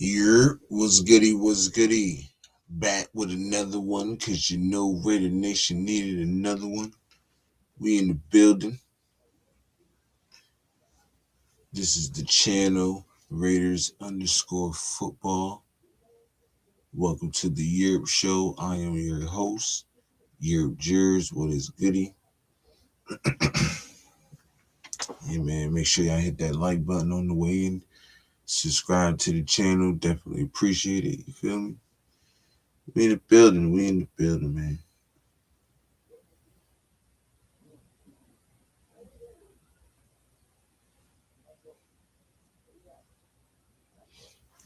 Yurp, what's goody, what's goody? Back with another one, cause you know Raider Nation needed another one. We in the building. This is the channel, Raiders_football. Welcome to the Yurp Show. I am your host, Yurp Jers. What is goody? Yeah, man, make sure y'all hit that like button on the way in. Subscribe to the channel. Definitely appreciate it. You feel me? We in the building. We in the building, man.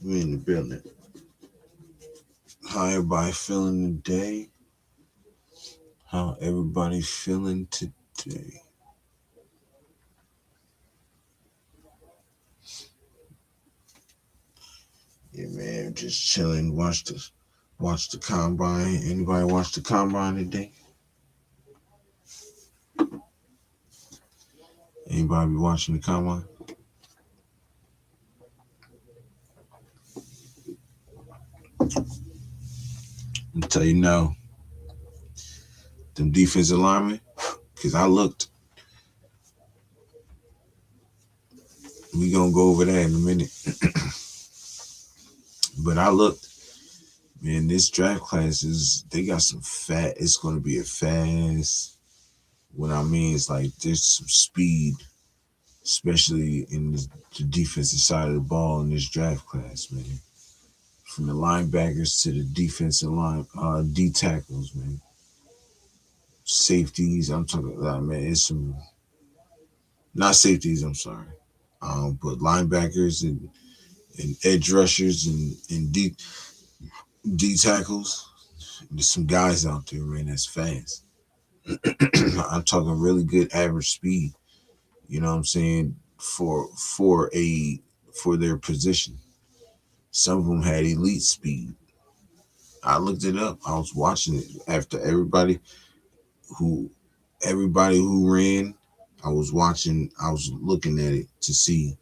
We in the building. How everybody feeling today? How everybody feeling today? Yeah, man, just chilling. Watch the combine. Anybody watch the combine today? Anybody be watching the combine? I'm tell you now, them defensive linemen, cause I looked. We gonna go over that in a minute. But I looked, man. This draft class they got some fat. It's gonna be a fast. What I mean is like there's some speed, especially in the defensive side of the ball in this draft class, man. From the linebackers to the defensive line, D tackles, man. Safeties, I'm talking about, man. It's some not safeties, I'm sorry, but linebackers and edge rushers and D tackles. There's some guys out there, man. That's fast. I'm talking really good average speed. You know what I'm saying for their position. Some of them had elite speed. I looked it up. I was watching it after who everybody who ran. I was watching. I was looking at it to see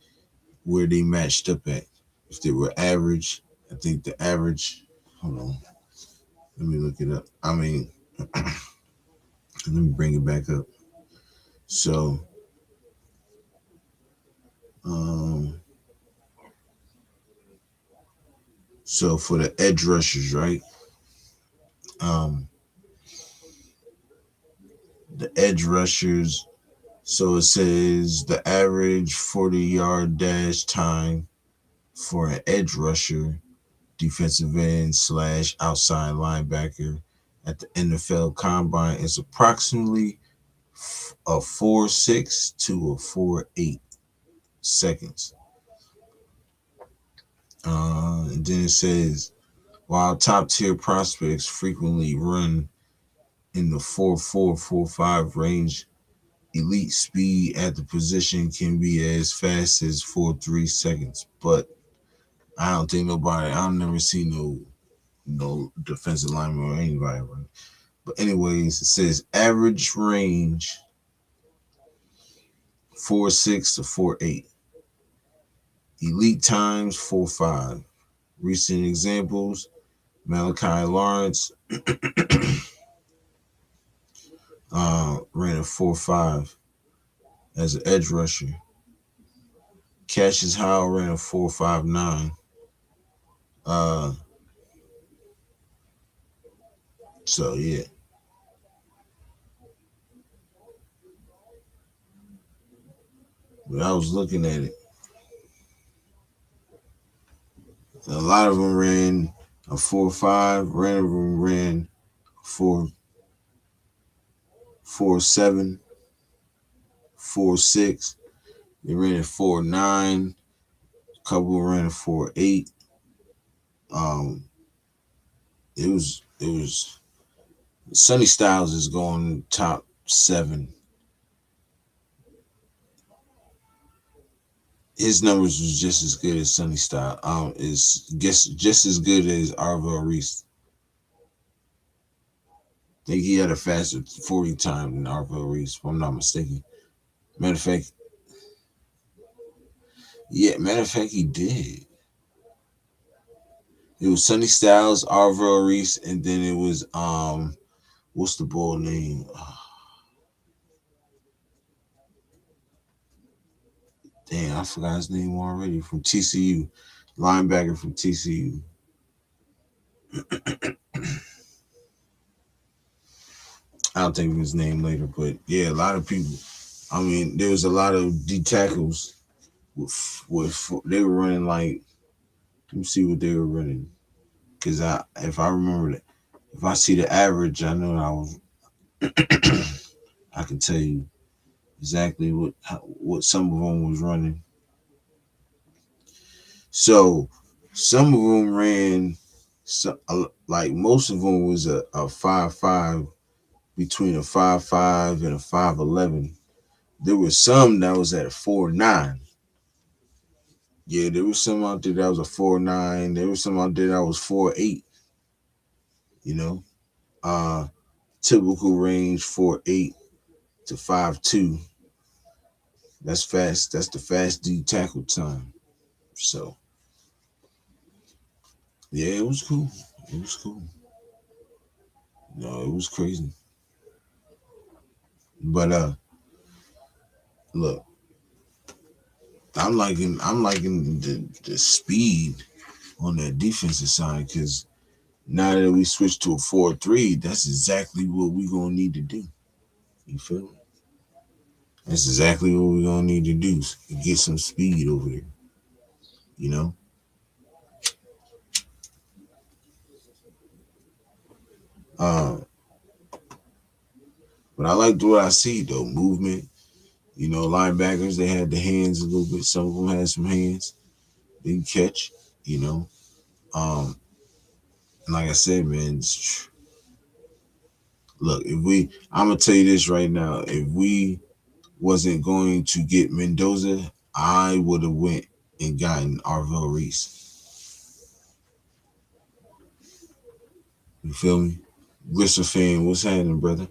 where they matched up at. If they were average, I think the average. Hold on, let me look it up. I mean, let me bring it back up. So, um, so for the edge rushers, right? Um, the edge rushers. So it says the average 40-yard dash time for an edge rusher, defensive end / outside linebacker at the NFL Combine is approximately a 4.6 to a 4.8 seconds. And then it says, while top tier prospects frequently run in the 4.4-4.5 range, elite speed at the position can be as fast as 4.3 seconds. But I don't think I've never seen no defensive lineman or anybody run. But anyways, it says average range 4.6 to 4.8. Elite times 4.5. Recent examples: Malachi Lawrence ran a 4.5 as an edge rusher. Cassius Howell ran a 4.59. So yeah. But I was looking at it. A lot of them ran a 4.5. Random of them ran 4.7, 4.6. They ran a 4.9. A couple ran a 4.8. It was Sonny Styles is going top 7. His numbers was just as good as Sonny Styles. Is just as good as Arvell Reese. I think he had a faster 40 time than Arvell Reese, if I'm not mistaken. Matter of fact, he did. It was Sonny Styles, Arvell Reese, and then it was what's the boy name? Damn, I forgot his name already. From TCU, linebacker from TCU. I'll think of his name later, but yeah, a lot of people. I mean, there was a lot of D tackles with they were running like. Let me see what they were running, because if I remember that, if I see the average, I know I can tell you exactly what some of them was running. So some of them ran, like most of them was a 5.5, between a 5.5 and a 5.11. There was some that was at a 4.9. Yeah, there was some out there that was a 4.9. There was some out there that was 4.8. You know, uh, typical range 4.8 to 5.2. That's fast. That's the fast D tackle time. So yeah, it was cool. It was cool. No, it was crazy. But look, I'm liking the speed on that defensive side, because now that we switched to a 4-3, that's exactly what we gonna need to do. You feel me? That's exactly what we're gonna need to do. Get some speed over there. You know. Uh, but I liked what I see though. Movement. You know, linebackers, they had the hands a little bit. Some of them had some hands. They can catch. You know. Um, and like I said, man, look, I'm gonna tell you this right now. If we wasn't going to get Mendoza, I would have went and gotten Arvell Reese. You feel me? Grissom fan, what's happening, brother?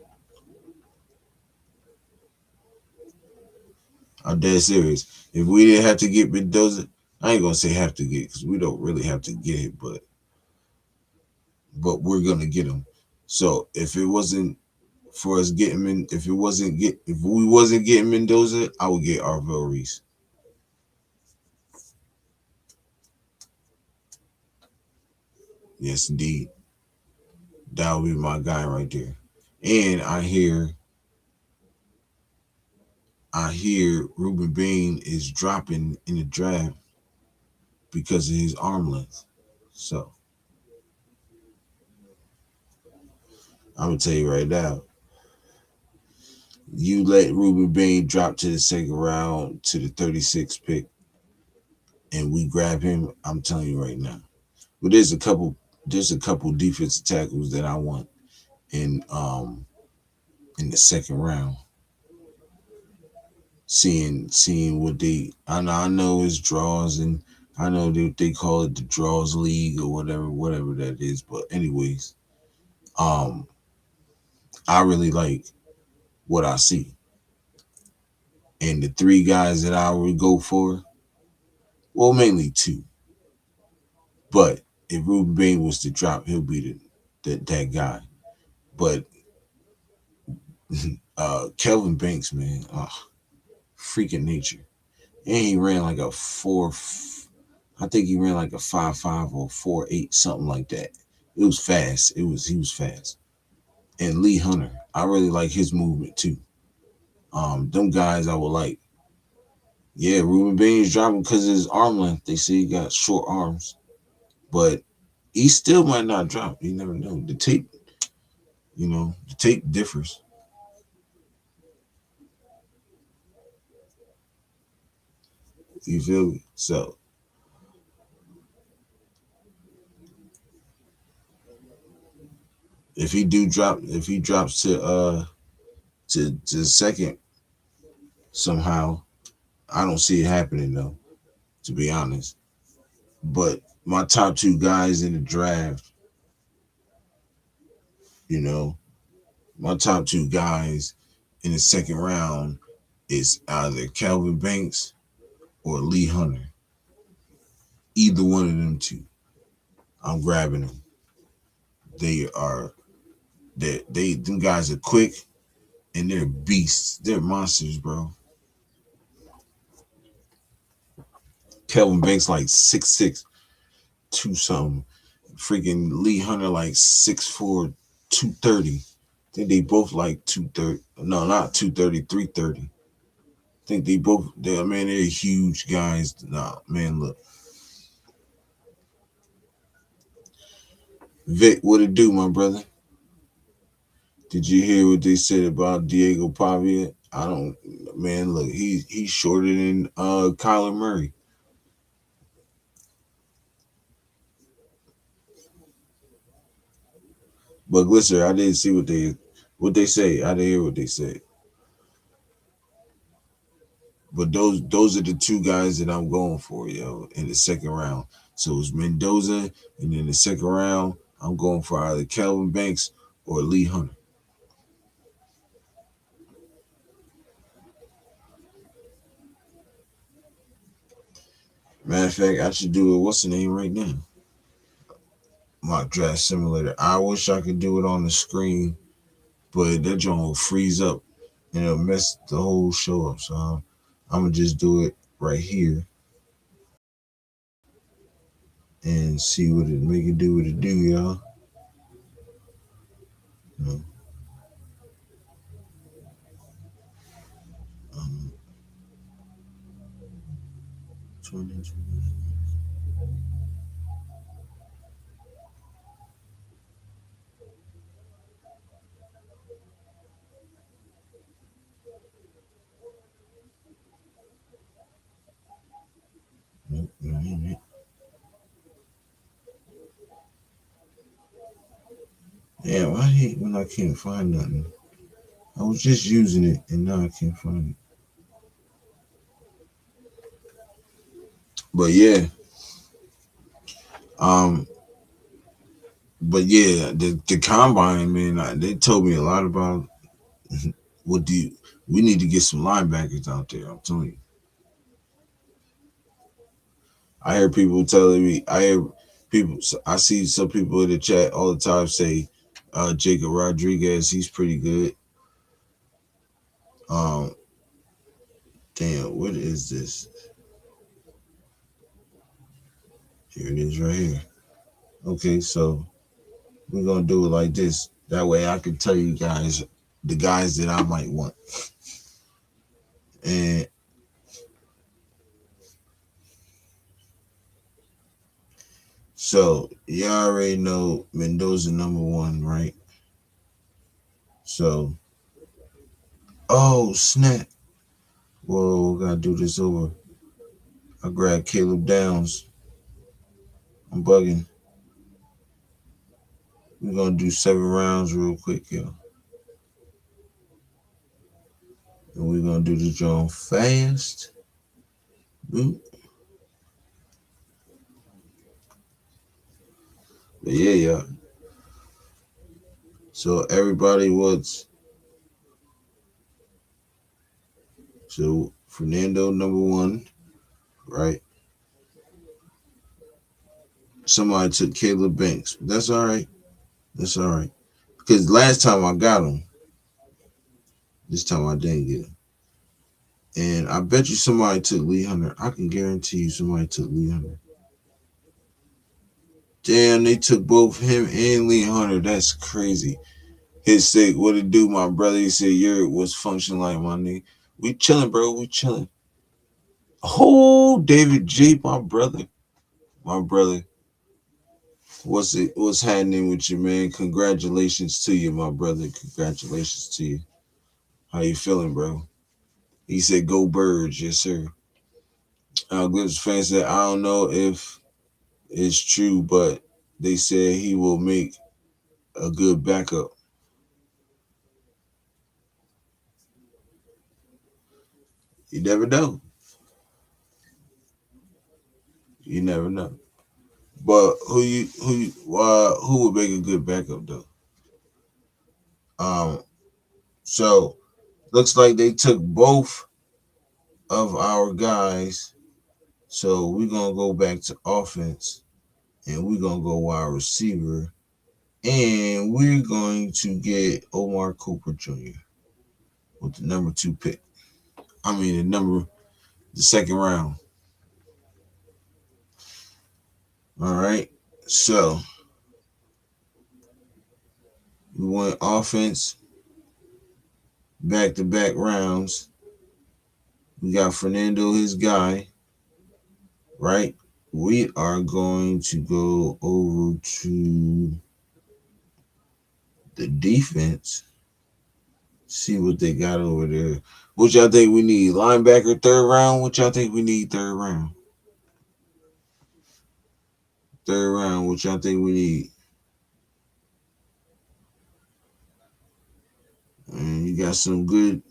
I'm dead serious. If we didn't have to get Mendoza, I ain't gonna say have to get, because we don't really have to get it, but we're gonna get him. So if it wasn't for us getting if we wasn't getting Mendoza, I would get Arvell Reese. Yes, indeed. That would be my guy right there. And I hear Ruben Bain is dropping in the draft because of his arm length. So I'm gonna tell you right now, you let Ruben Bain drop to the second round to the 36th pick, and we grab him. I'm telling you right now. But there's a couple defensive tackles that I want in in the second round. Seeing what I know is draws, and I know they call it the draws league or whatever that is. But anyways, um, I really like what I see, and the three guys that I would go for, well, mainly two. But if Ruben Bain was to drop, he'll be that guy. But Kelvin Banks, man, freaking nature, and he ran like a four. I think he ran like a 5.5 or 4.8, something like that. It was fast. He was fast. And Lee Hunter, I really like his movement too. Them guys I would like. Yeah, Ruben Baines dropping because of his arm length. They say he got short arms, but he still might not drop. You never know. The tape differs. You feel me? So if he drops to second somehow, I don't see it happening though. To be honest, but my top two guys in the draft, you know, my top two guys in the second round is either Calvin Banks or Lee Hunter. Either one of them two. I'm grabbing them. They are they them guys are quick and they're beasts. They're monsters, bro. Kelvin Banks like 6'6", 2 something. Freaking Lee Hunter like 6'4", 230. I think they both like 230. No, not 230, 330. I think they both. Man, they're huge guys. Nah, man, look, Vic, what it do, my brother? Did you hear what they said about Diego Pavia? I don't. Man, look, he's shorter than Kyler Murray. But listen, I didn't see what they say. I didn't hear what they said. But those are the two guys that I'm going for, yo, in the second round. So it's Mendoza, and in the second round, I'm going for either Calvin Banks or Lee Hunter. Matter of fact, I should do it. What's the name right now? Mock draft simulator. I wish I could do it on the screen, but that joint will freeze up and it'll mess the whole show up. So I'm gonna just do it right here and see what it make it do what it do, y'all. You um, 20, Damn, I hate when I can't find nothing. I was just using it and now I can't find it. But yeah, um, but yeah, the combine, man, they told me a lot about what do you, we need to get some linebackers out there. I'm telling you. I hear people telling me. I hear people. I see some people in the chat all the time say, Jacob Rodriguez, he's pretty good. Um, damn, what is this? Here it is, right here. Okay, so we're gonna do it like this. That way, I can tell you guys the guys that I might want. And so you already know Mendoza number 1, right? So, oh snap! Whoa, gotta do this over. I grabbed Caleb Downs. I'm bugging. We're gonna do 7 rounds real quick, yo. And we're gonna do the joint fast. Boop. But yeah, yeah. So everybody was so Fernando number 1, right? Somebody took Caleb Banks. That's all right. That's all right. Because last time I got him, this time I didn't get him. And I bet you somebody took Lee Hunter. I can guarantee you somebody took Lee Hunter. Damn, they took both him and Lee Hunter. That's crazy. His sick. What it do, my brother? He said Yurp was functioning like my nigga. We chilling, bro. We chilling. Oh, David G, my brother. My brother. What's happening with you, man? Congratulations to you, my brother. Congratulations to you. How you feeling, bro? He said, "Go Birds, yes, sir." Glimpse fan said, "I don't know if it's true, but they said he will make a good backup." You never know. You never know. But who would make a good backup though? Um, so looks like they took both of our guys. So we're gonna go back to offense. and we're gonna go wide receiver, and we're going to get Omar Cooper Jr. with the number 2 pick. I mean the second round. All right. So we went offense back to back rounds. We got Fernando, his guy, right? We are going to go over to the defense, see what they got over there. What y'all think we need? Linebacker third round? What y'all think we need third round? Third round, what y'all think we need? And you got some good.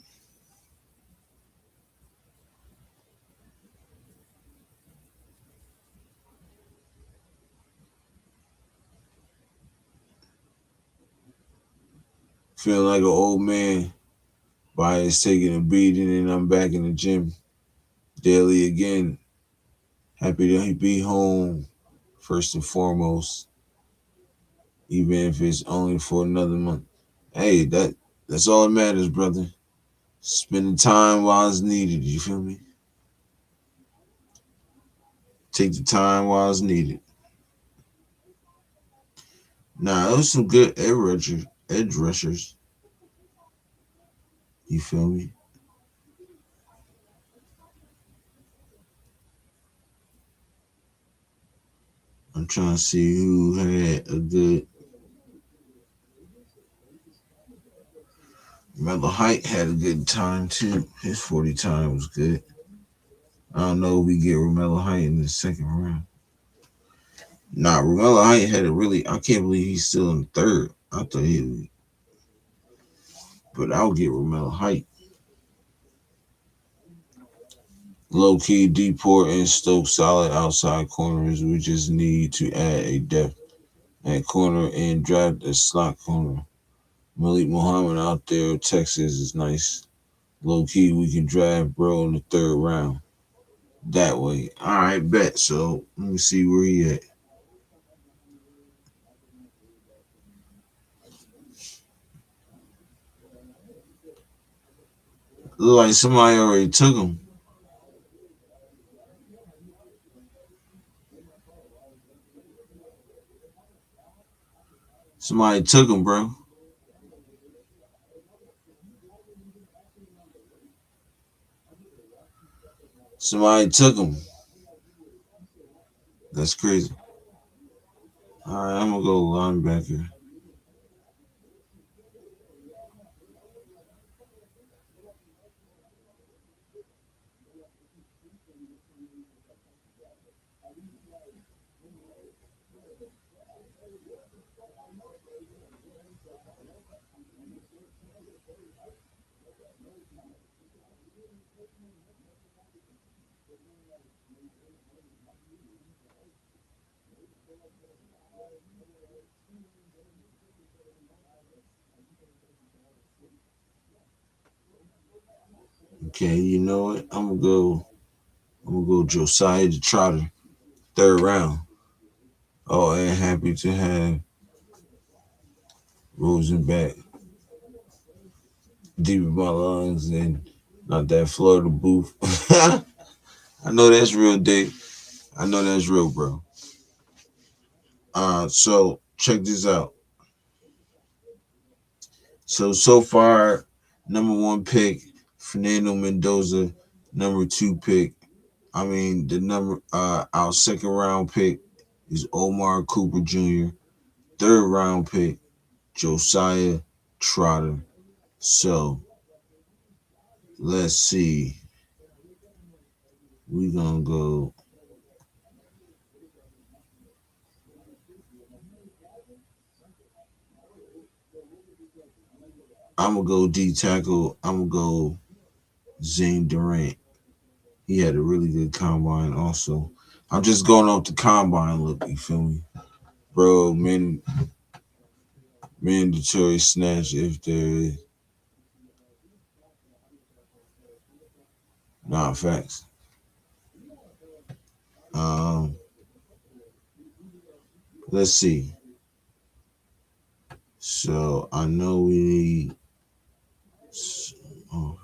Feeling like an old man. Body's taking a beating, and I'm back in the gym daily again. Happy to be home, first and foremost, even if it's only for another month. Hey, that's all that matters, brother. Spending time while it's needed. You feel me? Take the time while it's needed. Nah, it was some good edge rushers. You feel me? I'm trying to see who had a good. Remember, Height had a good time too. His 40 time was good. I don't know if we get Romello Height in the second round. Nah, Romello Height had a really. I can't believe he's still in third. I thought he would, but I'll get Romello Height. Low key, Deport and Stokes solid outside corners. We just need to add a depth at corner and draft a slot corner. Malik Muhammad out there, Texas is nice. Low key, we can draft bro in the third round. That way. All right, bet. So let me see where he at. Look like somebody already took him. Somebody took him, bro. Somebody took him. That's crazy. All right, I'm gonna go linebacker. Okay, you know what? I'm gonna go Josiah the Trotter. Third round. Oh, and happy to have Rosen back deep in my lungs and not that Florida booth. I know that's real, Dave. I know that's real, bro. So check this out. So far, number 1 pick, Fernando Mendoza. Number 2 pick, our second round pick is Omar Cooper Jr. Third round pick, Josiah Trotter. So let's see. We gonna go. I'm gonna go D tackle. I'm gonna go Zane Durant. He had a really good combine. Also, I'm just going off the combine look. You feel me, bro? Mandatory snatch if there is. Nah, facts. Um, Let's see. So I know we need. Oh,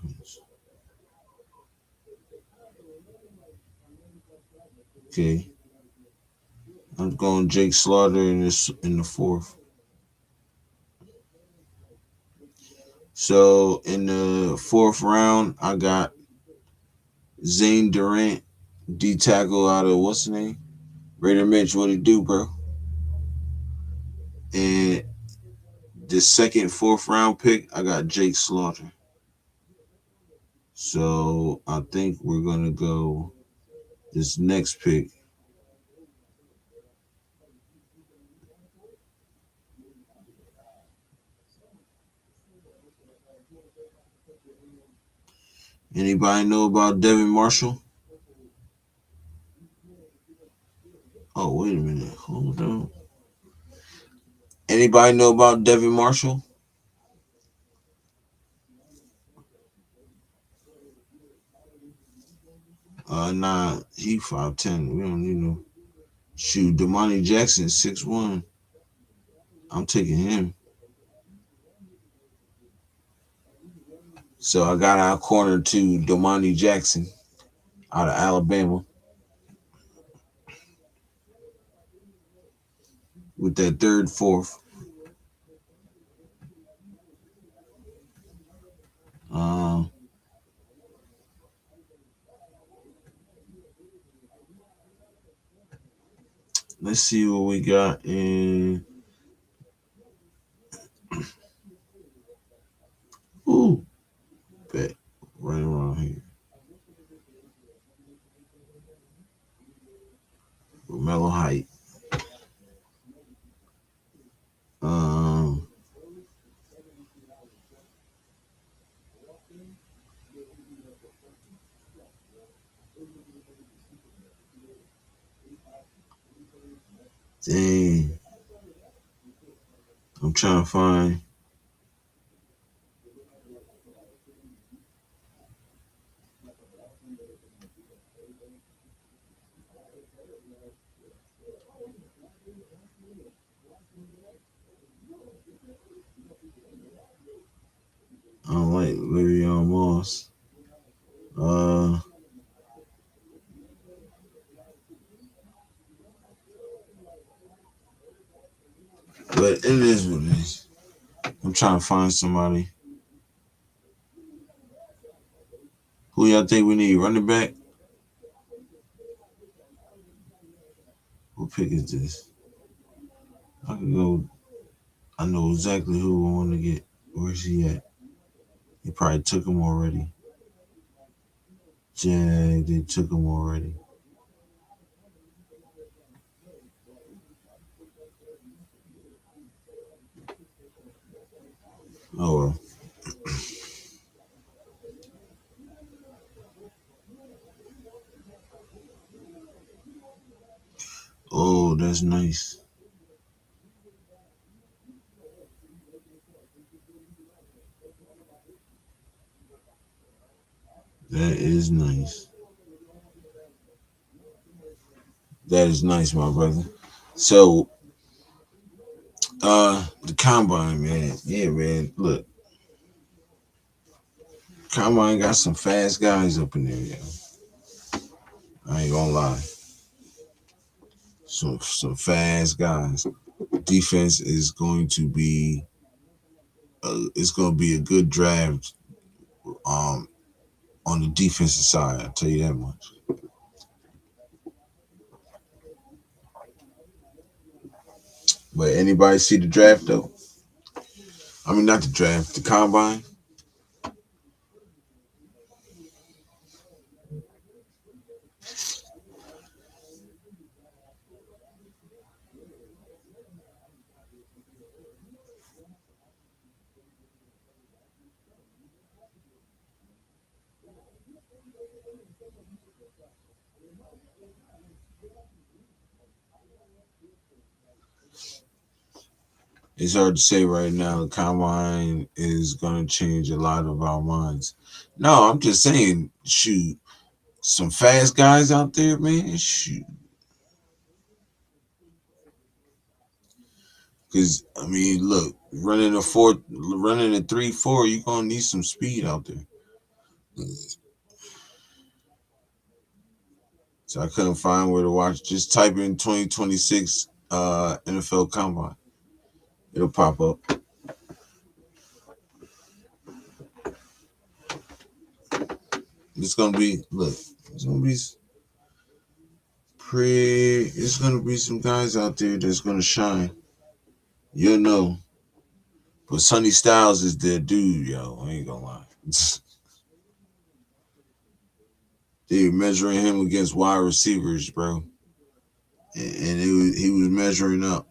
okay. I'm going Jake Slaughter in the fourth. So in the fourth round, I got Zane Durant, D tackle out of what's the name? Raider Mitch, what he do, bro? And the second, fourth round pick, I got Jake Slaughter. So I think we're gonna go this next pick. Anybody know about Devin Marshall? Oh, wait a minute. Hold on. Anybody know about Devin Marshall? Nah, he 5'10". We don't need no. Shoot, Damani Jackson 6'1". I'm taking him. So I got our corner to Damani Jackson out of Alabama with that third, fourth. Um, let's see what we got in. Ooh, bet right around here. Mellow height. Um, dang, I'm trying to find. I don't like Le'Veon Moss. Uh, but it is what it is. I'm trying to find somebody. Who y'all think we need? Running back? What pick is this? I can go. I know exactly who I want to get. Where's he at? He probably took him already. Yeah, they took him already. Oh well. Oh, that's nice. That is nice. That is nice, my brother. So, the combine, man. Yeah, man. Look, combine got some fast guys up in there, yeah. I ain't gonna lie. Some fast guys. Defense is going to be it's going to be a good draft um on the defensive side. I'll tell you that much. But anybody see the draft though? I mean, not the draft, the combine. It's hard to say right now. The combine is going to change a lot of our minds. No, I'm just saying, shoot, some fast guys out there, man. Shoot, Cause I mean, look, running a 3-4, you gonna need some speed out there. So I couldn't find where to watch. Just type in 2026 NFL Combine. It'll pop up. It's gonna be look. It's gonna be pretty. It's gonna be some guys out there that's gonna shine. You'll know. But Sonny Styles is their dude, yo. I ain't gonna lie. They were measuring him against wide receivers, bro, and he was measuring up.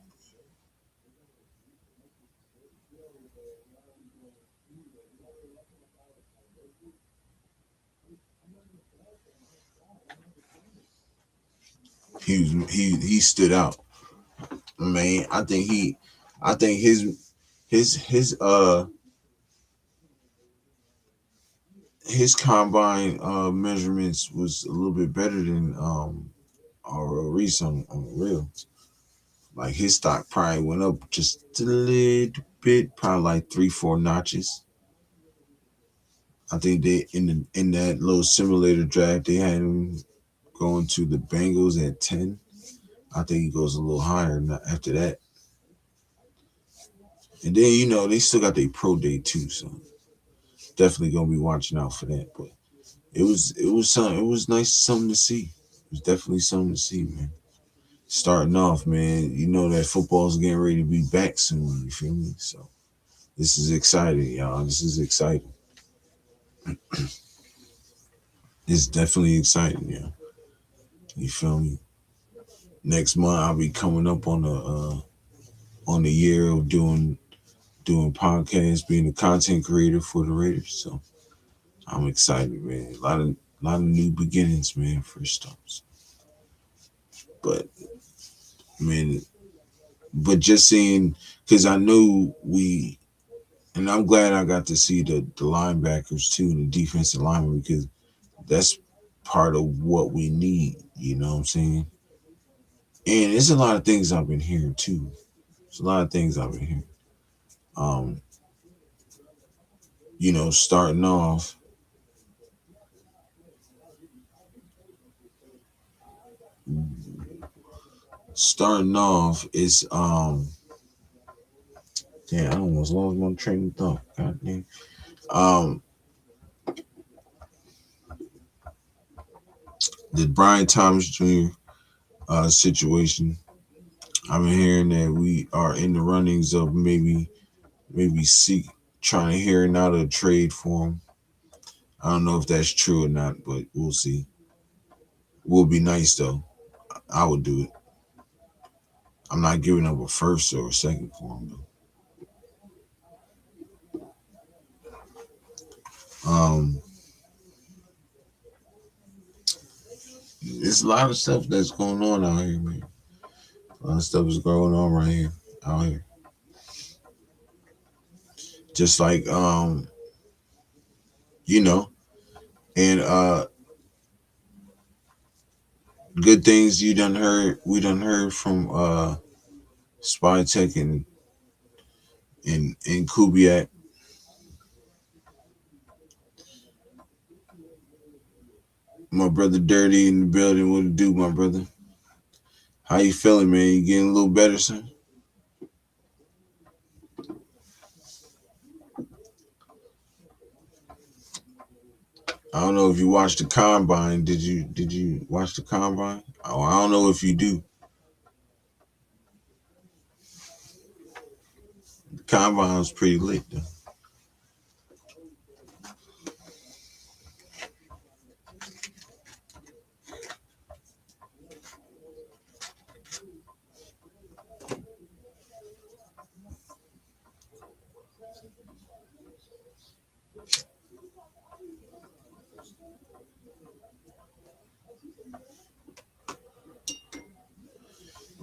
He stood out. Man, I think his his combine measurements was a little bit better than our Reese on the real. Like his stock probably went up just a little bit, probably like 3-4 notches. I think they in that little simulator draft they had him going to the Bengals at 10. I think he goes a little higher after that. And then they still got their pro day too, so definitely gonna be watching out for that. But it was nice something to see. It was definitely something to see, man. Starting off, man, you know that football's getting ready to be back soon. You feel me? So this is exciting, y'all. This is exciting. It's definitely exciting, yeah. You feel me? Next month I'll be coming up on the year of doing podcasts, being a content creator for the Raiders. So I'm excited, man. A lot of new beginnings, man. Fresh starts. But man, but just seeing because I knew and I'm glad I got to see the linebackers too, and the defensive linemen because that's part of what we need. You know what I'm saying? And there's a lot of things I've been hearing too. There's a lot of things I've been hearing. Um, starting off, is damn, I almost lost my train of thought. God damn. Um, the Brian Thomas Jr. Situation. I've been hearing that we are in the runnings of maybe seek trying to hearing out a trade for him. I don't know if that's true or not, but we'll see. Will be nice though. I would do it. I'm not giving up a first or a second for him though. There's a lot of stuff that's going on out here, man. A lot of stuff is going on right here, out here. Just like you know, and good things you done heard. We done heard from Spytek and Kubiak. My brother Dirty in the building. What it do, my brother? How you feeling, man? You getting a little better, son? I don't know if you watched the combine. Did you watch the combine? Oh, I don't know if you do. The combine was pretty lit though.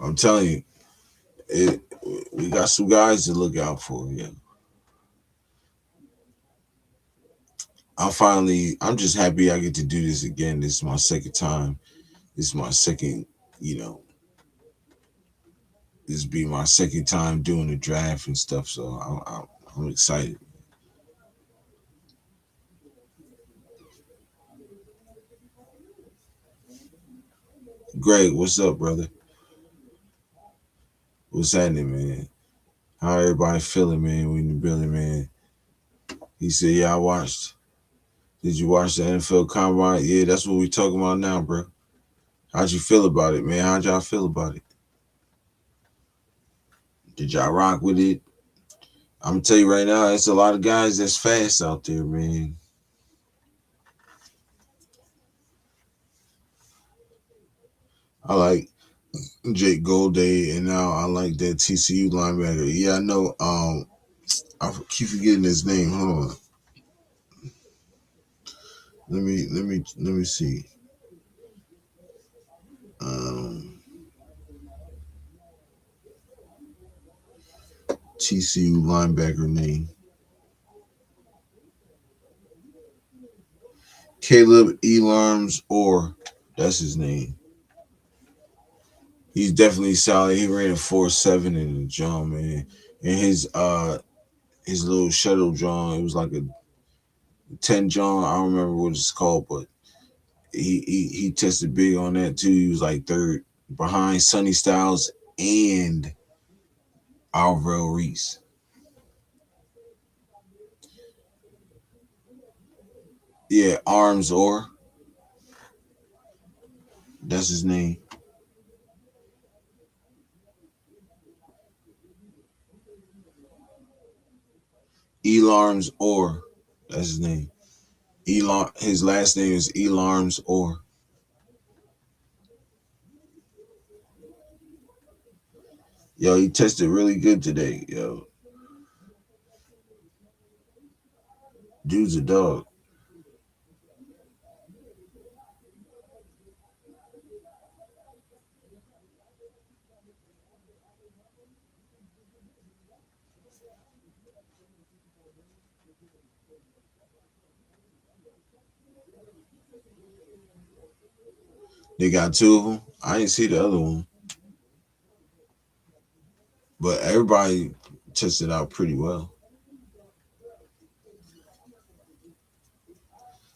I'm telling you, it. We got some guys to look out for. Yeah, I'm just happy I get to do this again. This is my second time. This is my second, you know, This be my second time doing the draft and stuff, so I'm excited. Greg, what's up, brother? What's happening, man? How everybody feeling, man? We in the building, man. He said, "Yeah, I watched. Did you watch the NFL Combine? Yeah, that's what we talking about now, bro. How'd you feel about it, man? How'd y'all feel about it? Did y'all rock with it? I'm gonna tell you right now, it's a lot of guys that's fast out there, man. I like Jake Golday, and now I like that TCU linebacker. Yeah, I know. I keep forgetting his name. Hold on. Let me see. Um, TCU linebacker name Caleb Elarms, or that's his name. He's definitely solid. He ran a 4.7 in the jump, man. And his little shuttle John, it was like a 10 John. I don't remember what it's called, but he tested big on that too. He was like third behind Sonny Styles and Alvaro Reese. Yeah, Arms or that's his name. Elarms or that's his name. Elar his last name is Elarms or yo, he tested really good today. Yo, dude's a dog. They got two of them. I didn't see the other one, but everybody tested out pretty well.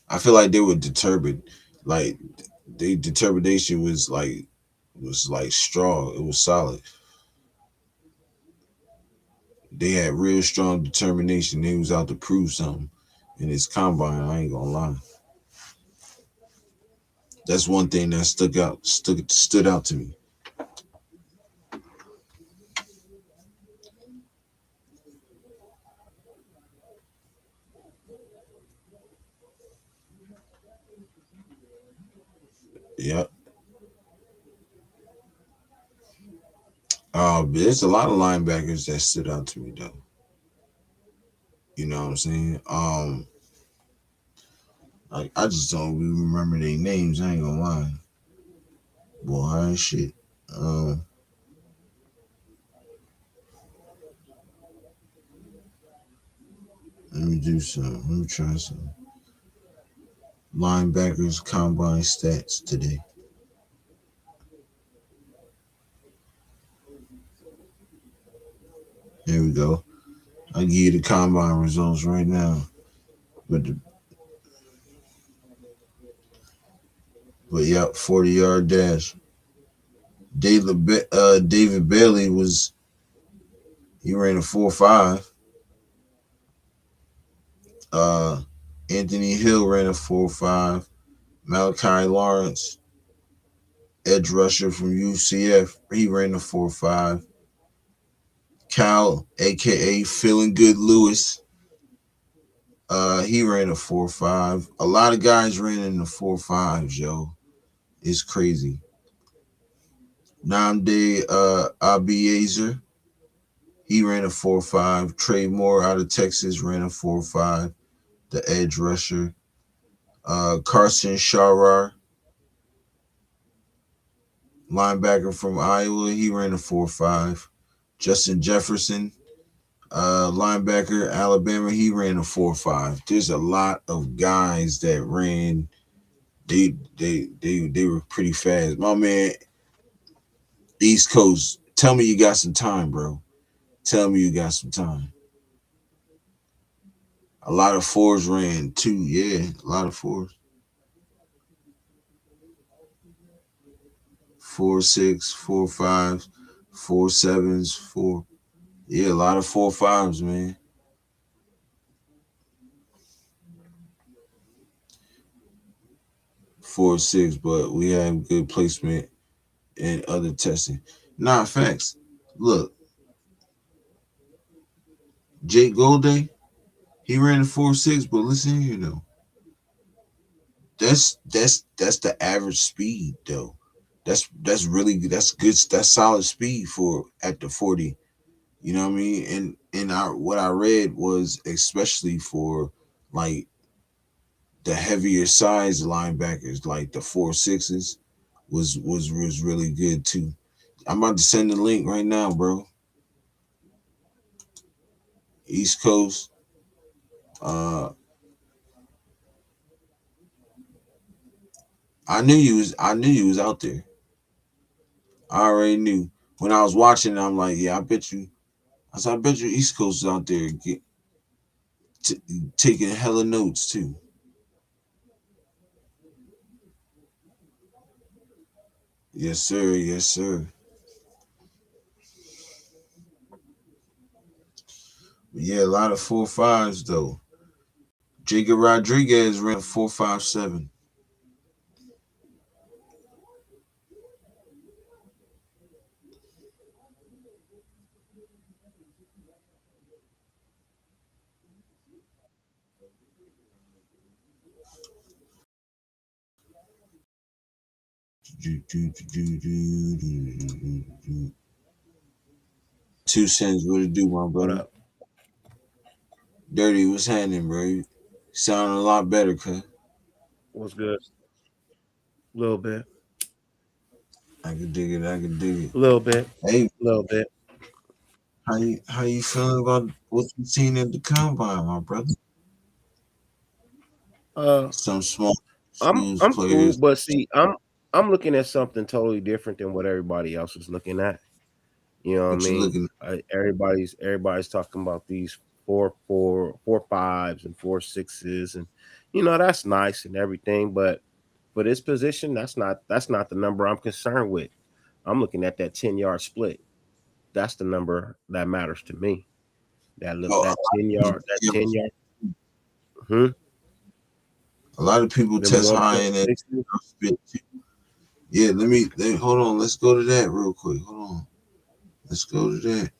I feel like they were determined. Like their determination was like strong. It was solid. They had real strong determination. They was out to prove something in this combine. I ain't gonna lie. That's one thing that stood out to me. Yep. There's a lot of linebackers that stood out to me though. You know what I'm saying? I just don't remember their names. I ain't gonna lie. Boy, shit. Um, let me do some. Let me try some linebackers combine stats today. Here we go. I'll give you the combine results right now. But yeah, 40-yard dash. David Bailey he ran a 4.5. Uh, Anthony Hill ran a 4.5. Malachi Lawrence, edge rusher from UCF, he ran a 4.5. Cal, aka Feeling Good Lewis, he ran a 4.5. A lot of guys ran in the 4.5s, yo. It's crazy. Namde Abiyazer, he ran a 4.5. Trey Moore out of Texas ran a 4.5. The edge rusher. Carson Sharar, linebacker from Iowa, he ran a 4.5. Justin Jefferson, linebacker, Alabama, he ran a 4.5. There's a lot of guys that ran. They were pretty fast. My man, East Coast, Tell me you got some time, bro. Tell me you got some time. A lot of fours ran too. Yeah, a lot of fours. 4 6, 4 5, 4 7s, four. Yeah, a lot of 4 5s, man. 4 6, but we have good placement and other testing. Nah, facts. Look, Jake Golday, he ran a 4 6, but listen here though. That's the average speed though. That's really that's good. That's solid speed for at the 40. You know what I mean? And what I read was especially for like the heavier size linebackers, like the 4 6s, was really good too. I'm about to send the link right now, bro. East Coast. Uh, I knew you was out there. I already knew when I was watching. I'm like, yeah, I bet you. I said, I bet you East Coast is out there t- taking hella notes too. Yes, sir. Yes, sir. But yeah, a lot of 4 5s though. Jacob Rodriguez ran a 4.57. Two cents, what it do, my What brother? up? Dirty, what's happening, bro? You sounding a lot better, cuz. What's good? A little bit. I can dig it. I can dig it. A little bit. Hey, A little bit. how you feeling about what you seen at the combine, my brother? Uh Some small I'm schools I'm cool, players. but see, I'm looking at something totally different than what everybody else is looking at. You know what I What you mean? looking Everybody's talking about these four fives and 4 6s, and that's nice and everything, but for this position, that's not the number I'm concerned with. I'm looking at that 10-yard split. That's the number that matters to me. That at? look Oh, that 10 yard that 10 yard. Hmm. a lot of people Them test one high point in that six. spit. Yeah, hold on. Let's go to that real quick. Hold on. Let's go to that.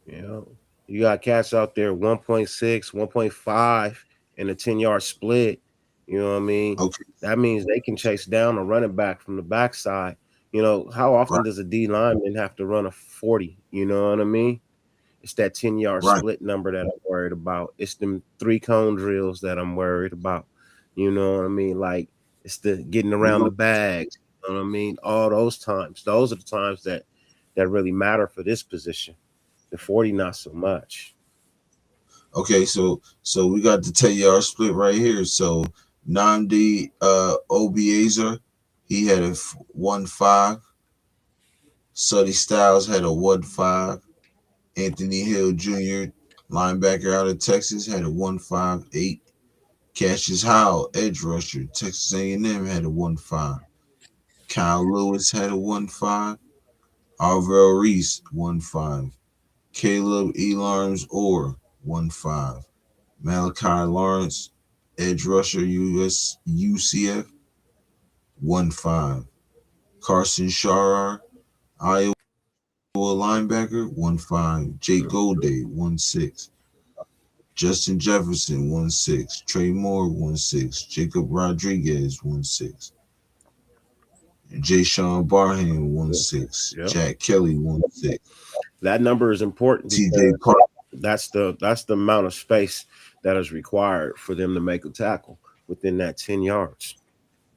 You know, you got cats out there 1.6, 1.5 in a 10-yard split. You know what I mean? Okay, That means they can chase down a running back from the backside. How often right, does a D lineman have to run a 40? You know what I mean? It's that 10-yard right. split number that I'm worried about. It's them three cone drills that I'm worried about. You know what I mean? Like it's the getting We around the gonna bags. You know what I mean? All those times. Those are the times that really matter for this position. The 40, not so much. Okay, so we got the 10 yard split right here. So Namdi Obiezer, he had a 1.5. Suddy Styles had a 1.5. Anthony Hill Jr., linebacker out of Texas, had a 1.58. Cassius Howell, edge rusher, Texas A&M, had a 1.5. Kyle Lewis had a 1.5. Alvaro Reese 1.5. Caleb Elarms Orr 1.5. Malachi Lawrence, edge rusher UCF 1.5. Carson Sharar, Iowa linebacker 1.5. Jake Golday 1.6. Justin Jefferson 1.6. Trey Moore 1.6. Jacob Rodriguez 1.6. Jay Sean Barham Yeah. 1.6. Yeah. Jack Kelly 1.6. That number is important TJ because Park. that's the amount of space that is required for them to make a tackle within that 10 yards.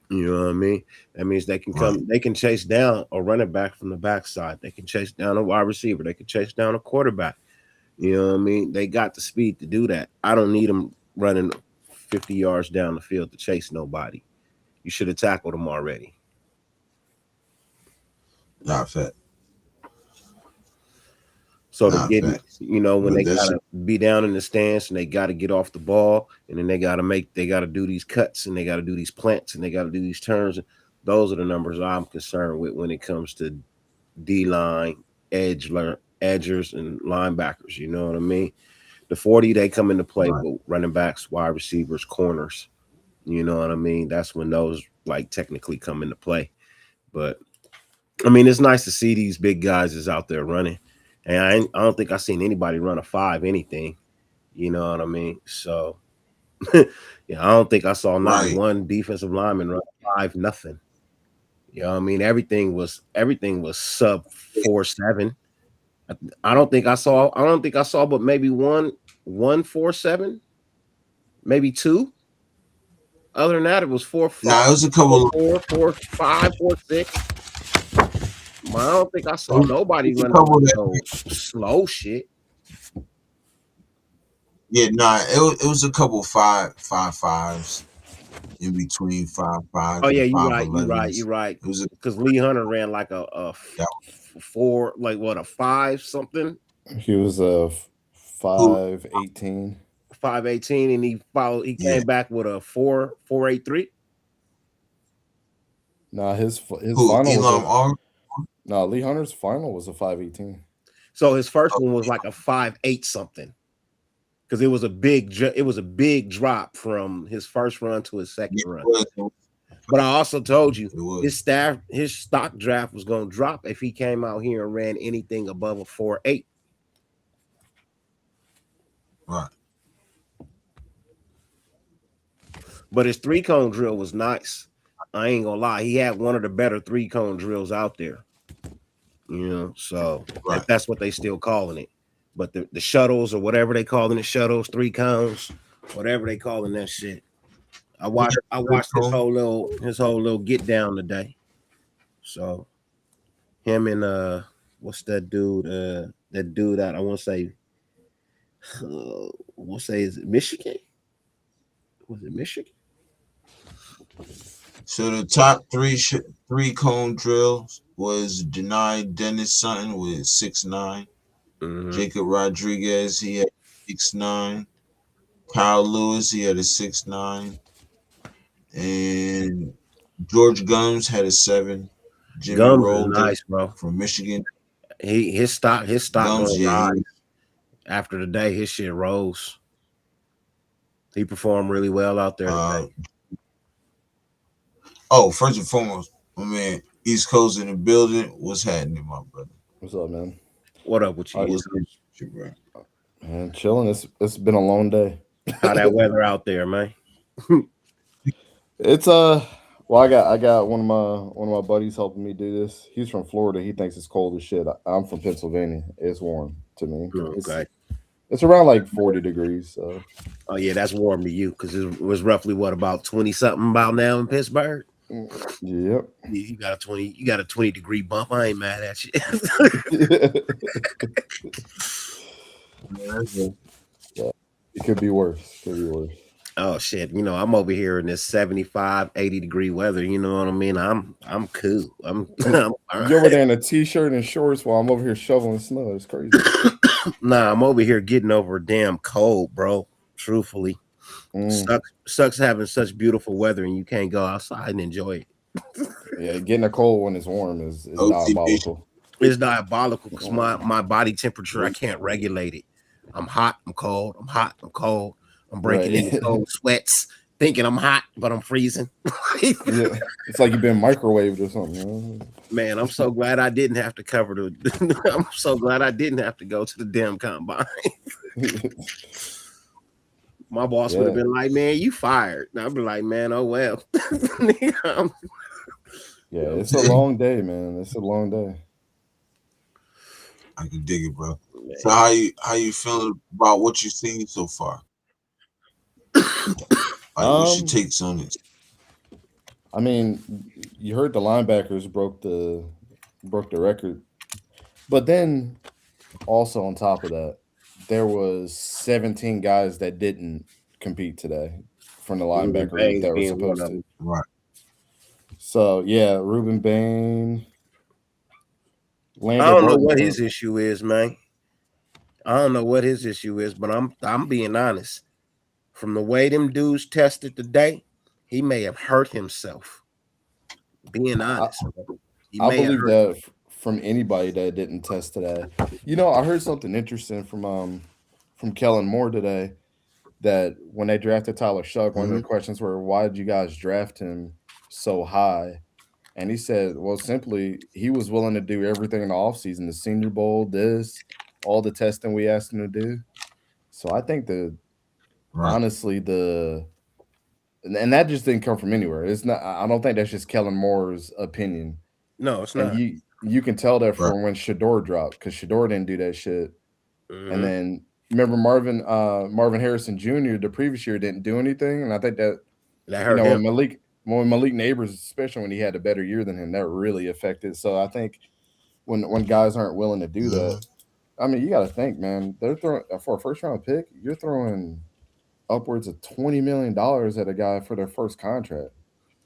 You know what I mean? That means Right. they can chase down a running back from the backside. They can chase down a wide receiver. They can chase down a quarterback. You know what I mean? They got the speed to do that. I don't need them running 50 yards down the field to chase nobody. You should have tackled them already. Not fat. So they're Not getting, facts. when But they that's gotta be down in the stance and they gotta get off the ball, and then they gotta do these cuts and they gotta do these plants and they gotta do these turns. Those are the numbers I'm concerned with when it comes to D line, edgers, and linebackers. You know what I mean? The 40 they come into play right. with running backs, wide receivers, corners. You know what I mean? That's when those like technically come into play. But I mean, it's nice to see these big guys is out there running. And I don't think I've seen anybody run a five anything. You know what I mean? So yeah, I don't think I saw not Right. one defensive lineman run five nothing. You know what I mean? Everything was sub 4.7. I don't think I saw but maybe one 4.7, maybe two. Other than that, it was 4.5, Now it was a four couple. 4, 4.5, 4.6. I don't think I It saw was, nobody a running couple that. no slow shit. Yeah, nah. It was a couple five fives in between five Oh fives yeah, and you're five right. You're right. You're elevens. right. It was a Because Lee Hunter ran like that, four, like what, a five something, He was a who 5'18". 5.18, and he followed. He yeah came back with a 4.83. Nah, his who final was a Elam R. nah. Lee Hunter's final was a 5'18". So his first Oh, one was like a 5.8 something. Because it was a big drop from his first run to his second yeah, run. it was. But I also told you It was his stock draft was going to drop if he came out here and ran anything above a 4.8. right. But his 3-cone drill was nice. I ain't gonna lie, he had one of the better 3-cone drills out there. So if Right. that's what they still calling it. But the shuttles or whatever they calling it, shuttles, 3 cones, whatever they calling that shit. Yeah, I pretty watched cool. his whole little get down today. So him and what's that dude? That dude that I want to say, we'll say, is it Michigan? Was it Michigan? So the top three cone drills was denied Dennis Sutton with 6'9". Mm-hmm. Jacob Rodriguez, he had 6'9". Kyle Lewis, he had a 6'9". And George Gums had a 7. Jimmy Gums is Rolder nice, bro. from Michigan. His stock Gums, gonna yeah, rise after the day. His shit rose. He performed really well out there uh today. first and foremost, my man, East Coast in the building. What's happening, my brother? What's up, man? What up with you, I, East What's good, Coast? bro? man, chilling. It's been a long day. How that weather out there, man? It's well, I got one of my buddies helping me do this. He's from Florida. He thinks it's cold as shit. I'm from Pennsylvania. It's warm to me. Okay. It's around like 40 degrees. So Oh yeah, that's warm to you because it was roughly what, about 20 something about now in Pittsburgh. yep. Yeah, you got a 20-degree bump. I ain't mad at you. Yeah, it could be worse. Could be worse. Oh shit, I'm over here in this 75, 80-degree weather. You know what I mean? I'm cool. I'm all You over right. there in a t-shirt and shorts while I'm over here shoveling snow. It's crazy. Nah, I'm over here getting over a damn cold, bro. Truthfully. Mm. Sucks having such beautiful weather and you can't go outside and enjoy it. Yeah, getting a cold when it's warm is OTB. diabolical. It's diabolical because Mm. my body temperature, I can't regulate it. I'm hot, I'm cold, I'm hot, I'm cold. I'm breaking Right. into cold sweats, thinking I'm hot, but I'm freezing. Yeah, it's like you've been microwaved or something. Man, I'm so glad I didn't have to cover the I'm so glad I didn't have to go to the damn combine. My boss would have Yeah, been like, "Man, you fired." And I'd be like, "Man, oh well." yeah, Yo, it's a long day, man. It's a long day. I can dig it, bro. So man. how you feeling about what you've seen so far? Like, what's your Um, takes on it? I mean, you heard the linebackers broke the record, but then also on top of that, there was 17 guys that didn't compete today from the Ruben linebacker group Baines that were being one supposed of to. them. Right. So yeah, Ruben Bain, I Landon don't know Barton what from his issue is, man. I don't know what his issue is, but I'm being honest. From the way them dudes tested today, he may have hurt himself. Being I, honest, bro. He I may have believe hurt. that from anybody that didn't test today. I heard something interesting from Kellen Moore today that when they drafted Tyler Shuck, one of the Mm-hmm. questions were, "Why did you guys draft him so high?" And he said, "Well, simply he was willing to do everything in the offseason, the Senior Bowl, this, all the testing we asked him to do." So I think that Right. honestly and that just didn't come from anywhere. It's not. I don't think that's just Kellen Moore's opinion. No, it's And not. you can tell that Right. from when Shador dropped because Shador didn't do that shit. And Hmm. then remember Marvin Harrison Jr. the previous year didn't do anything, and I think that That hurt him. Malik Neighbors, especially when he had a better year than him, that really affected. So I think when guys aren't willing to do that, Mm-hmm. I mean, you got to think, man. They're throwing for a first round pick. You're throwing upwards of $20 million at a guy for their first contract.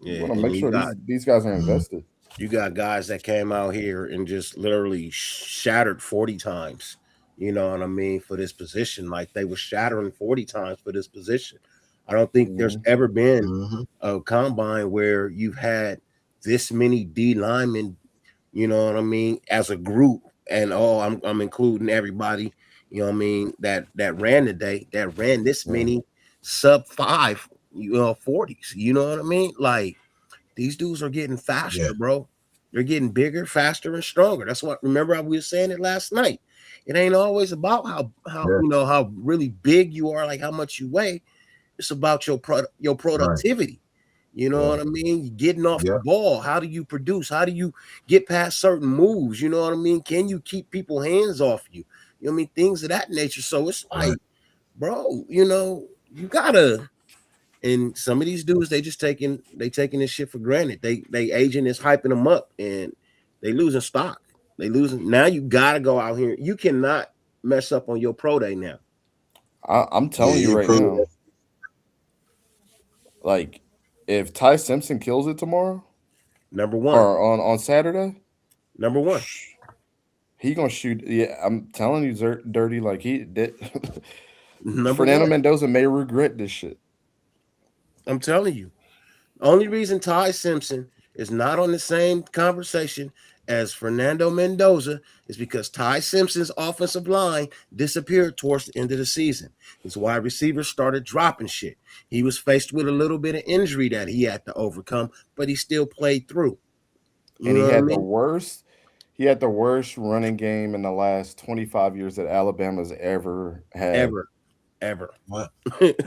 You Yeah, want to and make sure these guys are Mm-hmm. invested. you got guys that came out here and just literally shattered 40 times. You know what I mean? For this position, like they were shattering 40 times for this position. I don't think there's Hmm. ever been Mm-hmm. a combine where you've had this many D linemen, you know what I mean, as a group. And I'm including everybody, you know what I mean, that ran today, that ran this Yeah, many sub five, 40s. You know what I mean? Like these dudes are getting Yeah. faster, bro. They're getting bigger, faster, and stronger. That's what. Remember, we were saying it last night. It ain't always about how Yeah. how really big you are, like how much you weigh. It's about your Right. productivity. You know yeah. what I mean? Getting off the Yeah. ball. How do you produce? How do you get past certain moves? You know what I mean? Can you keep people hands off you? You know what I mean? Things of that nature. So it's Right. like, bro, you gotta. And some of these dudes, they taking this shit for granted. They agent is hyping them up, and they losing stock. They losing now. You gotta go out here. You cannot mess up on your pro day now. I'm Yeah. telling you You're right pro. now, like if Ty Simpson kills it tomorrow Number one, or on Saturday, number one, he gonna shoot. Yeah, I'm telling you, dirty. Like he did. number Fernando one. Mendoza may regret this shit. I'm telling you. Only reason Ty Simpson is not on the same conversation as Fernando Mendoza is because Ty Simpson's offensive line disappeared towards the end of the season. His wide receivers started dropping shit. He was faced with a little bit of injury that he had to overcome, but he still played through. You And know what I mean? he had the worst running game in the last 25 years that Alabama's ever had. Ever, ever. What?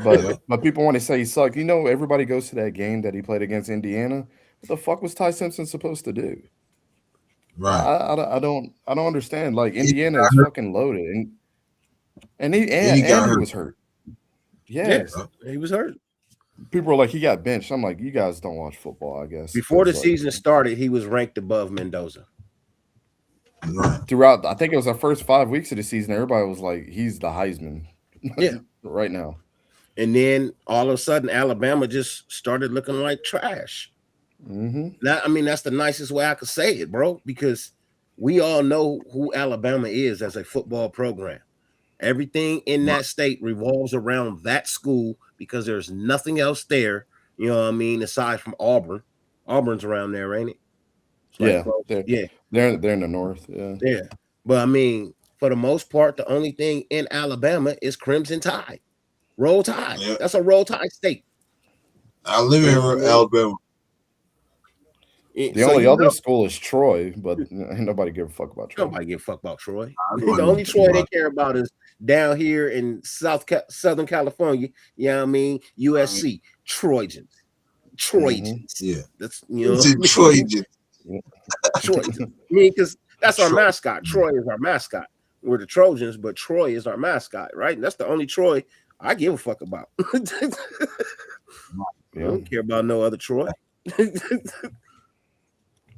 But Yeah. but people want to say he sucked. Everybody goes to that game that he played against Indiana. What the fuck was Ty Simpson supposed to do? Right. I don't understand. Like He Indiana got is hurt. fucking loaded, and he And he and got he hurt. was hurt. Yeah, Yes, Yeah. he was hurt. people are like he got benched. I'm like, you guys don't watch football, I guess, Before because the like season started, he was ranked above Mendoza. Right. throughout, I think it was the first 5 weeks of the season, everybody was like, he's the Heisman Yeah. right now. And then all of a sudden, Alabama just started looking like trash. Hmm. That's the nicest way I could say it, bro, because we all know who Alabama is as a football program. Everything in Right. that state revolves around that school because there's nothing else there, you know what I mean, aside from Auburn. Auburn's around there, ain't it? It's like Yeah, close. Yeah, they're in the north. Yeah, yeah. But for the most part, the only thing in Alabama is Crimson Tide. Roll Tide. Yeah. That's a Roll Tide state. I live You in know what I mean? Alabama. the So only you other know. school is Troy, but ain't nobody give a fuck about Troy. Nobody give a fuck about Troy. I The wasn't only too Troy they much. care about is down here in Southern California. You know what I mean? I mean, USC, Trojans, Hmm. Trojans. yeah. That's It's what in I mean? Trojan. Trojans. Because that's our Troy. mascot. Troy is our mascot. We're the Trojans, but Troy is our mascot, right? And that's the only Troy I give a fuck about. I Yeah, don't care about no other Troy.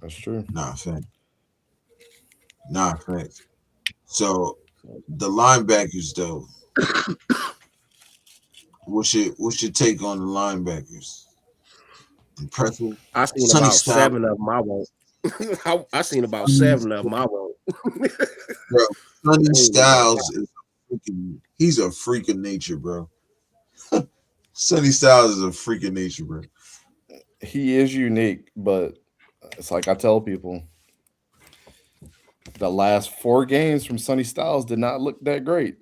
that's true. Nah, thanks. Nah, thanks. So the linebackers, though, what's your take on the linebackers? Impressive. I seen Sonny about Styles, seven of them. I won't. I seen about Sonny, seven of them. I won't. bro. Sonny I ain't even gonna lie. Styles is he's a freak of nature, bro. Sonny Styles is a freak of nature, bro. He is unique, but it's like I tell people, the last 4 games from Sonny Styles did not look that great.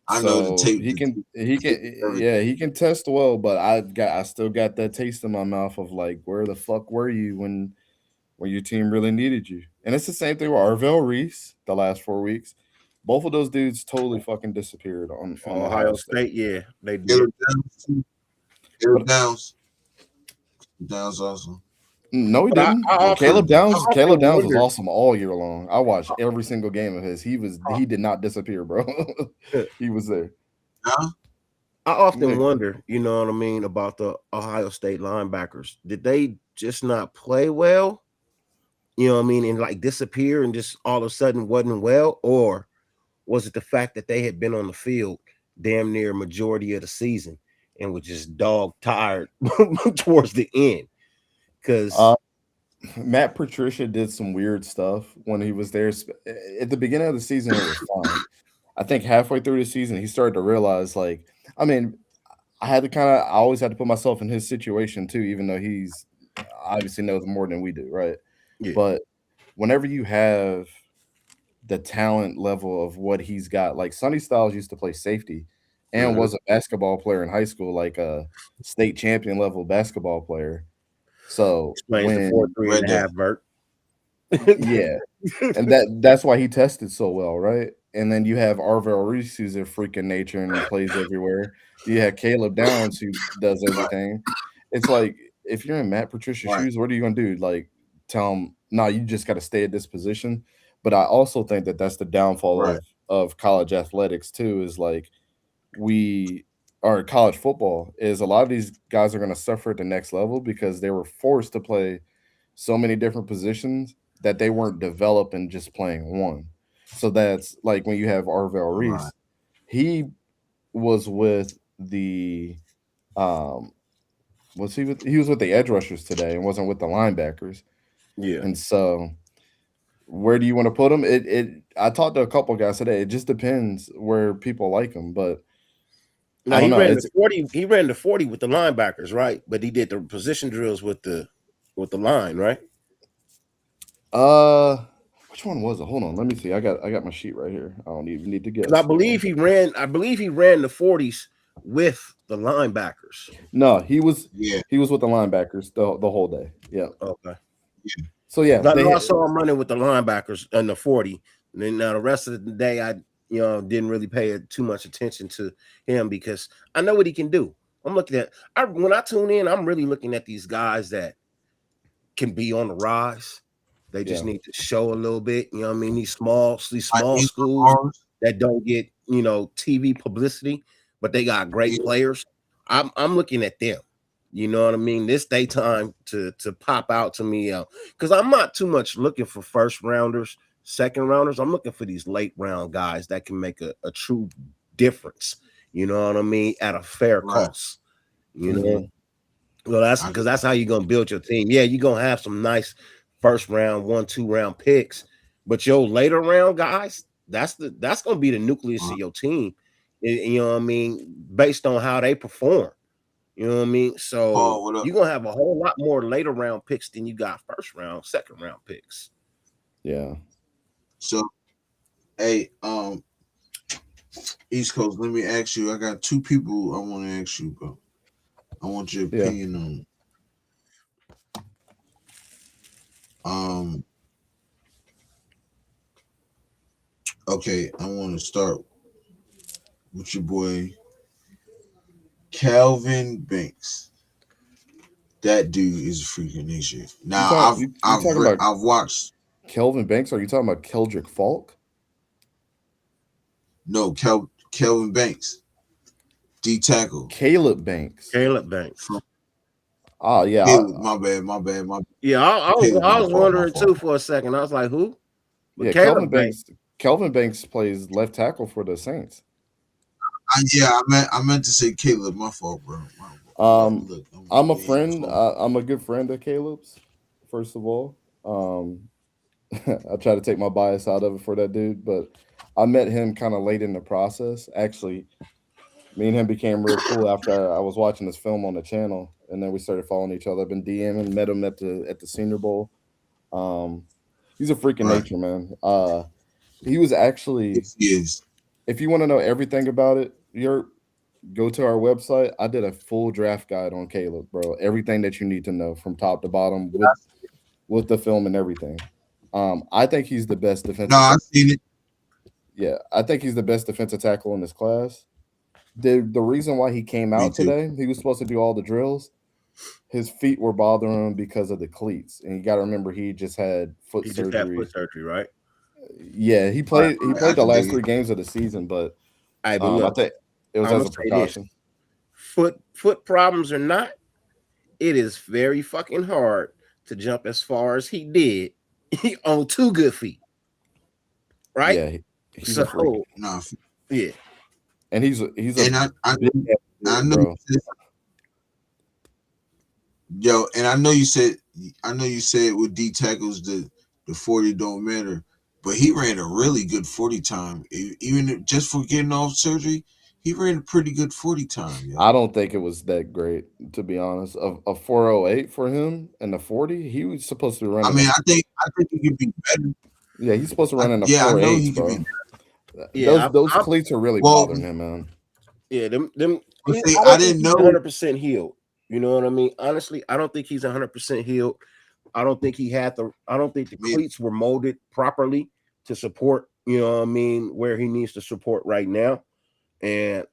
I know So he can everything. yeah, he can test well, but I still got that taste in my mouth of like, where the fuck were you when your team really needed you? And it's the same thing with Arvell Reese the last 4 weeks. Both of those dudes totally fucking disappeared on From Ohio Ohio State. State, yeah, they did. Caleb Downs, too. Caleb But Downs, Downs also. no, he But I, didn't. I Oh, often, Caleb Downs. I Caleb often Downs was wonder, awesome all year long. I watched every single game of his. He did not disappear, bro. He was there. Huh? I often Nick, wonder, you know what I mean, about the Ohio State linebackers. Did they just not play well? You know what I mean, and like disappear and just all of a sudden wasn't well, or was it the fact that they had been on the field damn near majority of the season and were just dog tired towards the end? Because uh, Matt Patricia did some weird stuff when he was there. At the beginning of the season, it was fine. I think halfway through the season, he started to realize, like, I mean, I always had to put myself in his situation too, even though he's obviously knows more than we do, right? yeah, But whenever you have the talent level of what he's got, like Sonny Styles used to play safety and mhm. was a basketball player in high school, like a state champion level basketball player. So Explains the four when three and Red a Death. half vert. yeah, and that's why he tested so well, right? And then you have Arvell Reese, who's a freak in nature and plays everywhere. You have Caleb Downs, who does Right, everything. It's like, if you're in Matt Patricia's right, shoes, what are you gonna do? Like, tell him, no, you just got to stay at this position. But I also think that that's the downfall right, of college athletics too. Is like, we or college football is, a lot of these guys are going to suffer at the next level because they were forced to play so many different positions that they weren't developing just playing one. So that's like when you have Arvell right. Reese, he was with the um he was with the edge rushers today and wasn't with the linebackers. Yeah. And so where do you want to put him? It I talked to a couple guys today. It just depends where people like him, but I Now don't he know. ran the It's 40. He ran the 40 with the linebackers, right? But he did the position drills with the line, right? uh which one was it? Hold on, let me see. I got my sheet right here. I don't even need to Because guess. Hold on. I believe he ran the 40s with the linebackers. No, Yeah, he was with the linebackers the whole day. Yeah. Okay. yeah. So yeah, Because I know I they saw him running with the linebackers in the 40. And then now the rest of the day, I didn't really pay too much attention to him because I know what he can do. I'm looking at when I tune in, I'm really looking at these guys that can be on the rise. They just yeah. need to show a little bit. You know what I mean? These Like small Ingram schools Mars. that don't get TV publicity, but they got great Yeah, players. I'm looking at them. You know what I mean? This daytime to pop out to me because I'm not too much looking for first rounders, second rounders. I'm looking for these late round guys that can make a true difference. You know what I mean? At a fair right. cost. You know, Hmm. well, that's I because get that's how you're gonna build your team. Yeah, you're gonna have some nice first round, 1, 2 round picks, but your later round guys, that's gonna be the nucleus uh, of your team. You know what I mean? Based on how they perform. You know what I mean? So Paul. What up? you're gonna have a whole lot more later round picks than you got first round, second round picks. Yeah. So, hey, East Coast. Let me ask you. I got two people I want to ask you about. I want your Yeah. opinion on. Um. Okay, I want to start with your boy Calvin Banks. That dude is a freaking nature. Now, You talking about I've watched. Kelvin Banks? Or are you talking about Keldrick Falk? No, Kelvin Banks, D tackle Caleb Banks. Caleb Banks. from Oh yeah. Caleb. My bad. Yeah, Caleb, I my was fault, my wondering fault. too for a second. I was like, who? But Yeah, Caleb Banks. Kelvin Banks plays left tackle for the Saints. Yeah, I meant to say Caleb. My fault, bro. Um, Look, I'm a yeah, friend. fault. I'm a good friend of Caleb's. First of all, I try to take my bias out of it for that dude, but I met him kind of late in the process. Actually, me and him became real cool after I was watching this film on the channel, and then we started following each other. I've been DMing, met him at the Senior Bowl. Um, he's a freak of Right. nature, man. He was actually, Yes, he is. if you want to know everything about it, go to our website. I did a full draft guide on Caleb, bro. Everything that you need to know from top to bottom with the film and everything. I think he's the best No, defensive. I've seen it. Yeah, I think he's the best defensive tackle in this class. The reason why he came Me out too. today, he was supposed to do all the drills. His feet were bothering him because of the cleats, and you got to remember he just had foot He just had surgery. foot surgery, right? Yeah, he Right, played. He right. I played the can last dig 3 it. games of the season, but Hey, but I look, think it was I'm as gonna a say this: precaution. foot problems or not, it is very fucking hard to jump as far as he did on 2 good feet, right? Yeah, he's a freak, So No, yeah, and he's a and I big ass I dude, know bro. you said, yo, and I know you said with D tackles the 40 don't matter, but he ran a really good 40 time. Even just for getting off surgery, he ran a pretty good 40 time, yo. I don't think it was that great, to be honest. A 408 for him and the 40, he was supposed to be I running a mean, I think he could be better. yeah, he's supposed to run in the Yeah, I four know eights, he could be. bro. yeah, Those I'm cleats are really Well, bothering him, man. yeah, them. but see, I I don't think didn't he's know. 100% healed. You know what I mean? Honestly, I don't think he's 100% healed. I don't think he had the. I don't think the I mean, cleats were molded properly to support. You know what I mean? Where he needs to support right now, and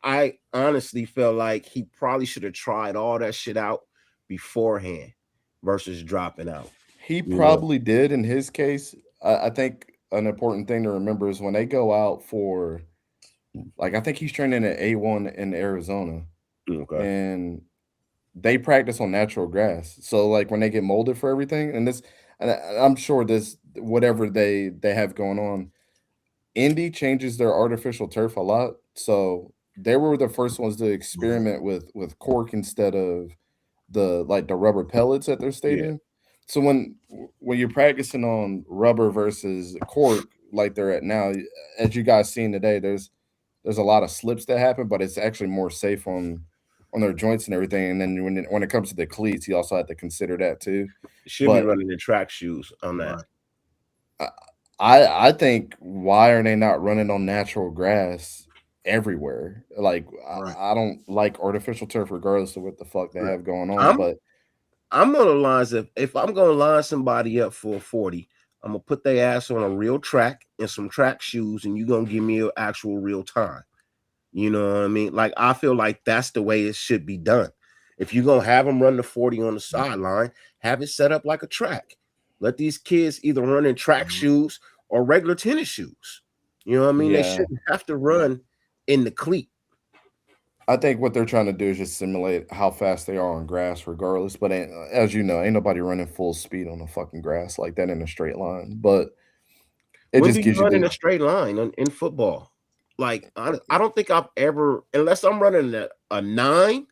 I honestly felt like he probably should have tried all that shit out beforehand versus dropping out. He You know? probably did in his case. I think an important thing to remember is when they go out for, like, I think he's training at A1 in Arizona, Okay. and they practice on natural grass. So, like, when they get molded for everything, I'm sure this, whatever they have going on, Indy changes their artificial turf a lot. So they were the first ones to experiment with cork instead of the rubber pellets at their Yeah. stadium. So when you're practicing on rubber versus cork like they're at now, as you guys seen today, there's a lot of slips that happen, but it's actually more safe on their joints and everything. And then when it comes to the cleats, you also have to consider that too. Should be But running the track shoes on that. right, I think, why are they not running on natural grass everywhere? Like, right. I don't like artificial turf regardless of what the fuck they Right. have going on. I'm But I'm gonna line if I'm gonna line somebody up for a 40, I'm gonna put their ass on a real track and some track shoes, and you're gonna give me an actual real time. You know what I mean? Like, I feel like that's the way it should be done. If you're gonna have them run the 40 on the sideline, have it set up like a track. Let these kids either run in track Mhm. shoes or regular tennis shoes. You know what I mean? They yeah, shouldn't have to run in the cleat. I think what they're trying to do is just simulate how fast they are on grass, regardless. But as you know, ain't nobody running full speed on the fucking grass like that in a straight line. But it When just do you gives you run in the a straight line in football? Like, I don't think I've ever, unless I'm running a 9,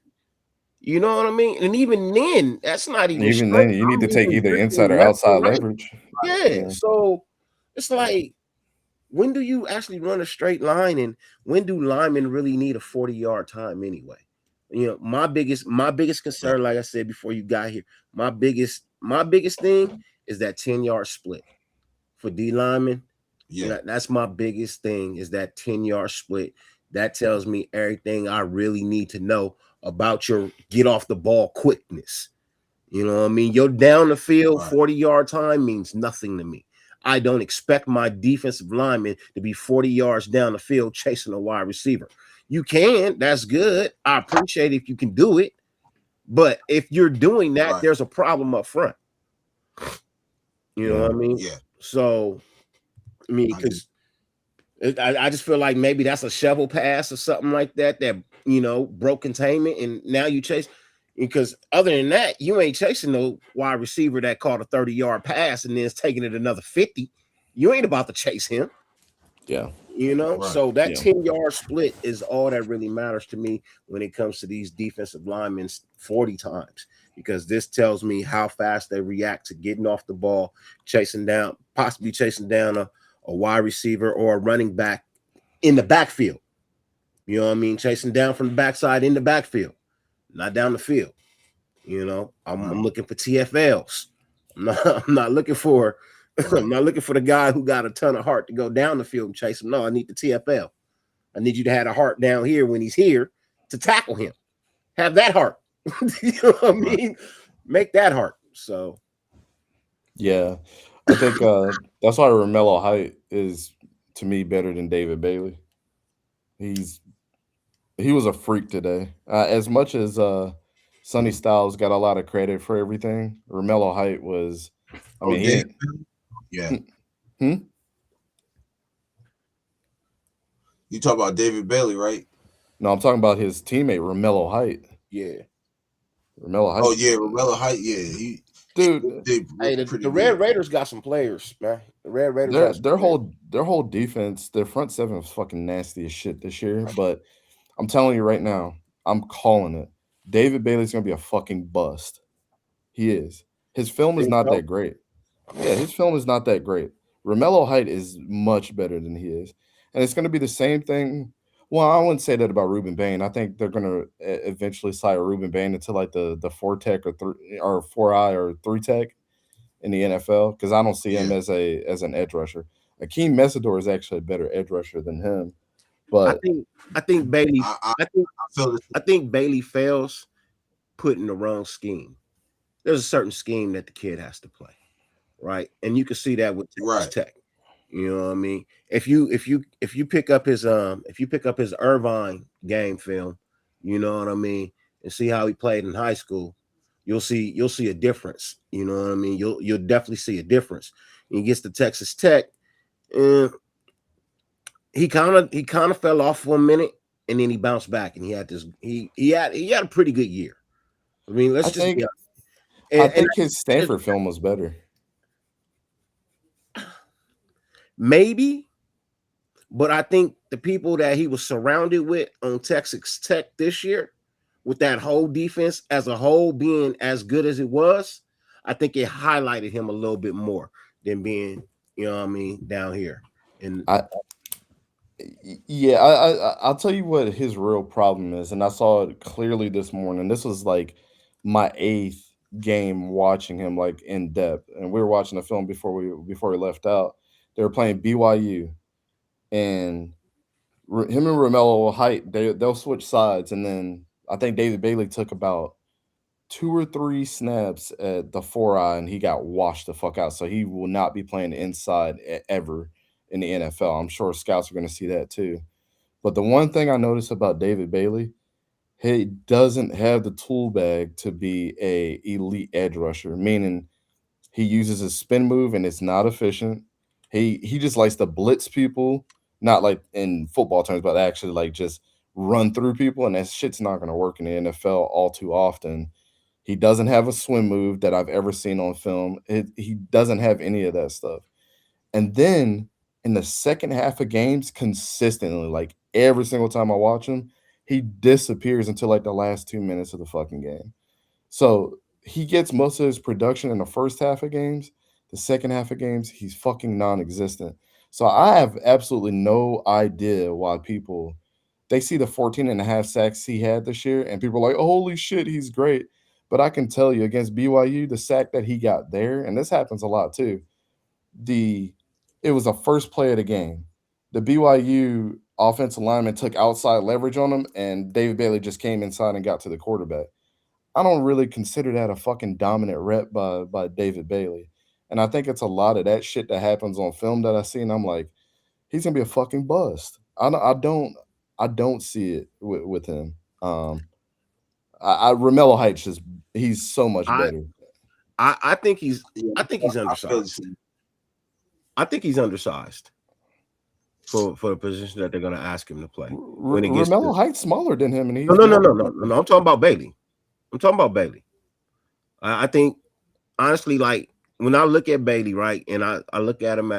you know what I mean? And even then, that's not even even straight. then you need to I'm take even either inside drifting or left or outside right. leverage. Yeah. Yeah, So it's like, when do you actually run a straight line, and when do linemen really need a 40-yard time anyway? You know, my biggest Right. concern, like I said before you got here, my biggest thing is that 10-yard split for D linemen. Yeah, That's my biggest thing, is that 10-yard split. That tells me everything I really need to know about your get off the ball quickness. You know what I mean? Your down the field right, 40-yard time means nothing to me. I don't expect my defensive lineman to be 40 yards down the field chasing a wide receiver. You can, that's good. I appreciate if you can do it. But if you're doing that, right. there's a problem up front. You know yeah. what I mean? Yeah, So, I mean, I get. because I just feel like maybe that's a shovel pass or something like that broke containment, and now you chase. Because other than that, you ain't chasing no wide receiver that caught a 30-yard pass and then is taking it another 50. You ain't about to chase him, Yeah. Right, So that Yeah. 10-yard split is all that really matters to me when it comes to these defensive linemen 40 times, because this tells me how fast they react to getting off the ball, possibly chasing down a wide receiver or a running back in the backfield. You know what I mean? Chasing down from the backside in the backfield, not down the field. You know, I'm looking for TFLs. I'm not looking for Right. I'm not looking for the guy who got a ton of heart to go down the field and chase him. No, I need the TFL. I need you to have a heart down here when he's here to tackle him. Have that heart. You know what I Right. mean? Make that heart. So Yeah, I think that's why Romello Height is to me better than David Bailey. He's he was a freak today. As much as Sonny Styles got a lot of credit for everything, Romello Height was. I Oh, mean, he Dave. ain't. Yeah. Hmm? You talk about David Bailey, right? No, I'm talking about his teammate Romello Height. yeah. Romello Oh Height, yeah, Lamella Height. Yeah, he dude. did Hey, pretty the Red good. Raiders got some players, man. The Red Raiders Their have some their players. whole their whole defense, their front seven was fucking nasty as shit this year. But I'm telling you right now, I'm calling it. David Bailey's gonna be a fucking bust. He is. His film is Think not so? that great. Yeah, his film is not that great. Romello Height is much better than he is, and it's gonna be the same thing. Well, I wouldn't say that about Ruben Bain. I think they're gonna eventually slide Ruben Bain into like the four tech or three or four eye or three tech in the NFL because I don't see him Yeah, as an edge rusher. Akeem Mesidor is actually a better edge rusher than him. I But think I think Bailey I I, I think I feel this. I think Bailey fails putting the wrong scheme. There's a certain scheme that the kid has to play, right? And you can see that with Texas Right. Tech. You know what I mean? If you pick up his Irvine game film, you know what I mean, and see how he played in high school, you'll see a difference. You know what I mean? You'll definitely see a difference. He gets to Texas Tech, and he kind of fell off for a minute, and then he bounced back, and he had a pretty good year. I mean, I let's just be think honest. I And think his Stanford film was better. maybe, but I think the people that he was surrounded with on Texas Tech this year, with that whole defense as a whole being as good as it was, I think it highlighted him a little bit more than being, you know what I mean, down here. And I Yeah, I'll tell you what his real problem is, and I saw it clearly this morning. This was like my eighth game watching him like in depth, and we were watching the film before we left out. They were playing BYU, and him and Romello Height they'll switch sides, and then I think David Bailey took about two or three snaps at the four eye, and he got washed the fuck out. So he will not be playing inside ever in the NFL. I'm sure scouts are going to see that too. But the one thing I noticed about David Bailey, he doesn't have the tool bag to be a elite edge rusher, meaning he uses his spin move and it's not efficient. He just likes to blitz people, not like in football terms, but actually like just run through people, and that shit's not going to work in the NFL all too often. He doesn't have a swim move that I've ever seen on film. He doesn't have any of that stuff. And then in the second half of games, consistently, like every single time I watch him, he disappears until like the last 2 minutes of the fucking game. So he gets most of his production in the first half of games. The second half of games, he's fucking non-existent. So I have absolutely no idea why people they see the 14 and a half sacks he had this year, and people are like, oh, holy shit, he's great. But I can tell you against BYU, the sack that he got there, and this happens a lot too, the it was a first play of the game. The BYU offensive lineman took outside leverage on him, and David Bailey just came inside and got to the quarterback. I don't really consider that a fucking dominant rep by David Bailey. And I think it's a lot of that shit that happens on film that I see, and I'm like, he's gonna be a fucking bust. I don't see it with him. Romello Heights just he's so much I better. I think he's Yeah, I think he's I feel the undersized. same. I think he's undersized for the position that they're going to ask him to play when it gets to. Romello Heights smaller than him, and No, he's no, no, more no, no, no, no. I'm talking about Bailey. I'm talking about Bailey. I think honestly, like when I look at Bailey, right, and I look at him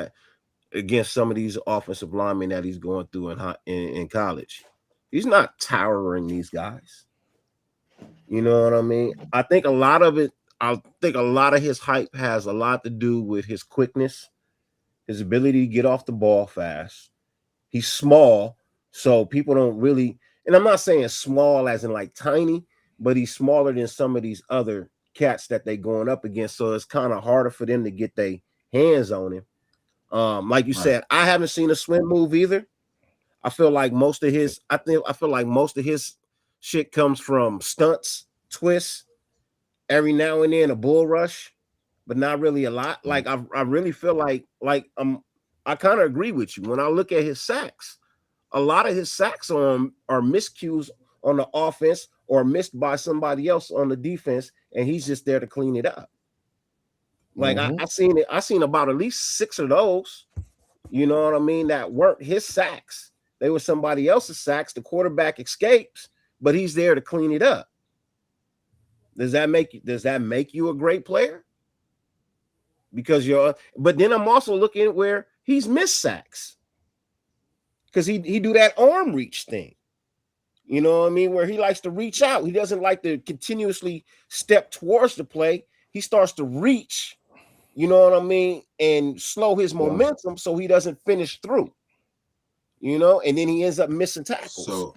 against some of these offensive linemen that he's going through in college, he's not towering these guys. You know what I mean? I think a lot of it. I think a lot of his hype has a lot to do with his quickness, his ability to get off the ball fast. He's small, so people don't really. And I'm not saying small as in like tiny, but he's smaller than some of these other cats that they going up against. So it's kind of harder for them to get their hands on him. Like you Right. said, I haven't seen a swim move either. I feel like most of his shit comes from stunts, twists, every now and then a bull rush, but not really a lot. Mm. Like I really feel I kind of agree with you. When I look at his sacks, a lot of his sacks are miscues on the offense or missed by somebody else on the defense, and he's just there to clean it up. Like Mm-hmm. I seen about at least 6 of those. You know what I mean? That weren't his sacks. They were somebody else's sacks. The quarterback escapes, but he's there to clean it up. Does that make you a great player? Because but then I'm also looking where he's missed sacks. Because he do that arm reach thing. You know what I mean? Where he likes to reach out. He doesn't like to continuously step towards the play. He starts to reach, you know what I mean, and slow his Yeah. momentum so he doesn't finish through. And then he ends up missing tackles. So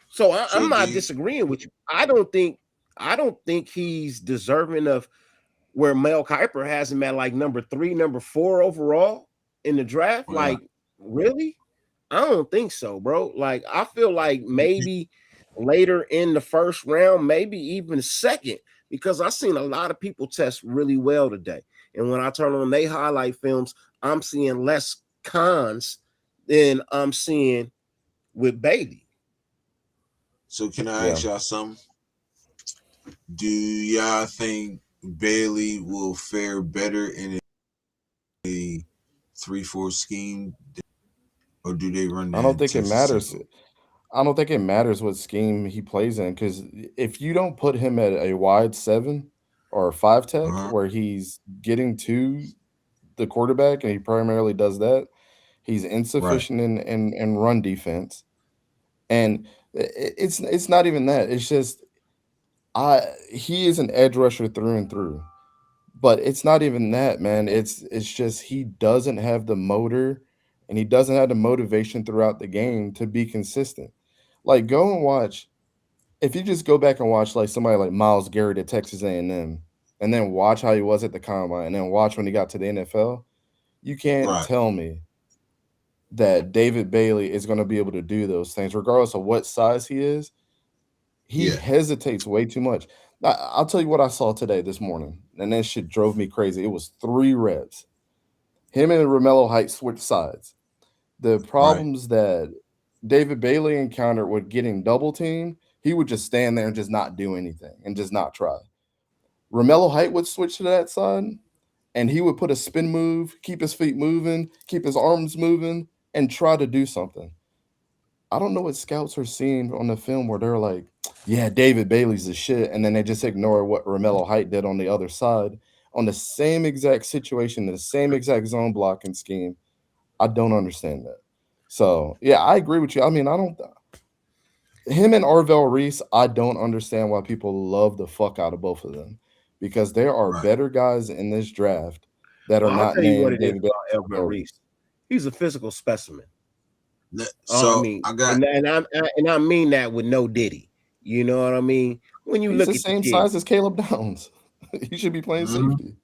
So so I'm do not you disagreeing with you. I don't think he's deserving of where Mel Kiper has him at like number 3, number 4 overall in the draft. right. Like, really? I don't think so, bro. Like, I feel like maybe later in the first round, maybe even second, because I've seen a lot of people test really well today. And when I turn on they highlight films, I'm seeing less cons than I'm seeing with Bailey. So can I Yeah. ask y'all something? Do y'all think Bailey will fare better in a 3-4 scheme, or do they run I the don't think it Texas matters. single? I don't think it matters what scheme he plays in because if you don't put him at a wide 7 or a 5 tech Uh huh. where he's getting to the quarterback and he primarily does that, he's Right. insufficient in run defense. And it's not even that. It's just I he is an edge rusher through and through. But it's not even that, man. It's just he doesn't have the motor and he doesn't have the motivation throughout the game to be consistent. Like go and watch if you just go back and watch like somebody like Miles Garrett at Texas A&M and then watch how he was at the combine and then watch when he got to the NFL, you can't Right. tell me that David Bailey is going to be able to do those things regardless of what size he is. He Yeah. hesitates way too much. I'll tell you what I saw today this morning, and that shit drove me crazy. It was 3 reps. Him and Romello Heights switched sides. The Right. problems that David Bailey encountered with getting double teamed, he would just stand there and just not do anything and just not try. Romello Height would switch to that side, and he would put a spin move, keep his feet moving, keep his arms moving, and try to do something. I don't know what scouts are seeing on the film where they're like, yeah, David Bailey's the shit. And then they just ignore what Romello Height did on the other side on the same exact situation, the same exact zone blocking scheme. I don't understand that. So, yeah, I agree with you. I mean, I don't, him and Arvell Reese, I don't understand why people love the fuck out of both of them because there are Right. better guys in this draft that are Well, I'll not tell you what named it is David Bailey about or Elvin Arvell Reese. Reese. He's a physical specimen. I So mean, I got and I mean that with no diddy. You know what I mean? When you He's the look at the same kid, size as Caleb Downs. He should be playing mhm. safety.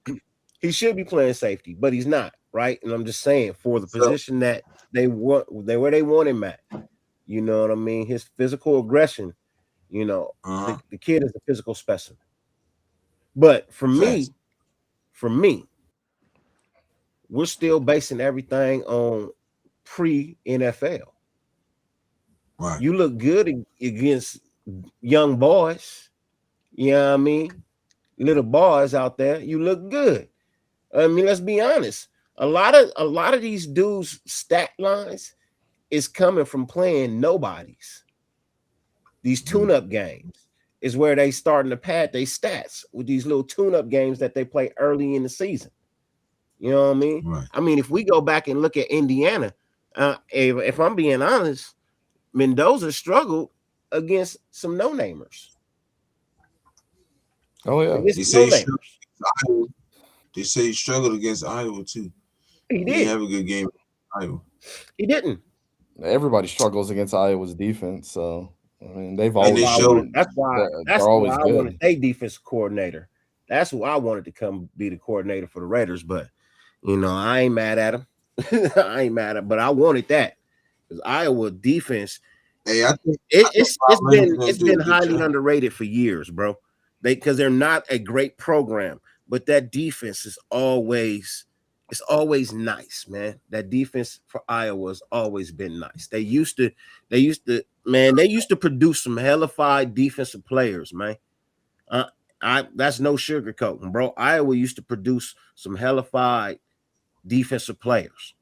he should be playing safety, but he's not, right? And I'm just saying for the So position that they want him at. You know what I mean? His physical aggression, uh huh. the kid is a physical specimen. But Facts. for me, we're still basing everything on pre NFL. Right. You look good against young boys. You know what I mean? Little boys out there, you look good. I mean, let's be honest. A lot of these dudes' stat lines is coming from playing nobodies. These Mm. tune-up games is where they starting to pad their stats with these little tune-up games that they play early in the season. You know what I mean? Right. I mean, if we go back and look at Indiana, if I'm being honest, Mendoza struggled against some no-namers. Oh yeah, He Against say he no should. namers. They say he struggled against Iowa too. He He didn't did. have a good game. Iowa. He didn't. Everybody struggles against Iowa's defense, so I mean they've And That's they always why I showed. wanted. been That's they're why always I wanted good. a defense coordinator. That's who I wanted to come be the coordinator for the Raiders. But I ain't mad at him. I ain't mad at, but I wanted that because Iowa defense. Hey, I It, think it's it's Bob Leonard's been gonna it's do a been good highly job. underrated for years, bro. Because they're not a great program, but that defense is always it's always nice, man. That defense for Iowa has always been nice. They used to produce some hellified defensive players, man. Uh, I that's no sugarcoating, bro. Iowa used to produce some hellified defensive players.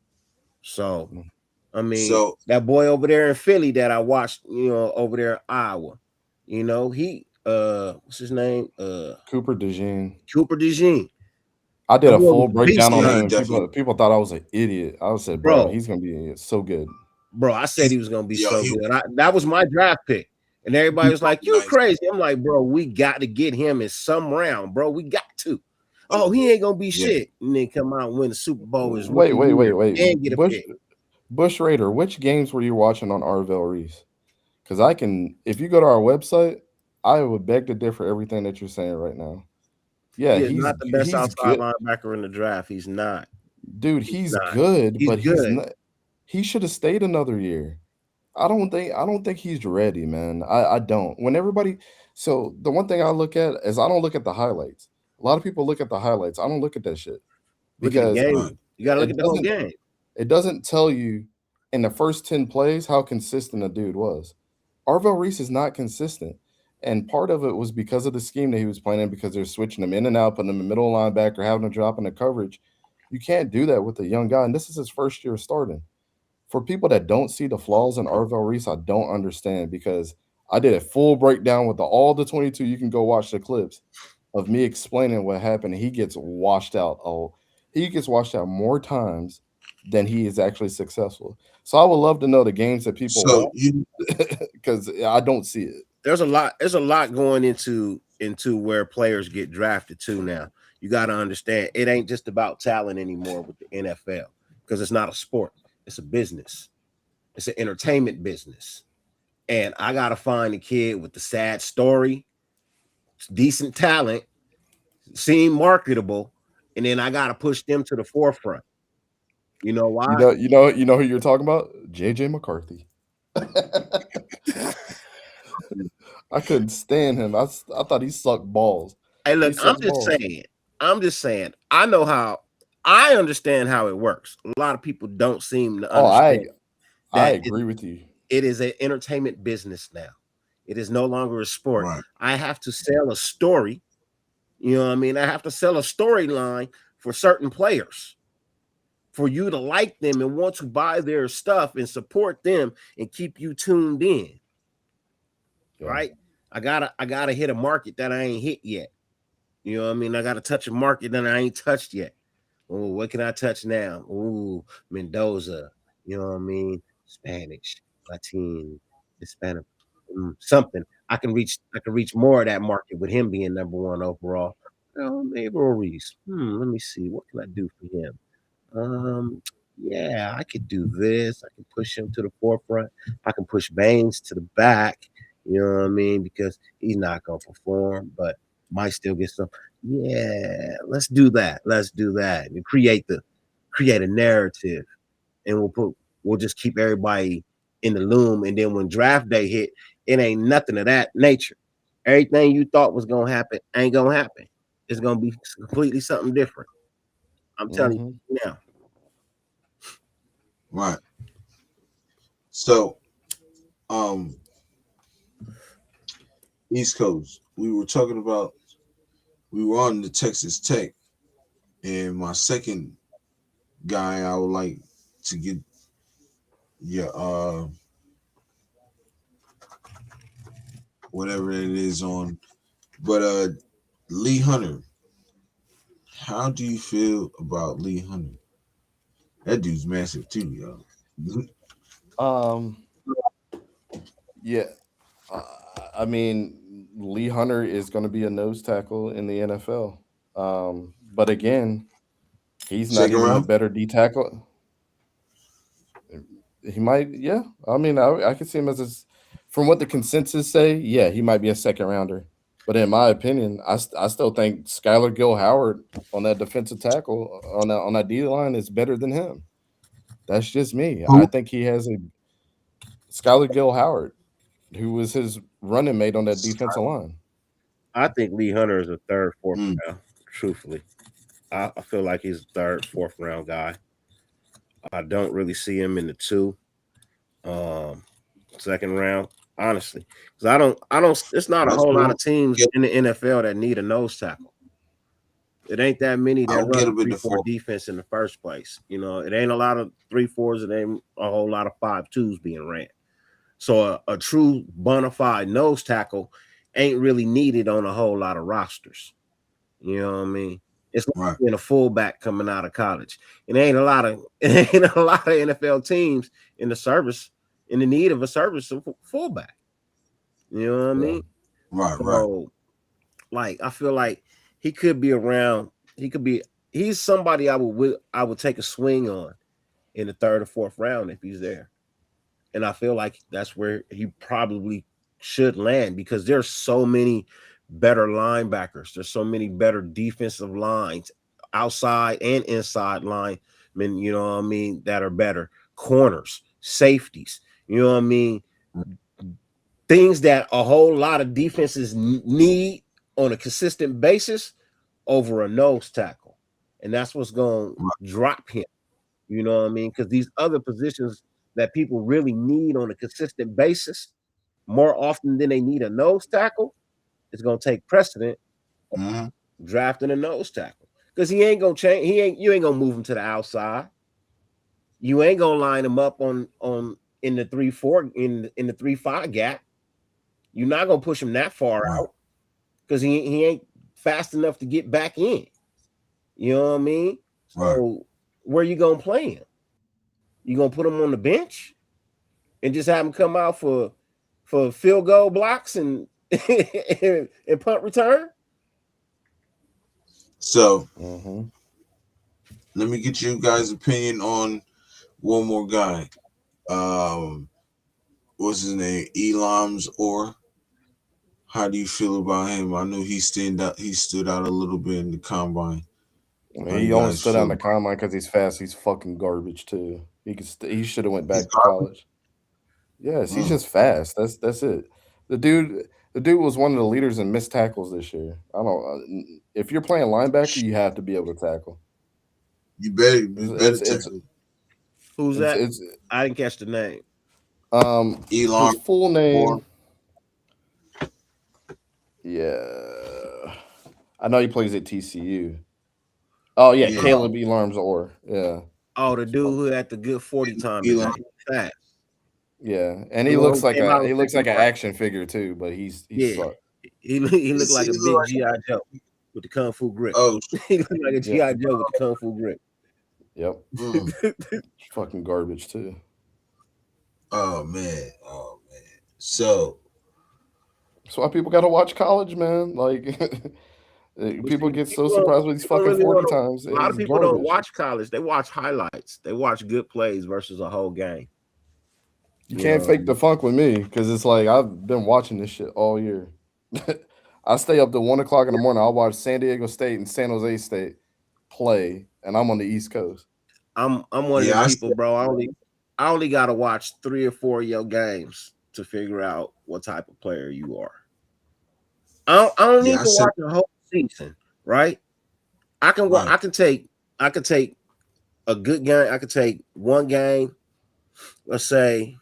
So, Mm. I mean, So that boy over there in Philly that I watched, over there in Iowa, he what's his name? Cooper DeJean. Cooper DeJean. I did That a boy was full a beast breakdown on yeah, last him, he and year. people definitely. people thought I was an idiot. I said, bro, Bro, he's gonna be so good. bro, I said He, he was gonna be yo, so he good. That was my draft pick. And everybody was was like, "You nice. crazy." I'm like, bro, we got to get him in some round, bro. We got to. Oh, he ain't gonna be Yeah. shit. And then come out and win the Super Bowl his Wait, rookie wait, wait, year wait. and get a pick. Bush Raider, which games were you watching on Arvell Reese? Because I can, if you go to our website, I would beg to differ everything that you're saying right now. Yeah, He is not the best he's outside good, linebacker in the draft. He's not. dude. He's He's not. good, He's but he's good. not. He should have stayed another year. I don't think he's ready, man. I don't. When everybody, so the one thing I look at is I don't look at the highlights. A lot of people look at the highlights. I don't look at that shit Look at the because Right. game. You got to look it at the whole doesn't game. it doesn't tell you in the first 10 plays how consistent a dude was. Arvell Reese is not consistent. And part of it was because of the scheme that he was playing in, because they're switching him in and out, putting him in middle linebacker, having him drop in the coverage. You can't do that with a young guy. And this is his first year starting. For people that don't see the flaws in Arvell Reese, I don't understand because I did a full breakdown with all the 22. You can go watch the clips of me explaining what happened. He gets washed out. Oh, he gets washed out more times than he is actually successful. So I would love to know the games that people So watch you because I don't see it. There's a lot. There's a lot going into where players get drafted to now. You got to understand, it ain't just about talent anymore with the NFL because it's not a sport. It's a business. It's an entertainment business. And I got to find a kid with the sad story, decent talent, seem marketable, and then I got to push them to the forefront. You know why? You know who you're talking about? JJ McCarthy. I couldn't stand him. I thought he sucked balls. Hey, He look, I'm sucks just balls. saying. I'm just saying. I understand how it works. A lot of people don't seem to Oh, understand I that agree with you. it is an entertainment business now. It is no longer a sport. right. I have to sell a story. You know what I mean? I have to sell a storyline for certain players for you to like them and want to buy their stuff and support them and keep you tuned in. Yeah. Right? I gotta hit a market that I ain't hit yet. You know what I mean? I gotta touch a market that I ain't touched yet. Oh, what can I touch now? Ooh, Mendoza. You know what I mean? Spanish, Latin, Hispanic, something. I can reach more of that market with him being number one overall. Oh, maybe Reese. Let me see. What can I do for him? Um, yeah, I could do this. I can push him to the forefront. I can push Baines to the back. You know what I mean? Because he's not gonna perform, but might still get some. Yeah, let's do that. Let's do that. And create a narrative, and we'll just keep everybody in the loom. And then when draft day hit, it ain't nothing of that nature. Everything you thought was gonna happen ain't gonna happen. It's gonna be completely something different. I'm telling Hmm. you now. Right. So um East Coast. We were on the Texas Tech, and my second guy I would like to get your whatever it is on. But Lee Hunter, how do you feel about Lee Hunter? That dude's massive too, yo. Um. Yeah. Uh, I mean, Lee Hunter is going to be a nose tackle in the NFL. But again, he's not Second even a round. better D tackle. He might, yeah. I mean, I could see him as from what the consensus say, yeah, he might be a second rounder. But in my opinion, I still think Skylar Gill Howard on that defensive tackle on that D line is better than him. That's just me. I Who? think he has a Skylar Gill Howard, who was his running mate on that defensive line. I think Lee Hunter is a third, fourth Mm. round. Truthfully, I feel like he's a third, fourth round guy. I don't really see him in the two, um, second round. Honestly, because I don't. It's not a Let's whole lot go. of teams Get, in the NFL that need a nose tackle. It ain't that many that I'll run get a him in three the four fourth. defense in the first place. It ain't a lot of 3-4s. It ain't a whole lot of 5-2s being ran. So a true bona fide nose tackle ain't really needed on a whole lot of rosters. You know what I mean? It's like Right. being a fullback coming out of college. It ain't a lot of NFL teams in the service in the need of a service of fullback. You know what I Yeah. mean? Right. Right. So like I feel like he could be around. He could be. He's somebody I would take a swing on in the third or fourth round if he's there. And I feel like that's where he probably should land because there's so many better linebackers. There's so many better defensive lines, outside and inside linemen, you know what I mean, that are better. Corners, safeties, you know what I mean? Things that a whole lot of defenses need on a consistent basis over a nose tackle. And that's what's going Right. to drop him. You know what I mean? Because these other positions that people really need on a consistent basis, more often than they need a nose tackle, it's going to take precedent Mm-hmm. drafting a nose tackle. Because he ain't gonna change. You ain't gonna move him to the outside. You ain't gonna line him up on in the 3-4 in the 3-5 gap. You're not gonna push him that far Right. out because he ain't fast enough to get back in. You know what I mean? Right. So where you gonna play him? You gonna put him on the bench and just have him come out for field goal blocks and and punt return? So Mm-hmm. let me get you guys' opinion on one more guy. Um, what's his name? Elam's or how do you feel about him? I know he stand out. He stood out a little bit in the combine. How He you only guys stood out feel in the about? combine because he's fast. He's fucking garbage too. He should have went He's back to garbage. college. Yes, he's Mm. just fast. That's it. The dude was one of the leaders in missed tackles this year. I don't. If you're playing linebacker, you have to be able to tackle. You better It's it's tackle Who's it's that? it's, I didn't catch the name. his Elam full or name. Yeah, I know he plays at TCU. Oh yeah, yeah Caleb Oh, Elarms or yeah. oh, the dude who had the good 40 time Elam. today. Fast. Yeah, and The he one looks who like came out a of he looks second like an round. action figure too, but he Yeah. sucked. He looked He like a look big like G.I. Joe with the Kung Fu grip. oh He looked like a Yeah, G.I. Joe with the Kung Fu grip. yep, mm, fucking garbage too. oh man. So That's why people got to watch college, man. Like But people see, get so surprised with these people don't fucking really want 40 to. times. A lot It's of people don't garbage. watch college. They watch highlights. They watch good plays versus a whole game. You You can't know, fake the funk with me because it's like I've been watching this shit all year. I stay up to 1 o'clock in the morning. I'll watch San Diego State and San Jose State play, and I'm on the East Coast. I'm one of yeah, them I people, said, bro. I only got to watch 3 or 4 of your games to figure out what type of player you are. I don't yeah, need I to said watch the whole season, right? I can wa- right. I could take a good game. I could take one game. Let's say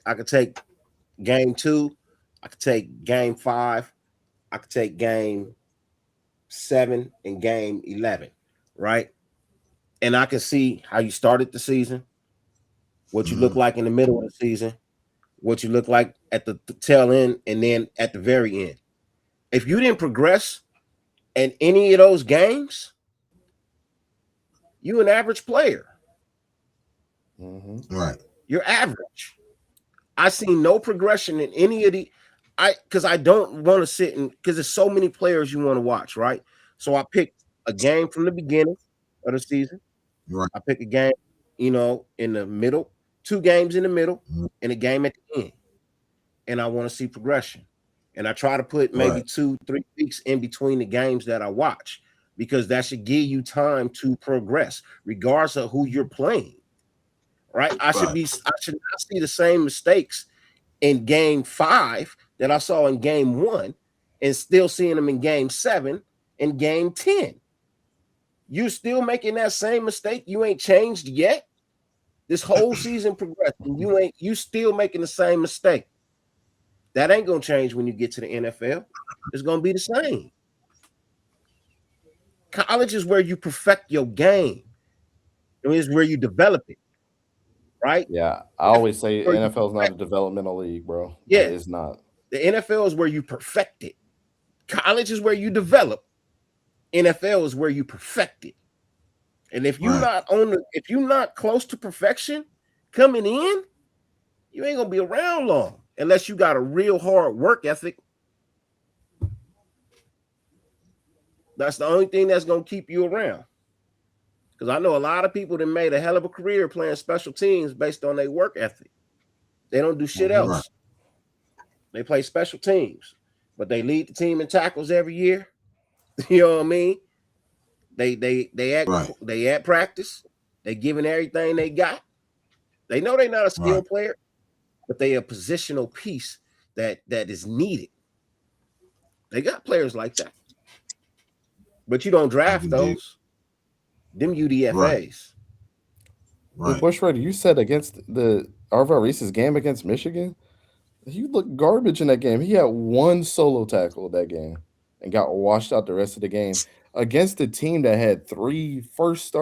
I could take game two. I could take game five. I could take game seven and game 11, right? And I can see how you started the season, what you look Mm-hmm. like in the middle of the season, what you look like at the tail end, and then at the very end. If you didn't progress in any of those games, you an average player. Hmm. Right. You're average. I see no progression in any of the because I don't want to sit and because there's so many players you want to watch, right? So I picked a game from the beginning of the season. Right. I pick a game, in the middle, 2 games in the middle, Mhm. and a game at the end. And I want to see progression. And I try to put maybe Right. 2-3 weeks in between the games that I watch because that should give you time to progress, regardless of who you're playing. Right? Right. I should not see the same mistakes in game 5 that I saw in game 1 and still seeing them in game 7 and game 10. You still making that same mistake. You ain't changed yet. This whole season progressed. And you still making the same mistake. That ain't gonna change when you get to the NFL. It's gonna be the same. College is where you perfect your game. It is where you develop it, right? Yeah, I NFL always is say where you NFL is not a perfect. developmental league, bro. Like Yeah, it's not. the NFL is where you perfect it. College is where you develop. NFL is where you perfect it. And Right. if you're not close to perfection coming in, you ain't gonna be around long unless you got a real hard work ethic. That's the only thing that's gonna keep you around. Because I know a lot of people that made a hell of a career playing special teams based on their work ethic. They don't do shit Mhm. Right. else. They play special teams, but they lead the team in tackles every year. You know what I mean? Right. They at practice. They giving everything they got. They know they're not a skill Right. player, but they a positional piece that is needed. They got players like that, but you don't I draft can dig. those. Them Right. UDFA's. But Right. Bush you said against the Arvell Reese's game against Michigan, he looked garbage in that game. He had one solo tackle that game and got washed out the rest of the game against a team that had three first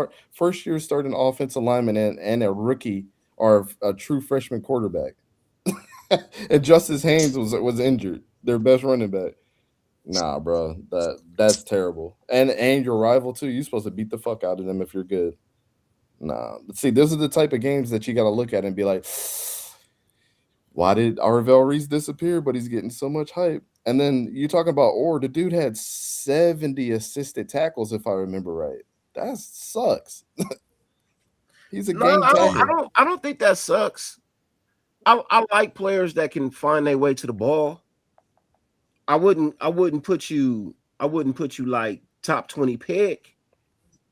year starting offensive linemen and a rookie or a true freshman quarterback. And Justice Haynes was injured, their best running back. Nah, bro, that's terrible. And your rival too. You're supposed to beat the fuck out of them if you're good. Nah, but see, those are the type of games that you got to look at and be like, why did Arvell Reese disappear? But he's getting so much hype. And then you talking about the dude had 70 assisted tackles, if I remember right. That sucks. He's a No, gang tackler. I don't think that sucks. I like players that can find their way to the ball. I wouldn't put you like top 20 pick.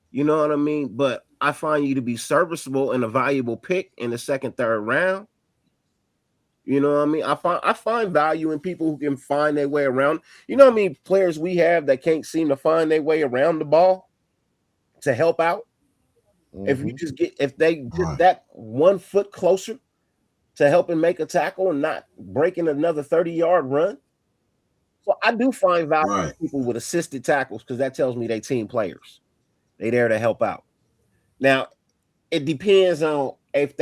You know what I mean? But I find you to be serviceable and a valuable pick in the second, third round. You know what I mean? I find value in people who can find their way around. You know what I mean? Players we have that can't seem to find their way around the ball to help out. Hmm. If they get Right. that 1 foot closer to helping make a tackle and not breaking another 30-yard run. So I do find value Right. in people with assisted tackles because that tells me they team players. They there to help out. Now it depends on if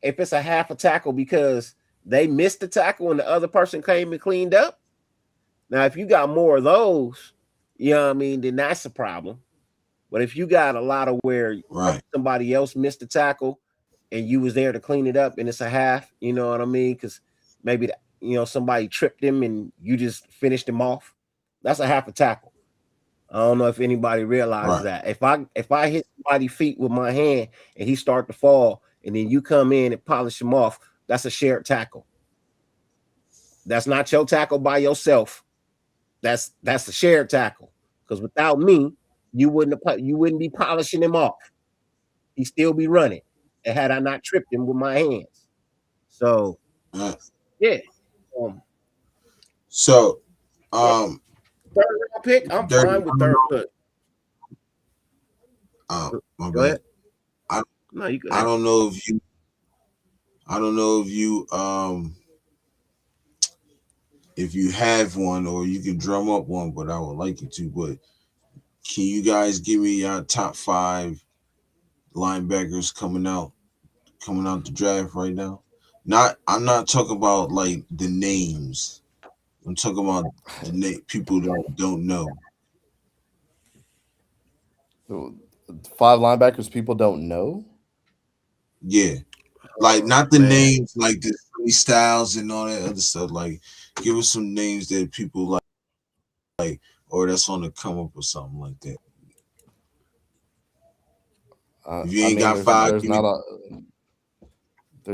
it's a half a tackle because they missed the tackle and the other person came and cleaned up. Now, if you got more of those, you know what I mean, then that's a problem. But if you got a lot of where Right. somebody else missed the tackle and you was there to clean it up and it's a half, you know what I mean? Because maybe somebody tripped him and you just finished him off. That's a half a tackle. I don't know if anybody realizes Right. that. If I hit somebody's feet with my hand and he start to fall, and then you come in and polish him off, that's a shared tackle. That's not your tackle by yourself. That's a shared tackle. Because without me, you wouldn't be polishing him off. He still be running. And had I not tripped him with my hands. So Uh, yeah. Um, so, yeah. um, Third round pick, I'm dirty. fine with third. Look, My go bad. ahead. I No, you go I ahead. don't know if you if you have one or you can drum up one, but I would like you to. But can you guys give me your top 5 linebackers coming out the draft right now? I'm not talking about like the names. I'm talking about the people that don't know. Five linebackers people don't know. Yeah, like Oh not the man. names like the Philly Styles and all that other stuff. Like, give us some names that people like, or that's on the come up or something like that. If you I ain't mean, got five, there's give me.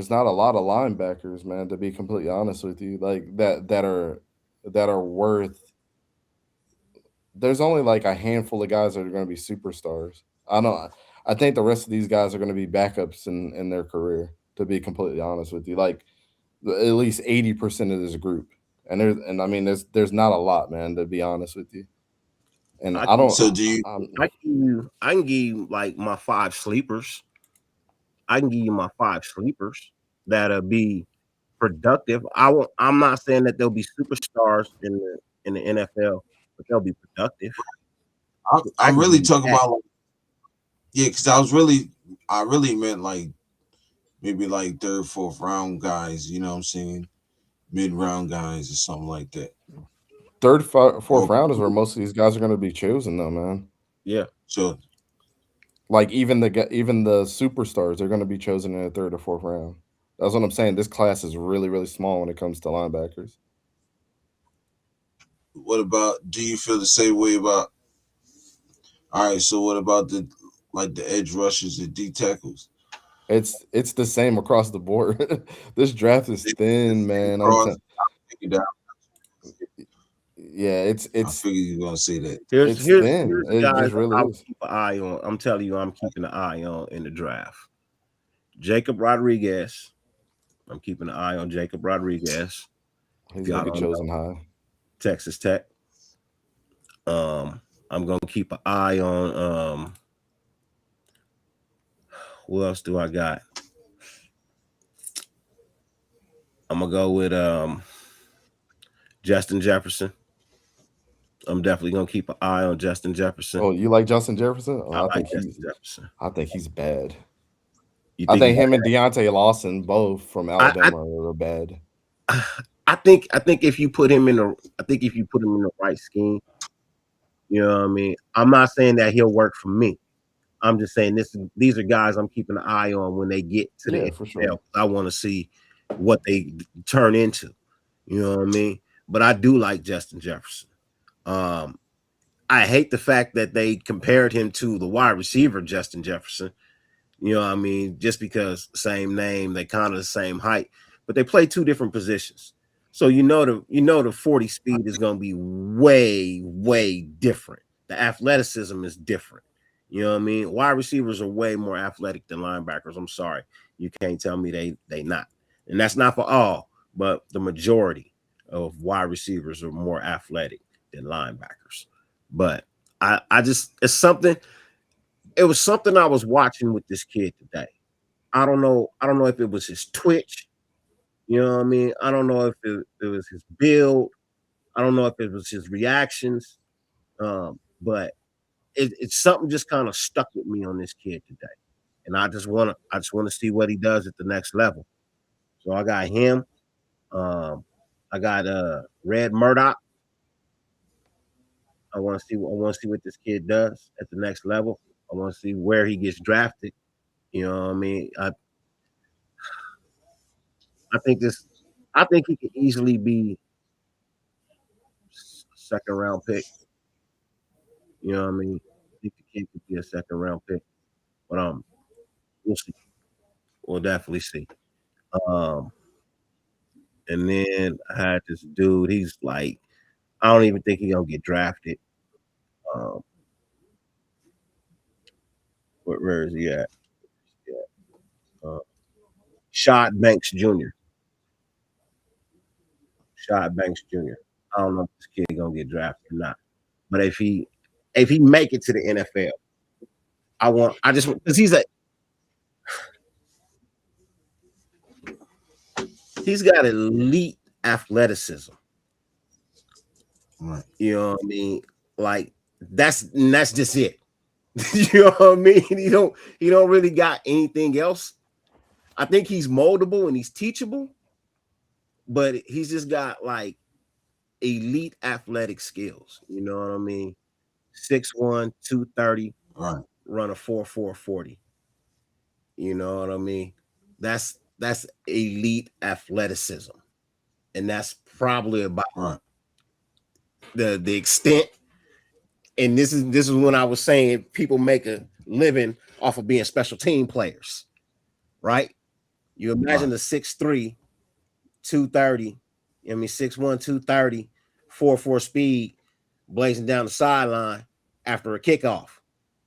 not a lot of linebackers, man. To be completely honest with you, like that are worth. There's only like a handful of guys that are going to be superstars. I don't. I think the rest of these guys are going to be backups in their career. To be completely honest with you, like at least 80% of this group, and I mean, there's not a lot, man. To be honest with you, and I I can don't. So do you? I can give you like my five sleepers. I can give you my five sleepers that'll be productive. I'm not saying that they'll be superstars in the NFL, but they'll be productive. I I'm can give really you talking that. about like, yeah, because I really meant like maybe like third, fourth round guys. You know what I'm saying? Mid round guys or something like that. Fourth Or round is where most of these guys are going to be chosen, though, man. Yeah. so Like even the superstars, they're going to be chosen in the third or fourth round. That's what I'm saying. This class is really small when it comes to linebackers. what about? Do you feel the same way about? All right. So what about the like the edge rushers and D tackles? It's the same across the board. This draft is The thin, same man. cross. Figured out. Yeah, I figured you were gonna say that. it's thin. Here's the It guys just really I would is. keep an eye on. I'm telling you, I'm keeping an eye on in the draft. Jacob Rodriguez. I'm keeping an eye on Jacob Rodriguez. If He's y'all gonna be don't know, chosen high. Texas Tech. I'm gonna keep an eye on who else do I got? I'm gonna go with Justin Jefferson. I'm definitely gonna keep an eye on Justin Jefferson. Oh, you like Justin Jefferson? I Oh, like Justin Jefferson. I think he's bad. You I think think him and Deontay Lawson both from I Alabama are bad. I think if you put him in the I think if you put him in the right scheme, you know what I mean? I'm not saying that he'll work for me. I'm just saying these are guys I'm keeping an eye on when they get to the Yeah, for sure. NFL. I want to see what they turn into. You know what I mean? But I do like Justin Jefferson. Um, I hate the fact that they compared him to the wide receiver Justin Jefferson. You know what I mean? Just because same name, they kind of the same height, but they play two different positions. So you know the 40 speed is going to be way different. The athleticism is different. You know what I mean? Wide receivers are way more athletic than linebackers. I'm sorry. You can't tell me they not. And that's not for all, but the majority of wide receivers are more athletic than linebackers. But I just it was something I was watching with this kid today. I don't know if it was his twitch, you know what I mean? I don't know if it was his build. I don't know if it was his reactions. But it's something just kind of stuck with me on this kid today. And I just wanna see what he does at the next level. So I got him. Um, I got Red Murdoch. I want to see what this kid does at the next level. I want to see where he gets drafted. You know what I mean? I think this. I think he could easily be second round pick. You know what I mean? I think the kid could be a second round pick, but we'll see. We'll definitely see. Um, and then I had this dude. He's like, I don't even think he's gonna get drafted. Um, where is he at? Yeah, Shot Banks Jr. Shot Banks Jr. I don't know if this kid gonna get drafted or not, but if he make it to the NFL, I just because he's got elite athleticism. Right. You know what I mean? Like that's just it. You know what I mean? He don't really got anything else. I think he's moldable and he's teachable, but he's just got like elite athletic skills. You know what I mean? 6'1", 230, Right. run a 4.40. You know what I mean? That's elite athleticism. And that's probably about Right. the extent. And this is when I was saying people make living off of being special team players, right? You imagine Right. the 6'3", 230, I mean 6'1", 230, 4.4 speed blazing down the sideline after a kickoff.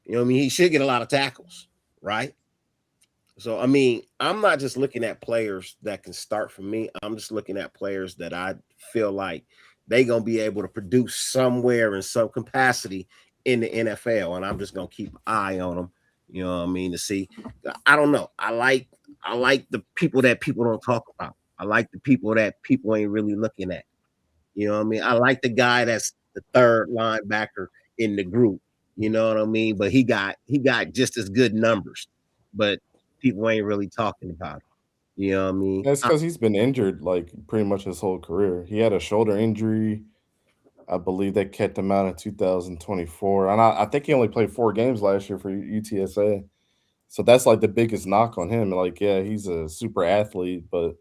You know what I mean? He should get a lot of tackles, right? So I mean, I'm not just looking at players that can start for me. I'm just looking at players that I feel like they gonna be able to produce somewhere in some capacity in the NFL, and I'm just gonna keep an eye on them. You know what I mean? To see, I don't know. I like the people that people don't talk about. I like the people that people ain't really looking at. You know what I mean? I like the guy that's the third linebacker in the group. You know what I mean? But he got just as good numbers, but people ain't really talking about it. You know what I mean? That's because he's been injured like pretty much his whole career. He had a shoulder injury. I believe they kept him out in 2024, and I think he only played 4 games last year for UTSA. So that's like the biggest knock on him. Like, yeah, he's a super athlete, but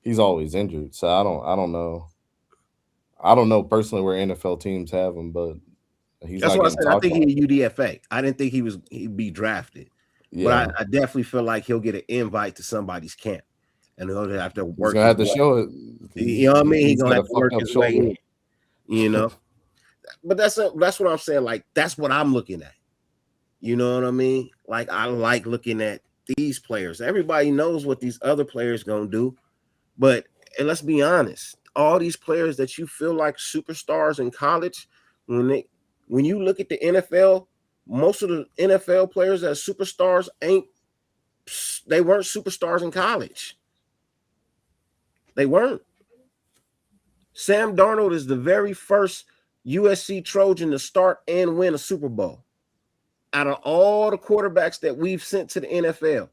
he's always injured. So I don't know. I don't know personally where NFL teams have him, but he's That's not what I getting said. I talked think about. he a UDFA. I didn't think he'd be drafted, but I, Yeah, I definitely feel like he'll get an invite to somebody's camp, and he'll have to he's work gonna his have to way. show it. You know what I mean? He's He's gonna got a have to fucked work up his way shoulder. in. You know, but that's what I'm saying. Like that's what I'm looking at. You know what I mean? Like I like looking at these players. Everybody knows what these other players gonna do, but and let's be honest, all these players that you feel like superstars in college, when they when you look at the NFL, most of the NFL players that are superstars ain't they weren't superstars in college. They weren't. Sam Darnold is the very first USC Trojan to start and win a Super Bowl. Out of all the quarterbacks that we've sent to the NFL,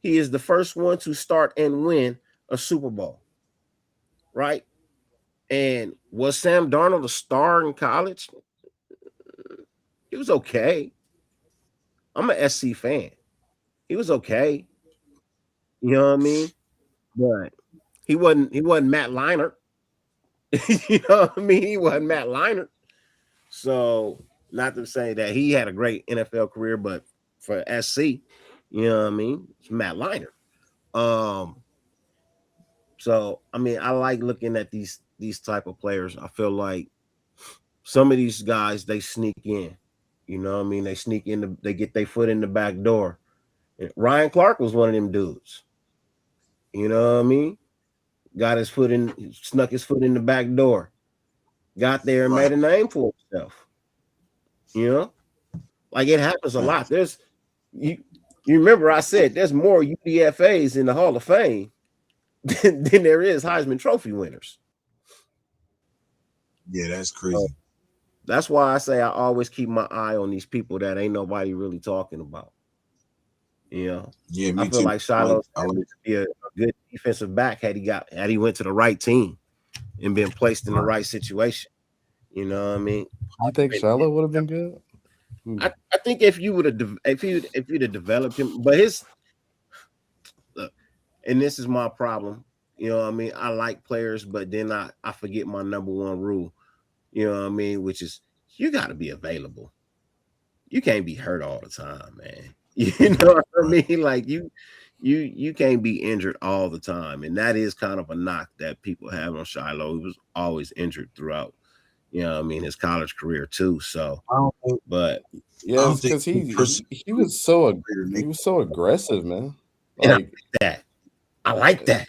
he is the first one to start and win a Super Bowl, right? And was Sam Darnold a star in college? He was okay. I'm an SC fan. He was okay. You know what I mean? But he wasn't Matt Leinart. You know what I mean? He wasn't Matt Leinart. So not to say that he had a great NFL career, but for SC, you know what I mean? It's Matt Leinart. Um, so I mean, I like looking at these type of players. I feel like some of these guys they sneak in. You know what I mean? They sneak in, they get their foot in the back door. And Ryan Clark was one of them dudes. You know what I mean? Got his foot in, snuck his foot in the back door, got there and Right. made a name for himself. You know, like it happens a lot. Facts. There's you. You remember I said there's more UDFA's in the Hall of Fame than there is Heisman Trophy winners. Yeah, that's So crazy. that's why I say I always keep my eye on these people that ain't nobody really talking about. You know, Yeah, I me feel too. like Shiloh's I like to be a good defensive back had he went to the right team and been placed in the right. right situation. You know what I mean? You think Shiloh would have been good? Hmm. I think if you would have if you'd have developed him, but his look, and this is my problem. You know what I mean? I like players, but then I forget my number one rule. You know what I mean? Which is you got to be available. You can't be hurt all the time, man. You know what I Right. mean? Like you can't be injured all the time, and that is kind of a knock that people have on Shiloh. He was always injured throughout. You know what I mean? His college career too. So, I don't think but I Yeah, don't it's think because he he pursued was so greater he nigga. was so aggressive, man. and I Like, like that. I like that.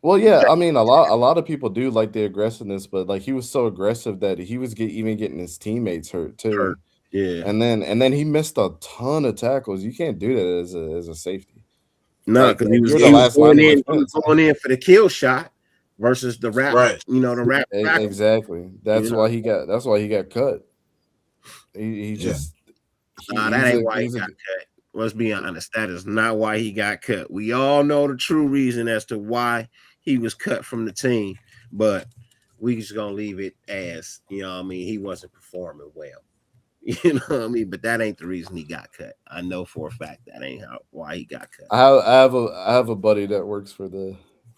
well, yeah, I mean, a lot of people do like the aggressiveness, but like he was so aggressive that he was even getting his teammates hurt too. Hurt. Yeah. And then he missed a ton of tackles. You can't do that as a safety. No, because Like he was you're the he was last line of defense. going in for the kill shot versus Right. the rap tackle. Exactly. You know, That's why he got cut. He Yeah. just that ain't why he he's a got cut. Let's be honest. That is not why he got cut. We all know the true reason as to why he was cut from the team, but we just gonna leave it as you know. What I mean, he wasn't performing well. You know what I mean? But that ain't the reason he got cut. I know for a fact that ain't why he got cut. I have a buddy that works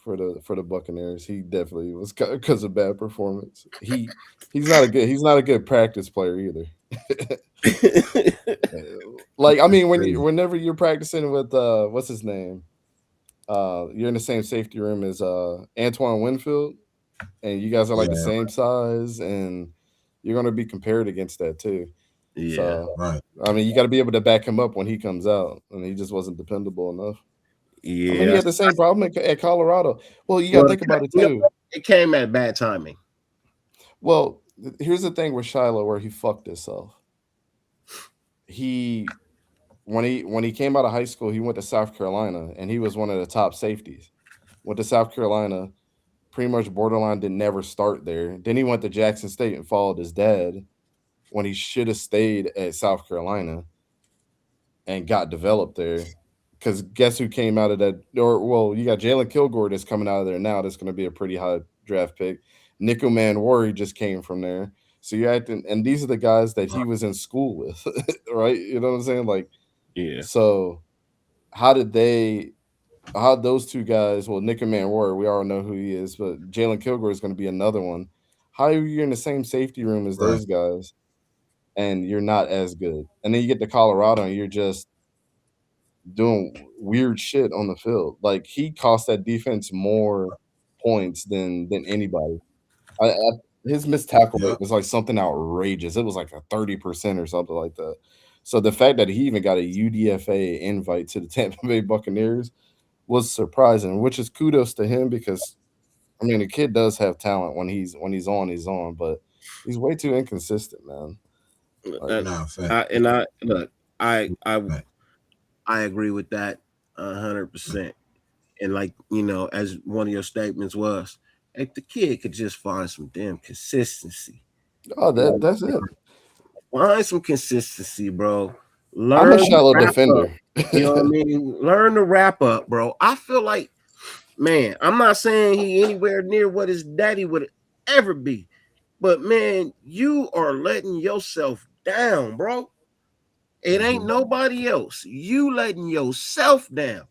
for the Buccaneers. He definitely was because of bad performance. He's not a good practice player either. Like I That's mean, crazy. whenever you're practicing with what's his name, you're in the same safety room as Antoine Winfield, and you guys are like the Yeah, same size, and you're gonna be compared against that too. Yeah, So right. I mean, you got to be able to back him up when he comes out, and he just wasn't dependable enough. I mean, yeah. he had the same problem at Colorado. Well, you got to Well, think about it you know, too. it came at bad timing. Well, here's the thing with Shiloh where he fucked himself. He when he came out of high school, he went to South Carolina, and he was one of the top safeties. Went to South Carolina, pretty much borderline did never start there. Then he went to Jackson State and followed his dad when he should have stayed at South Carolina and got developed there. Because guess who came out of that? Or well, you got Jalen Kilgore that's coming out of there now. That's going to be a pretty high draft pick. Nico Manwari just came from there. So you're acting, and these are the guys that he was in school with, right? You know what I'm saying? Like, Yeah. so how did they? How those two guys? Well, Nico Manwari, we all know who he is, but Jalen Kilgore is going to be another one. How are you in the same safety room as Right. those guys, and you're not as good? And then you get to Colorado, and you're just doing weird shit on the field. Like he cost that defense more points than anybody. His missed tackle Yeah. rate was like something outrageous. It was like a 30% or something like that. So the fact that he even got a UDFA invite to the Tampa Bay Buccaneers was surprising, which is kudos to him because I mean the kid does have talent when he's on, he's on, but he's way too inconsistent, man. Like Uh, Nah, fact. I look, I Fact. I agree with that 100%. And like as one of your statements was, if the kid could just find some damn consistency, oh you that's know, it. find some consistency, bro. I'm a Learn to shallow wrap up. defender. You know what I mean? Learn to wrap up, bro. I feel like, man, I'm not saying he anywhere near what his daddy would ever be, but man, you are letting yourself down, bro. It ain't Hmm. nobody else. You letting yourself down.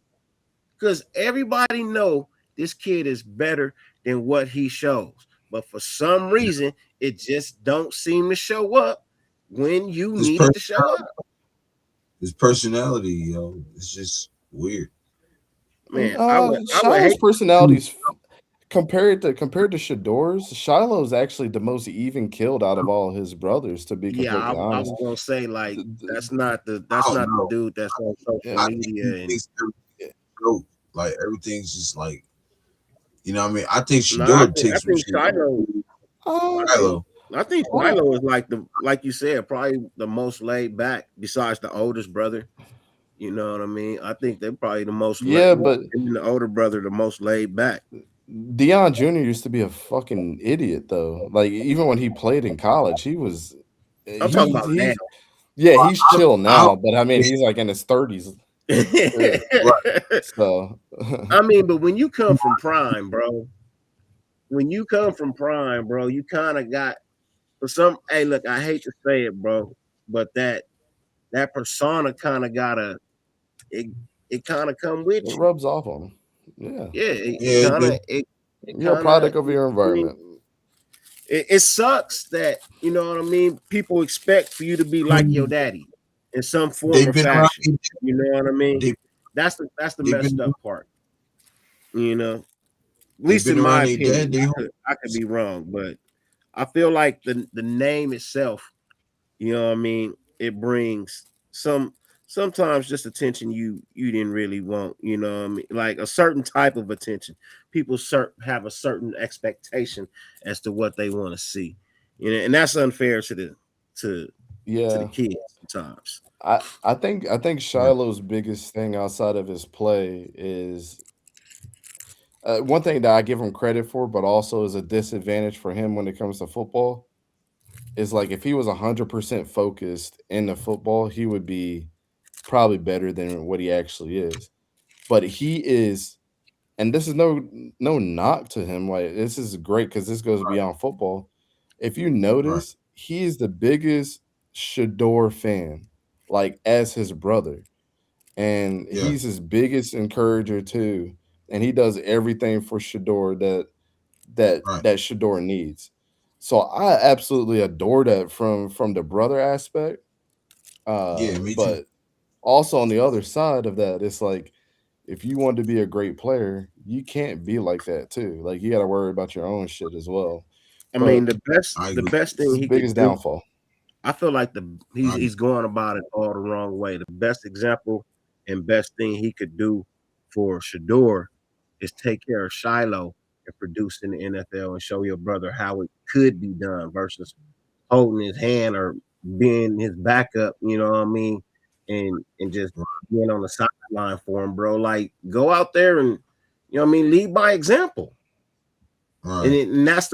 Because everybody know this kid is better than what he shows. But for some Yeah. reason, it just don't seem to show up when you His need it per- to show up. his personality, yo, it's just weird. Man, I would Shiloh's hate. personalities compared to Shador's, Shiloh's actually the most even killed out of all his brothers. To be Yeah, completely I honest, was gonna say like The- the- that's I don't not the know. dude that's on social yeah, I think he media and thinks everything's like everything's just like what I mean. I think no, I Shador think I takes think Shiloh uh, Shiloh. I think uh, Shiloh is like you said, probably the most laid back besides the oldest brother. You know what I mean? I think they're probably the most yeah, but and the older brother the most laid back. Dion Jr. used to be a fucking idiot though. Like even when he played in college, he was I'm talking about now. he's yeah, he's chill I now, but I mean he's like in his 30s. Yeah, right. so I mean, but when you come from prime, bro, you kind of got for some. Hey, look, I hate to say it, bro, but that persona kind of gotta it it kind of come it with you. rubs off on him. Yeah, Yeah, it Yeah, kind of it you're a kind of. product of your I mean, environment. it sucks that you know what I mean. People expect for you to be like your daddy in some form they've or been around. fashion. You know what I mean? They That's the they've messed been up part. You know, at they've least been in my around their dad. opinion, They I could be wrong, but I feel like the name itself, you know what I mean, it brings sometimes just attention you didn't really want, you know what I mean? Like a certain type of attention. People have a certain expectation as to what they want to see. You know, and that's unfair to to the Yeah, kids sometimes. I think right, Shiloh's biggest thing outside of his play is one thing that I give him credit for, but also is a disadvantage for him when it comes to football. Is like if he was 100% focused in the football, he would be probably better than what he actually is. But he is, and this is no knock to him. Like this is great because this goes beyond football. If you right. notice, he is the biggest Shador fan, like as his brother, and Yeah, he's his biggest encourager too. and he does everything for Shador Right. that Shador needs. So I absolutely adore that from the brother aspect. Yeah, me too. But also on the other side of that, it's like if you want to be a great player, you can't be like that too. Like you got to worry about your own shit as well. I mean, But I the agree. best thing his he could biggest do. downfall. I feel like I agree. he's going about it all the wrong way. The best example and best thing he could do for Shador is take care of Shiloh and produce in the NFL and show your brother how it could be done versus holding his hand or being his backup, you know what I mean? And just being on the sideline for him, bro. Like go out there and you know what I mean, lead by example. And, Right. and that's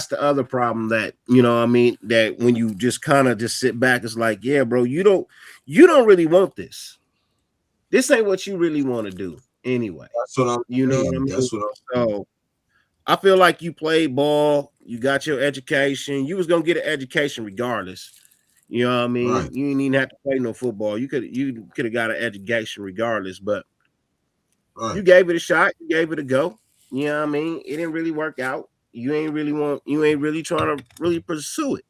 the other problem that you know what I mean that when you just kind of just sit back, it's like, yeah, bro, you don't really want this. This ain't what you really want to do anyway. That's what I'm You know what I saying. mean? That's what I'm saying. So I feel like you played ball, you got your education, you was gonna get an education regardless. You know what I mean? Right. You didn't even have to play no football. You could have got an education regardless, but you Right. gave it a shot, you gave it a go. You know what I mean? It didn't really work out. You ain't really trying to really pursue it.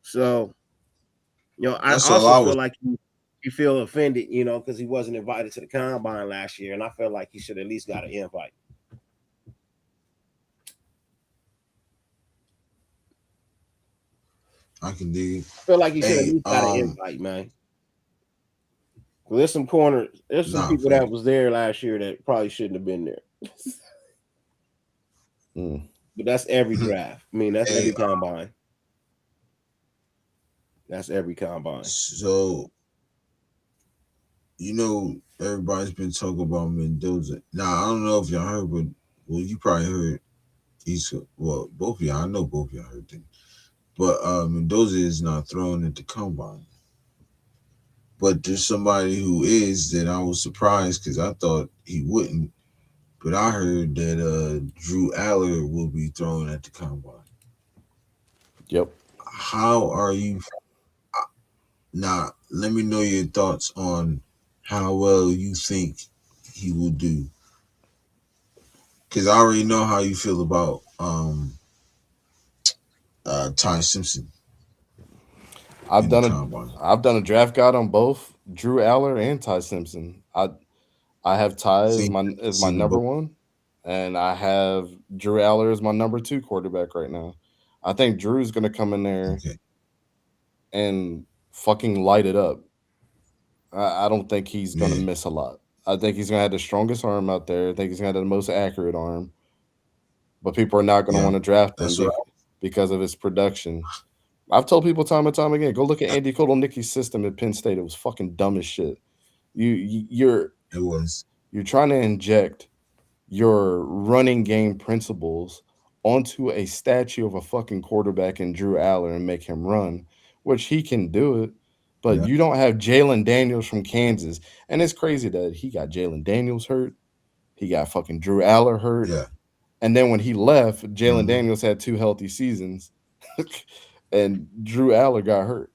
So, you know, I That's all also I feel was. like you feel offended, you know, because he wasn't invited to the combine last year, and I feel like he should at least got an invite. I can dig it. I feel like he should at Hey, least got an invite, man. Well, there's some corners, there's some nah, people that facts. was there last year that probably shouldn't have been there. Mm. But that's every draft. I mean, that's Hey, every combine. That's every combine. so everybody's been talking about Mendoza. Now I don't know if y'all heard, but well, you probably heard. Both of y'all. I know both of y'all heard that. But Mendoza is not thrown at the combine. But there's somebody who is that I was surprised because I thought he wouldn't. But I heard that Drew Aller will be thrown at the combine. Yep. How are you now? Let me know your thoughts on how well you think he will do. Because I already know how you feel about Ty Simpson I've in the done combine. I've done a draft guide on both Drew Aller and Ty Simpson. I have Ty as my Seen them number both. one, and I have Drew Aller as my number two quarterback right now. I think Drew's gonna come in there Okay. and fucking light it up. I don't think he's gonna Yeah. miss a lot. I think he's gonna have the strongest arm out there. I think he's gonna have the most accurate arm. But people are not gonna Yeah. want to draft him That's what because of his production. I've told people time and time again, go look at Andy Kotelnicki's system at Penn State. It was fucking dumb as shit. You're it was. you're trying to inject your running game principles onto a statue of a fucking quarterback in Drew Aller and make him run, which he can do it. But Yeah. you don't have Jalen Daniels from Kansas. And it's crazy that he got Jalen Daniels hurt. He got fucking Drew Aller hurt. Yeah. And then when he left, Jalen Hmm. Daniels had two healthy seasons. And Drew Aller got hurt.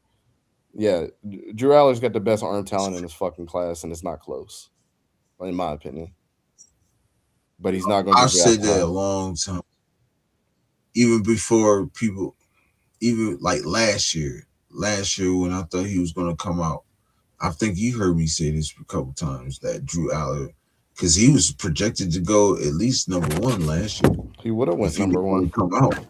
Yeah, Drew Aller's got the best arm talent in his fucking class, and it's not close, in my opinion. But he's not going to I get said drafted that a high. long time, even before people, even like last year. Last year when I thought he was going to come out, I think you heard me say this a couple times that Drew Aller, because he was projected to go at least number one last year He would have if went he number didn't want one. to come out.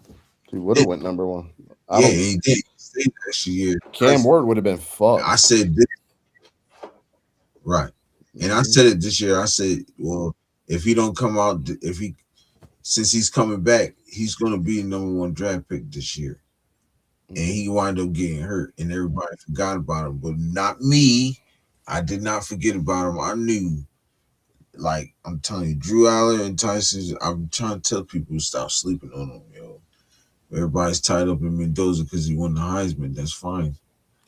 He would have It, went number one. I yeah, don't. he did. He stayed last year. Cam Ward would have been I fucked. said this right, and I Mhm. said it this year. I said, well, if he don't come out, if he since he's coming back, he's going to be number one draft pick this year. And Mhm. he wound up getting hurt, and everybody forgot about him, but not me. I did not forget about him. I knew, like I'm telling you, Drew Aller and Tyson. I'm trying to tell people to stop sleeping on him, yo. Everybody's tied up in Mendoza because he won the Heisman. That's fine,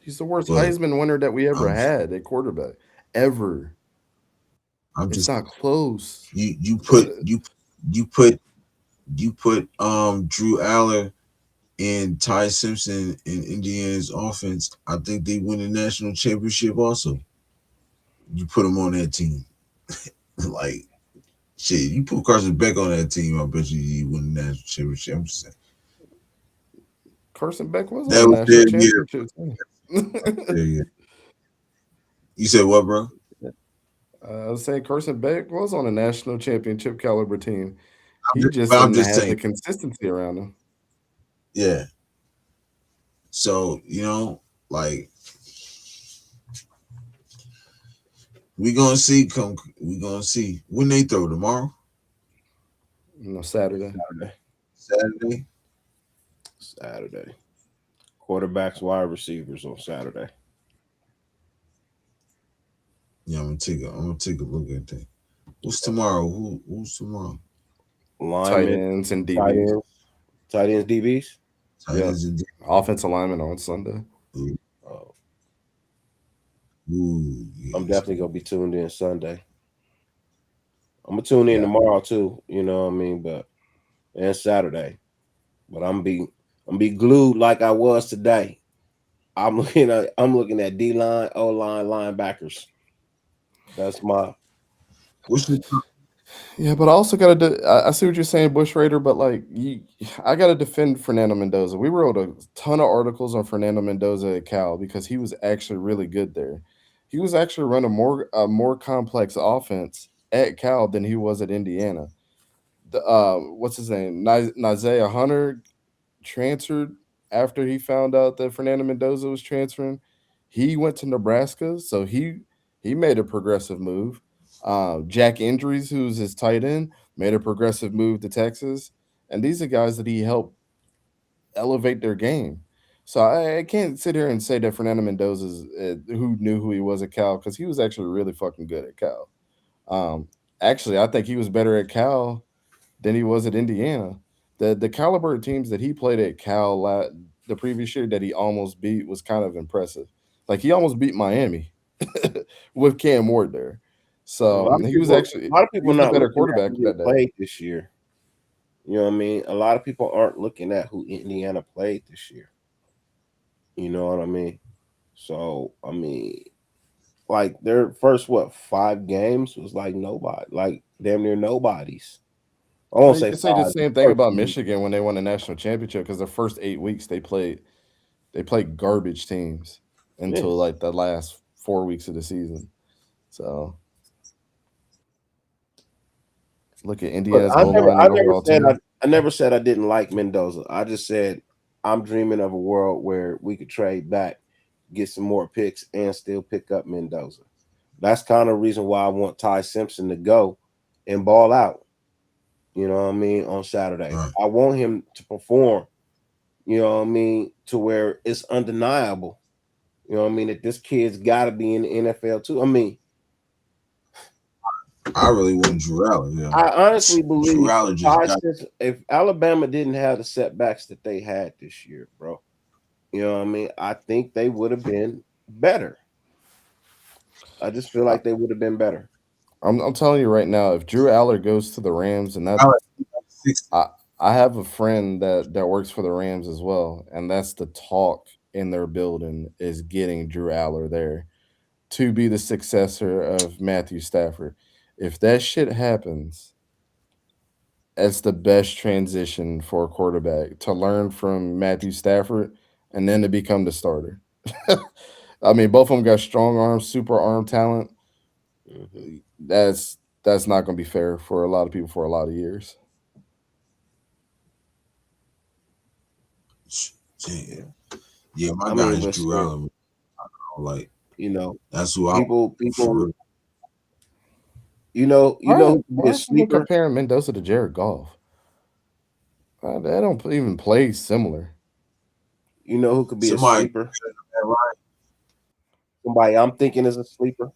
He's the worst but Heisman winner that we ever I'm had at quarterback. Ever. I'm It's just not close. you put you put you put Drew Aller and Ty Simpson in Indiana's offense. I think they win the national championship. Also, you put them on that team, like Shit, you put Carson Beck on that team, I bet you win the national championship. I'm just saying. Carson Beck was on That a was their national year. championship team. Their year. You said what, bro? I was saying Carson Beck was on a national championship caliber team. He just But I'm didn't just have saying, the consistency around him. yeah. So like we gonna see. We gonna see when they throw tomorrow, Saturday. Saturday. Saturday. Saturday. Quarterbacks, wide receivers on Saturday. Yeah, I'm gonna take a look at that. What's tomorrow? Who's tomorrow? Tight Linemen, ends and tight DBs. ends, tight ends, DBs. Yeah. Titans and Offensive lineman on Sunday. ooh, Oh, ooh, I'm yes. definitely gonna be tuned in Sunday. I'm gonna tune in Yeah. tomorrow too. You know what I mean? But and Saturday. But I'm be glued like I was today. I'm looking at D line, O line, linebackers. That's my What's your Yeah, but I also gotta. I see what you're saying, Bush Raider. But like, I gotta defend Fernando Mendoza. We wrote a ton of articles on Fernando Mendoza at Cal because he was actually really good there. He was actually running more complex offense at Cal than he was at Indiana. What's his name? Nazaya Hunter transferred after he found out that Fernando Mendoza was transferring. He went to Nebraska, so he made a progressive move. Jack Injuries, who's his tight end, made a progressive move to Texas, and these are guys that he helped elevate their game. So I can't sit here and say that Fernando Mendoza's who knew who he was at Cal because he was actually really fucking good at Cal. Um, Actually, I think he was better at Cal than he was at Indiana. The caliber of teams that he played at the previous year that he almost beat was kind of impressive. Like he almost beat Miami with Cam Ward there. a So lot of people. A lot of he people was the not better looking at quarterback who they that day. played this year. You know what I mean? A lot of people aren't looking at who Indiana played this year. You know what I mean? So I mean, like their first 5 games was like nobody, like damn near nobody's. I Well, won't you say can say the five. same thing First about 2 weeks. Michigan when they won the national championship because the first 8 weeks they played garbage teams Yeah, until like the last 4 weeks of the season. So look at but Indiana's I goal never, line I and never overall said team. I never said I didn't like Mendoza. I just said I'm dreaming of a world where we could trade back, get some more picks, and still pick up Mendoza. That's kind of the reason why I want Ty Simpson to go and ball out. You know what I mean on Saturday. right? I want him to perform. You know what I mean to where it's undeniable. You know what I mean that this kid's got to be in the NFL too. I mean, I really want Drew Allen. Yeah, I honestly Drew believe Allen just got. If Alabama didn't have the setbacks that they had this year, bro, you know what I mean? I think they would have been better. I just feel I, like they would have been better. I'm telling you right now, if Drew Aller goes to the Rams, and that Allen 60. I I have a friend that works for the Rams as well, and that's the talk in their building is getting Drew Aller there to be the successor of Matthew Stafford. If that shit happens, it's the best transition for a quarterback to learn from Matthew Stafford and then to become the starter. I mean, both of them got strong arms, super arm talent. Hmm. That's not going to be fair for a lot of people for a lot of years. Damn. Yeah. Yeah, my I guy mean, is but Drew still, Allen. Like you know, that's who I people, for real. who could be Why a are people sleeper? comparing Mendoza to Jared Goff? They don't even play similar. You know who could be a Somebody sleeper? right. Somebody I'm thinking is a sleeper.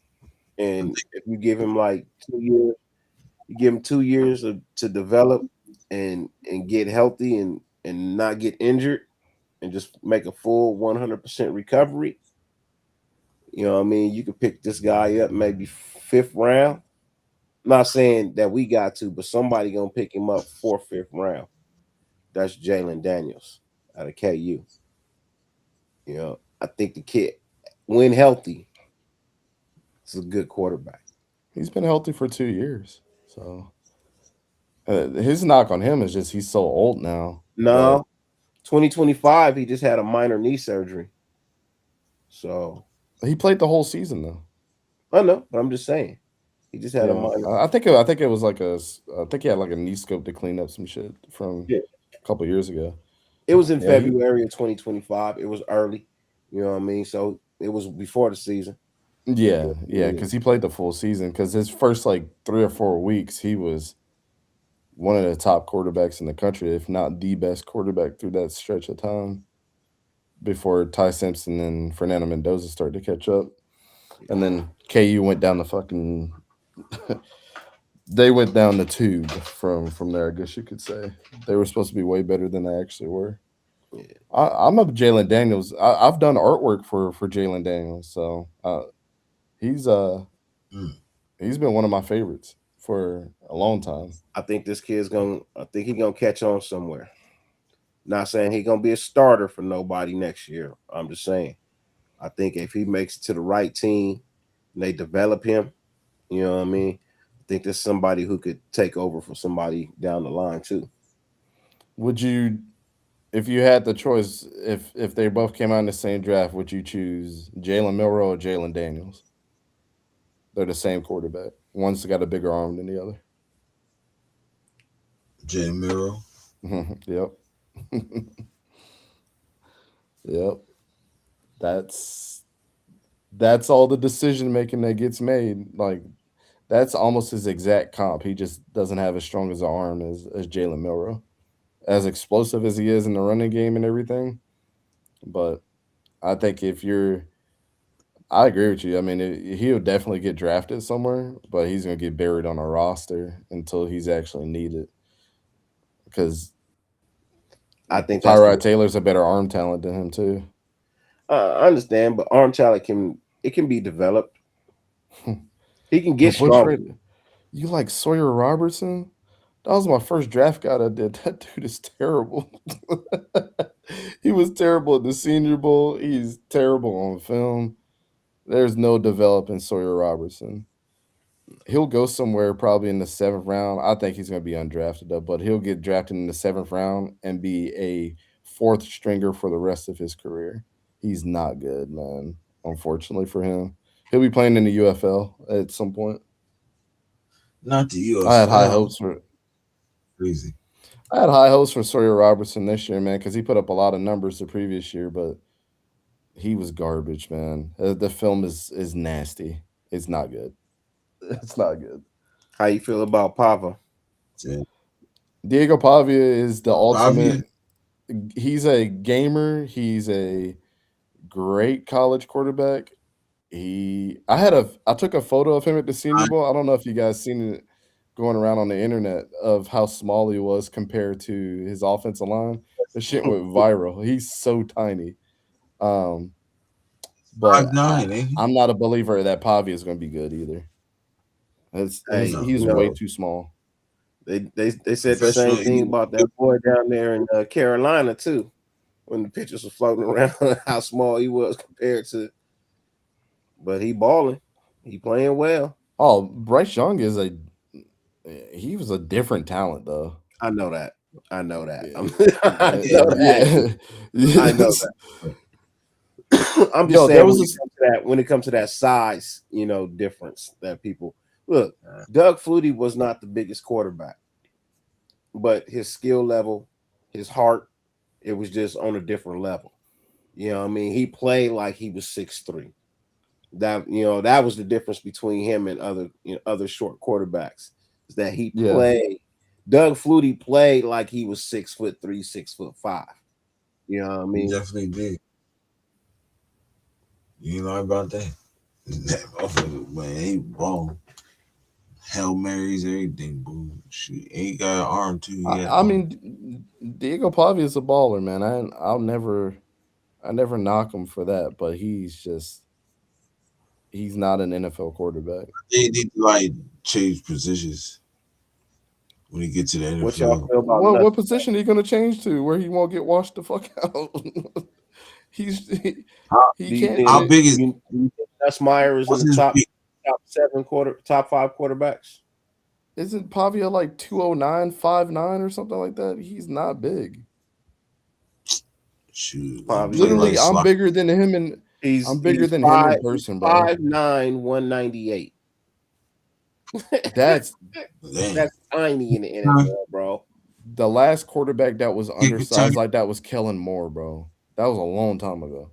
I And think if you give him like 2 years, you give him 2 years to develop and get healthy and not get injured and just make a full 100% recovery. You know what I mean? You could pick this guy up maybe fifth round. Not saying that we got to, but somebody gonna pick him up fourth, fifth round. That's Jalen Daniels out of KU. You know, I think the kid, when healthy, is a good quarterback. He's been healthy for 2 years, so. His knock on him is just he's so old now. But No, 2025, he just had a minor knee surgery. So he played the whole season though. I know, but I'm just saying he just had a Yeah, minor. I think it was like I think he had like a knee scope to clean up some shit from Yeah, a couple years ago. it was in Yeah, he February of 2025. It was early. You know what I mean? So it was before the season. yeah, Yeah, because he played the full season. Because his first like 3 or 4 weeks, he was one of the top quarterbacks in the country, if not the best quarterback through that stretch of time before Ty Simpson and Fernando Mendoza started to catch up. And then KU went down the fucking they went down the tube from there, I guess you could say. They were supposed to be way better than they actually were. yeah. I'm a Jalen Daniels. I've done artwork for Jalen Daniels, so he's uh Mm. he's been one of my favorites for a long time. I think this kid's gonna. I think he's gonna catch on somewhere. Not saying he's gonna be a starter for nobody next year. I'm just saying. I think if he makes it to the right team and they develop him, you know what I mean. I think there's somebody who could take over for somebody down the line too. Would you, if you had the choice, if they both came out in the same draft, would you choose Jalen Milrow or Jalen Daniels? They're the same quarterback. One's got a bigger arm than the other. Jay Miro. Yep. Yep. That's that's all the decision making that gets made. Like that's almost his exact comp. He just doesn't have as strong as an arm as Jalen Milrow, as explosive as he is in the running game and everything. But I think if you're, I agree with you. I mean, he'll definitely get drafted somewhere, but he's gonna get buried on a roster until he's actually needed. Because I think that's the. Tyrod Taylor's a better arm talent than him too. I understand, but arm talent can be developed. He can Yo, get Bush stronger. Red, you like Sawyer Robertson? That was my first draft guy that did. That dude is terrible. He was terrible at the Senior Bowl. He's terrible on film. There's no developing Sawyer Robertson. He'll go somewhere probably in the seventh round. I think he's going to be undrafted though, but he'll get drafted in the seventh round and be a fourth stringer for the rest of his career. He's not good, man. Unfortunately for him, he'll be playing in the UFL at some point. Not the I had high USL. hopes for Crazy. I had high hopes for Sawyer Robertson this year, man, because he put up a lot of numbers the previous year, but he was garbage, man. The film is nasty. It's not good. It's not good. How you feel about Pava? Yeah. Diego Pavia is the Pavia. ultimate. He's a gamer. He's a great college quarterback. I took a photo of him at the Senior I, Bowl. I don't know if you guys seen it going around on the internet of how small he was compared to his offensive line. The shit went viral. He's so tiny. Um, but 5'9", ain't he? I'm not a believer that Pavia is going to be good either. Hey, No. He's you way know, too small. they said the Professional. same thing about that boy down there in Carolina too, when the pictures were floating around how small he was compared to. But he balling, he playing well. Oh, Bryce Young is a he was a different talent though. I know that. I know that. Yeah, I Yeah, know that. yeah. I know Yes. that. I'm just Yo, there saying was when it this. comes to that, size, difference that people look. Doug Flutie was not the biggest quarterback, but his skill level, his heart, it was just on a different level. You know what I mean? He played like he was 6'3". That was the difference between him and other short quarterbacks, is that he Yeah, played. Doug Flutie played like he was 6'3", 6'5". You know what I he mean? definitely did. You know about that? That motherfucker, man, he ball. Hail Marys, everything, boom. Shoot, ain't got an arm too. He got I arm. mean, Diego Pavia is a baller, man. I never knock him for that, but he's not an NFL quarterback. They need to like change positions when he get to the What y'all NFL. feel about What Nuts? position are you gonna change to where he won't get washed the fuck out? He's How, he Do you can't think how change. big is do you think Nuts Meyer is in what's the his big? top 5 quarterbacks? Isn't Pavia like 209, 5'9" or something like that? He's not big. Shoot, he Pavia play like Literally, I'm slot. bigger than him and I'm bigger than him in he's person, bro. 5'9", 198. That's Damn. That's tiny in the NFL, bro. the last quarterback that was You can tell undersized like that was Kellen Moore, bro. That was a long time ago.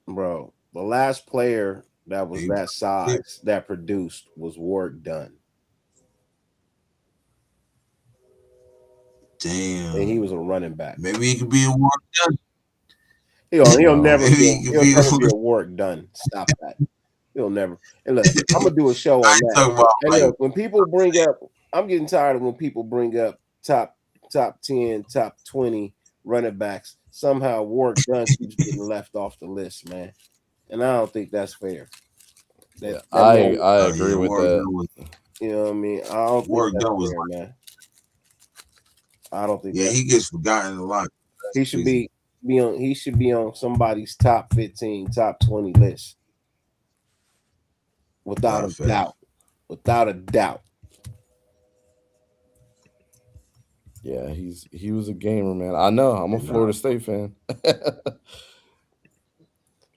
Bro, the last player that was you. that size that produced was Warwick Dunn, and he Damn. was a running back. Maybe he could be a war. He'll No. never Maybe be he could he'll be. never be a Warwick Dunn. Stop that. He'll never. And look, I'm gonna do a show I on ain't that. talking about And like look, when people bring up, I'm getting tired of when people bring up top 10, top 20 running backs. Somehow Warwick Dunn keeps getting left off the list, man. And I don't think that's fair. Yeah, That man, I yeah, agree with that. you know what I mean? I don't think Warwick that's Dunn was fair, like, man. I don't think yeah, that he gets forgotten a lot. he should be on somebody's top 15, top 20 list without a Fact. doubt. Without a doubt. Yeah, he was a gamer, man. I know. I'm a Florida State fan.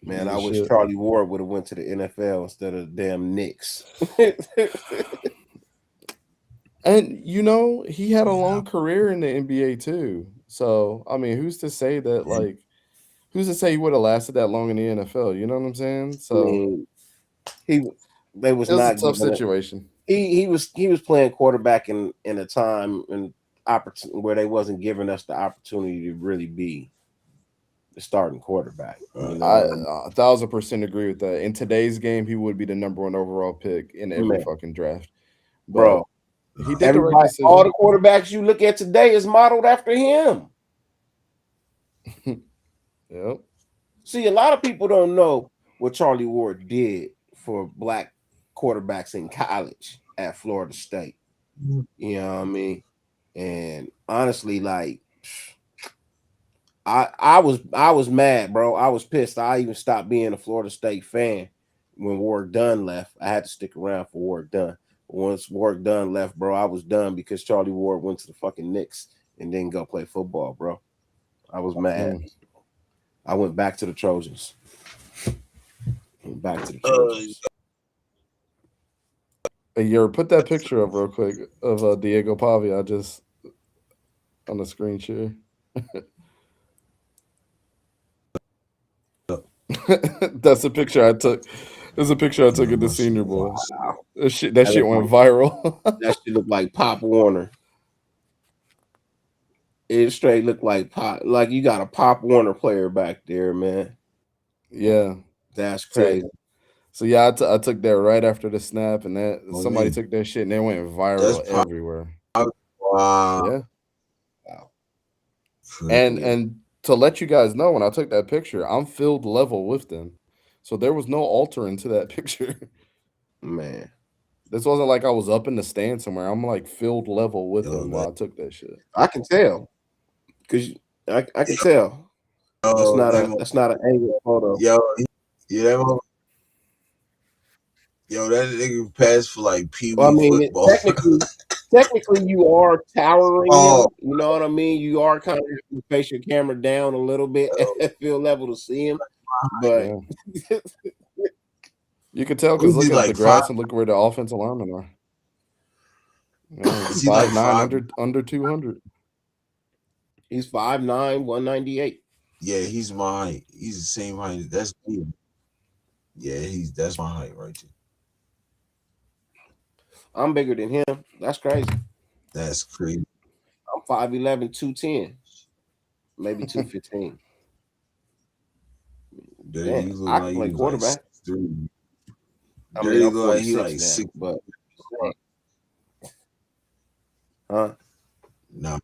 Man, He's I a wish shit. Charlie Ward would have went to the NFL instead of the damn Knicks. And he had a long career in the NBA too. So I mean, who's to say that And who's to say he would have lasted that long in the NFL? You know what I'm saying? I So mean, he they was it was a not tough giving it. situation. He was playing quarterback in a time and opportunity where they wasn't giving us the opportunity to really be the starting quarterback. You know I what I mean? 1,000% agree with that. In today's game, he would be the number one overall pick in every Man, fucking draft. But bro. he did the right Everybody, all decision. the quarterbacks you look at today is modeled after him. Yep. See, a lot of people don't know what Charlie Ward did for black quarterbacks in college at Florida State. You know what I mean? And honestly, like I was mad, bro. I was pissed. I even stopped being a Florida State fan when Warwick Dunn left. I had to stick around for Warwick Dunn. Once Warwick Dunn left, bro, I was done because Charlie Ward went to the fucking Knicks and didn't go play football, bro. I was mad. I went back to the Trojans. Back to the Trojans. Hey, put that picture up real quick of Diego Pavia. I just on the screen share. That's a picture I took. There's a picture I took at the Senior Bowl. Wow. That shit went viral. That shit looked like Pop Warner. It straight looked like like you got a Pop Warner player back there, man. Yeah, That's crazy. So yeah, I took that right after the snap, and somebody took that shit and it went viral everywhere. Wow. Yeah. Wow. And to let you guys know, when I took that picture, I'm field level with them, so there was no altering to that picture. Man, this wasn't like I was up in the stand somewhere. I'm like field level with them while I took that shit. I can tell, cause I can tell. That's not an angle photo. That nigga passed for like Pee Wee Well, I mean, football. technically, you are towering him. You know what I mean? You are kind of having to face your camera down a little bit at field level to see him, but you can tell because looking at the grass and look where the offensive linemen are. He's 5'9", under 200. He's 5'9", 198. Yeah, he's my height. He's the same height. That's me. Yeah, that's my height right there. I'm bigger than him. That's crazy. That's crazy. I'm 5'11", 210, maybe 215. Damn, you look I like can play quarterback. Like I mean, I'm like he 46 like now, 6. but huh? Nah,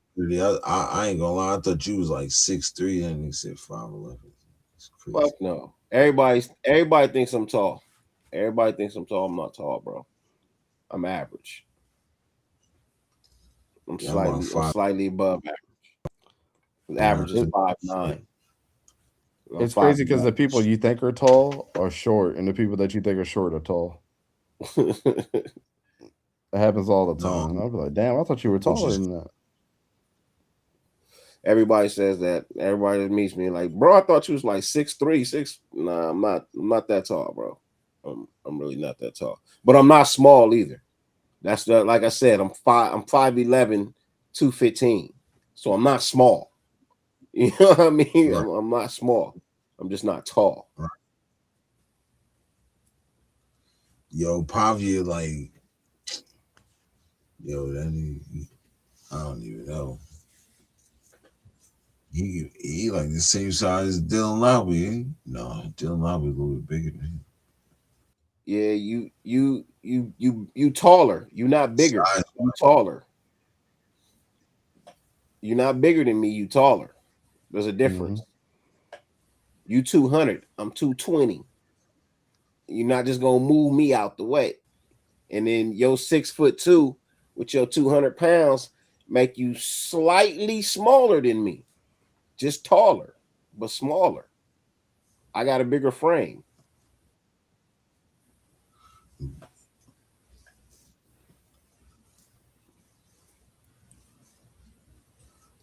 I ain't gonna lie. I thought you was like 6'3", and he said 5'11". Fuck no. Everybody thinks I'm tall. Everybody thinks I'm tall. I'm not tall, bro. I'm average. I'm slightly above average. Average is 5'9". It's crazy because the people you think are tall are short, and the people that you think are short are tall. It happens all the No, time. I'll be like, damn, I thought you were I'm taller just than that. Everybody says that. Everybody that meets me like, bro, I thought you was like 6'3", 6. Nah, I'm not. I'm not that tall, bro. I'm really not that tall. But I'm not small either. That's the like I said. I'm 5'11", 215. So I'm not small. You know what I mean? right, I'm not small. I'm just not tall. right. Yo, Pavia, like, yo, that nigga, I don't even know. He like the same size as Dylan Lowry. Eh? No, Dylan Lowry a little bit bigger than him. Yeah, you taller. You not bigger. Size, You taller. You're not bigger than me. You taller. There's a Mm-hmm. difference. You 200. I'm 220. You're not just gonna move me out the way. And then your 6'2" with your 200 pounds make you slightly smaller than me. Just taller, but smaller. I got a bigger frame.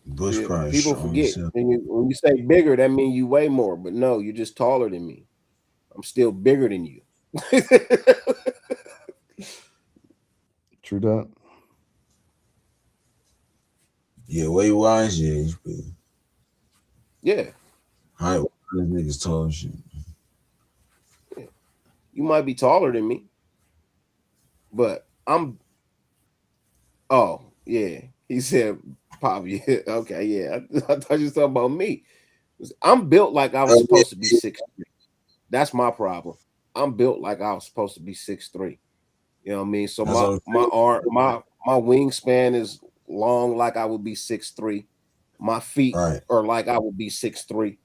Bush Yeah, probably people strong as forget hell. when you say bigger, that means you weigh more. But no, you're just taller than me. I'm still bigger than you. True that. Yeah, weight wise, yeah, he's big. Yeah, Height wise, niggas tall as shit. you might be taller than me, but I'm. Oh yeah, he said, "Pop, yeah, okay, yeah." I thought you was talking about me. I'm built like I was Yeah, supposed to be 6'3". That's my problem. I'm built like I was supposed to be 6'3". You know what I mean? So that's my what I'm my arm my wingspan is long like I would be 6'3". My feet saying. Right. are like I would be 6'3".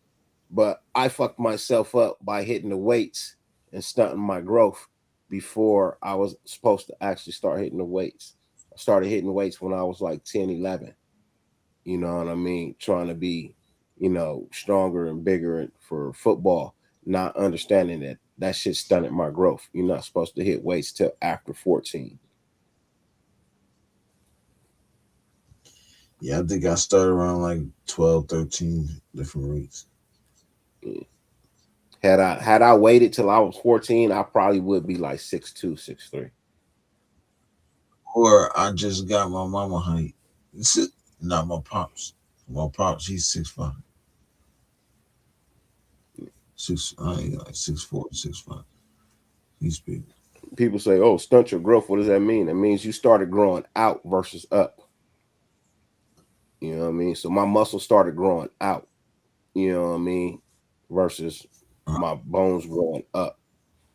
But I fucked myself up by hitting the weights and stunting my growth before I was supposed to actually start hitting the weights. I started hitting weights when I was like 10, 11. You know what I mean? Trying to be, stronger and bigger for football, not understanding that that shit stunted my growth. You're not supposed to hit weights till after 14. Yeah, I think I started around like 12, 13 different weeks. Yeah. Had I waited till I was 14, I probably would be like 6'2", 6'3". Or I just got my mama height. This is not my pops. My pops, he's 6'5". I ain't like 6'4", 6'5". He's big. People say, "Oh, stunt your growth." What does that mean? It means you started growing out versus up. You know what I mean? So my muscle started growing out. You know what I mean? Versus Uh, my bones growing up.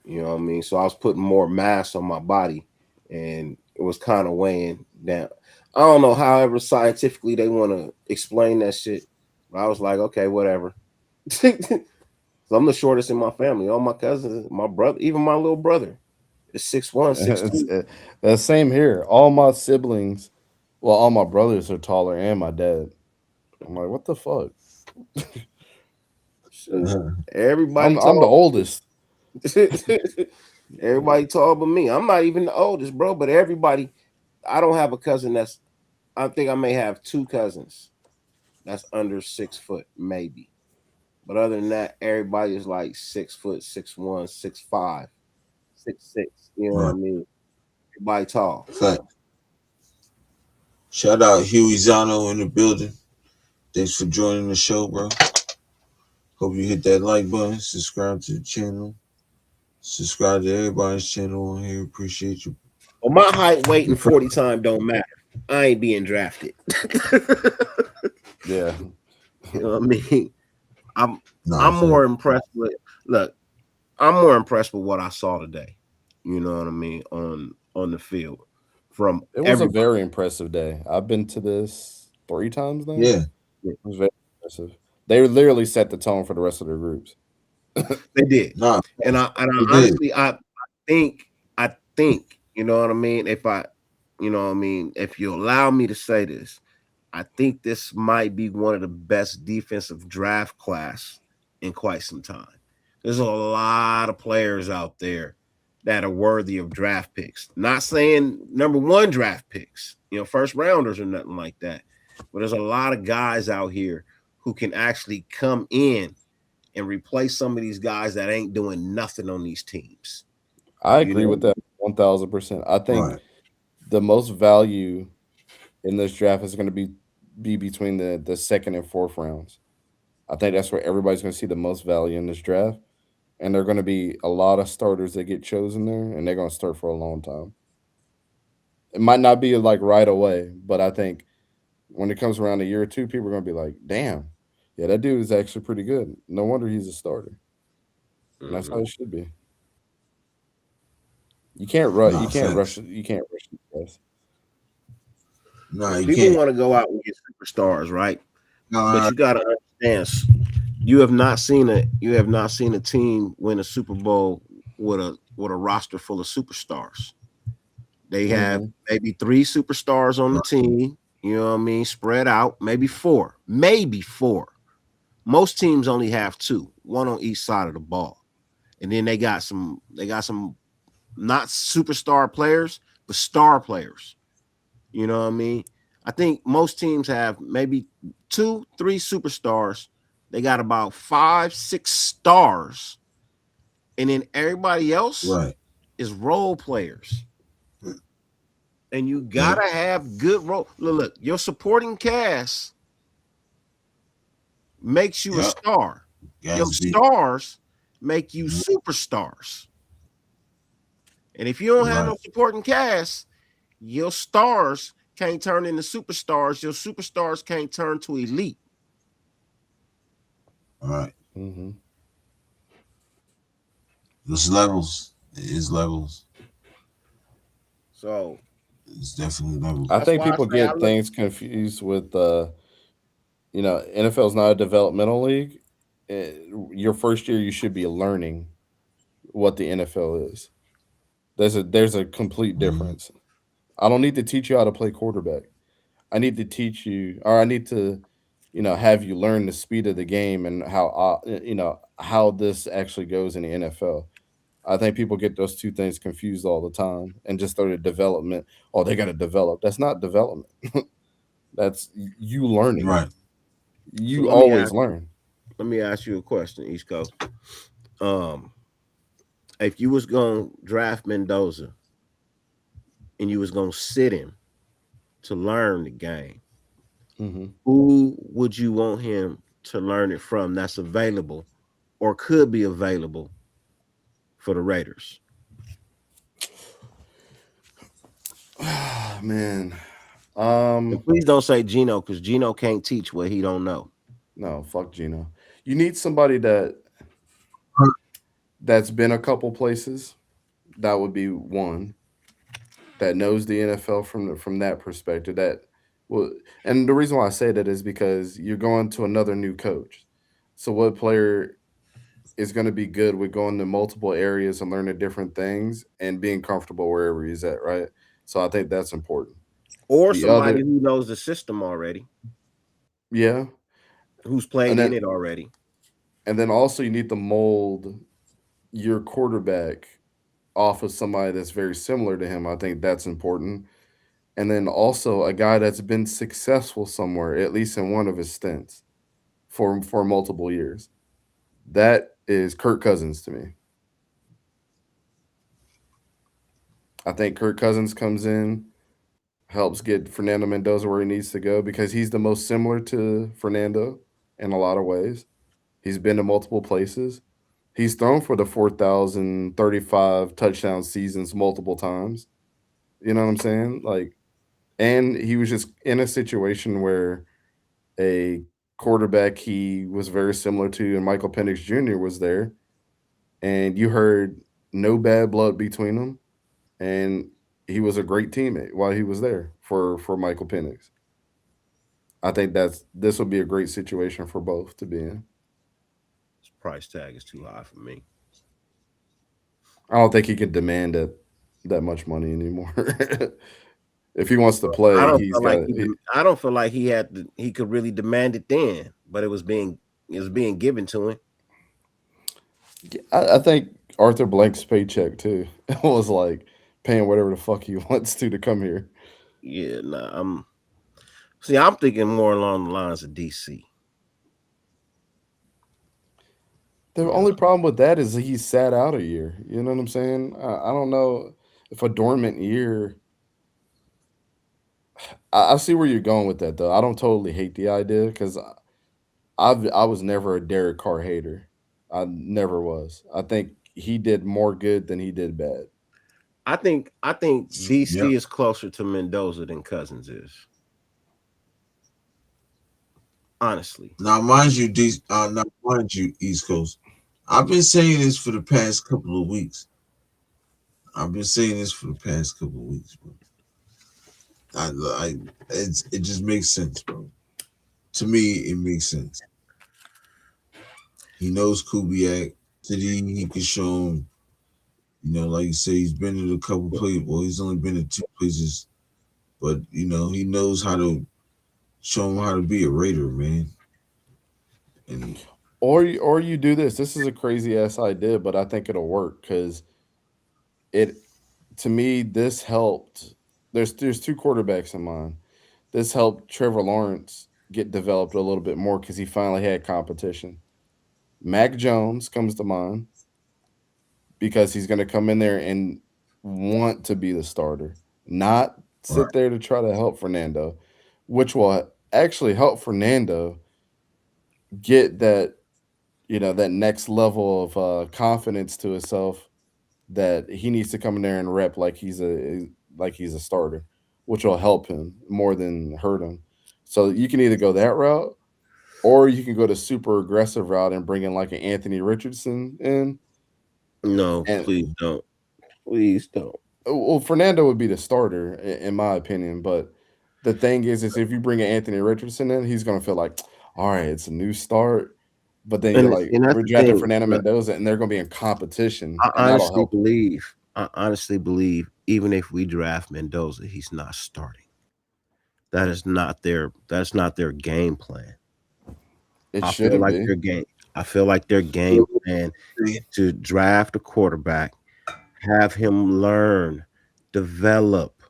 You know what I mean? So I was putting more mass on my body, and it was kind of weighing down. I don't know, however scientifically they want to explain that shit. But I was like, okay, whatever. So I'm the shortest in my family. All my cousins, my brother, even my little brother is 6'1", six It's two. the same here. All my siblings, well, all my brothers are taller, and my dad. I'm like, what the fuck? Shoot, uh, everybody I'm the tall. oldest. Everybody tall but me. I'm not even the oldest, bro. But everybody, I don't have a cousin that's. I think I may have two cousins that's under 6 foot, maybe. But other than that, everybody is like 6 foot, 6'1", 6'5", 6'6". You know what I right. mean? Everybody tall. Fact. Shout out Huey Zano in the building. Thanks for joining the show, bro. Hope you hit that like button, subscribe to the channel, subscribe to everybody's channel on here. Appreciate you. Well, my height, weight, Your and 40 time don't matter. I ain't being drafted. Yeah. You know what I mean? I'm Nah, I'm fact. more impressed with look, I'm more impressed with what I saw today. You know what I mean on the field from It was a everybody. very impressive day. I've been to this 3 times now. Yeah. It was very impressive. They literally set the tone for the rest of their groups. They did, Nah, and I they did. honestly think I think you know what I mean. If I, you know what I mean, if you allow me to say this, I think this might be one of the best defensive draft class in quite some time. There's a lot of players out there that are worthy of draft picks. Not saying number one draft picks, first rounders or nothing like that. But there's a lot of guys out here who can actually come in and replace some of these guys that ain't doing nothing on these teams. I You agree know, with that 1000%. I think Right. the most value in this draft is going to be between the second and fourth rounds. I think that's where everybody's going to see the most value in this draft, and there are going to be a lot of starters that get chosen there, and they're going to start for a long time. It might not be like right away, but I think when it comes around a year or two, people are going to be like, "Damn, yeah, that dude is actually pretty good. No wonder he's a starter." And that's how mhm. it should be. You can't rush. You Nah, can't rush. facts. You can't rush these guys. Nah, you People can't. want to go out and get superstars, right? But Nah, you got to understand, you have not seen a team win a Super Bowl with a roster full of superstars. They have Hmm. maybe three superstars on the team. You know what I mean? Spread out, maybe four, maybe four. Most teams only have two, one on each side of the ball, and then they got some not superstar players, but star players. You know what I mean? I think most teams have maybe two, three superstars. They got about five, six stars, and then everybody else right. is role players. And you Okay. gotta have good role. Look, your supporting cast makes you a Yep. star. Your Guys be stars make you superstars. And if you don't have no right. supporting cast, your stars can't turn into superstars. Your superstars can't turn to elite. All right. Hmm. There's levels. It is levels. So It's definitely levels. I that's think why I people say I get look. things confused with NFL is not a developmental league. Eh, Your first year, you should be learning what the NFL is. There's a complete Hmm. difference. I don't need to teach you how to play quarterback. I need to teach you, or I need to, have you learn the speed of the game and how this actually goes in the NFL. I think people get those two things confused all the time and just throw the development. Oh, they got to develop. That's not development. That's you learning. Right. So You always learn. let me ask you a question, East Coast. Um, if you was gonna draft Mendoza and you was gonna sit him to learn the game, Hmm. who would you want him to learn it from that's available or could be available for the Raiders? Man, And um, please don't say Gino because Gino can't teach what he don't know. no, fuck Gino. You need somebody that's been a couple places. That would be one that knows the NFL from that perspective. That will, and the reason why I say that is because you're going to another new coach. So what player is going to be good with going to multiple areas and learning different things and being comfortable wherever he's at, right? So I think that's important. Or The other, somebody who knows the system already, yeah, who's and played in then it already. also you need to mold your quarterback off of somebody that's very similar to him. I think that's important. And then also a guy that's been successful somewhere, at least in one of his stints, for multiple years. That is Kirk Cousins to me. I think Kirk Cousins comes in, helps get Fernando Mendoza where he needs to go because he's the most similar to Fernando in a lot of ways. He's been to multiple places. He's thrown for the 4,035 touchdown seasons multiple times. You know what I'm saying? Like, and he was just in a situation where a quarterback he was very similar to, and Michael Penix Jr. was there, and you heard no bad blood between them, and he was a great teammate while he was there for Michael Penix. I think this would be a great situation for both to be in. His price tag is too high for me. I don't think he could demand that much money anymore. If he wants to play, he's got. I don't feel like he could really demand it then, but it was being given to him. I think Arthur Blank's paycheck too. It was like paying whatever the fuck he wants to come here. Yeah, nah. I'm thinking more along the lines of DC. The You know, only problem with that is he sat out a year. You know what I'm saying? I don't know if a dormant year. I see where you're going with that though. I don't totally hate the idea because I was never a Derek Carr hater. I never was. I think he did more good than he did bad. I think Yep. DC is closer to Mendoza than Cousins is. Honestly, Now mind you, East Coast. I've been saying this for the past couple of weeks. I've been saying this for the past couple of weeks, bro. I it just makes sense, bro. To me, it makes sense. He knows Kubiak. He can show him. Like you say, he's been in a couple places. Well, he's only been in two places, but he knows how to show him how to be a Raider, man. And Or you do this. This is a crazy ass idea, but I think it'll work because it to me this helped. There's two quarterbacks in mind. This helped Trevor Lawrence get developed a little bit more because he finally had competition. Mac Jones comes to mind because he's going to come in there and want to be the starter, not right, sit there to try to help Fernando, which will actually help Fernando get that that next level of confidence to himself that he needs to come in there and rep like he's a starter, which will help him more than hurt him. So you can either go that route or you can go the super aggressive route and bring in like an Anthony Richardson in. no, And please don't. Please don't. well, Fernando would be the starter in my opinion, but the thing is if you bring an Anthony Richardson in, he's gonna feel like, all right, it's a new start. But then you're like, And that's we're the drafting thing. Fernando Look, Mendoza, and they're gonna be in competition, I and that'll honestly help. believe. I honestly believe even if we draft Mendoza, he's not starting. That's not their game plan. It I feel shouldn't like be. their game I feel like their game plan is to draft a quarterback, have him learn, develop,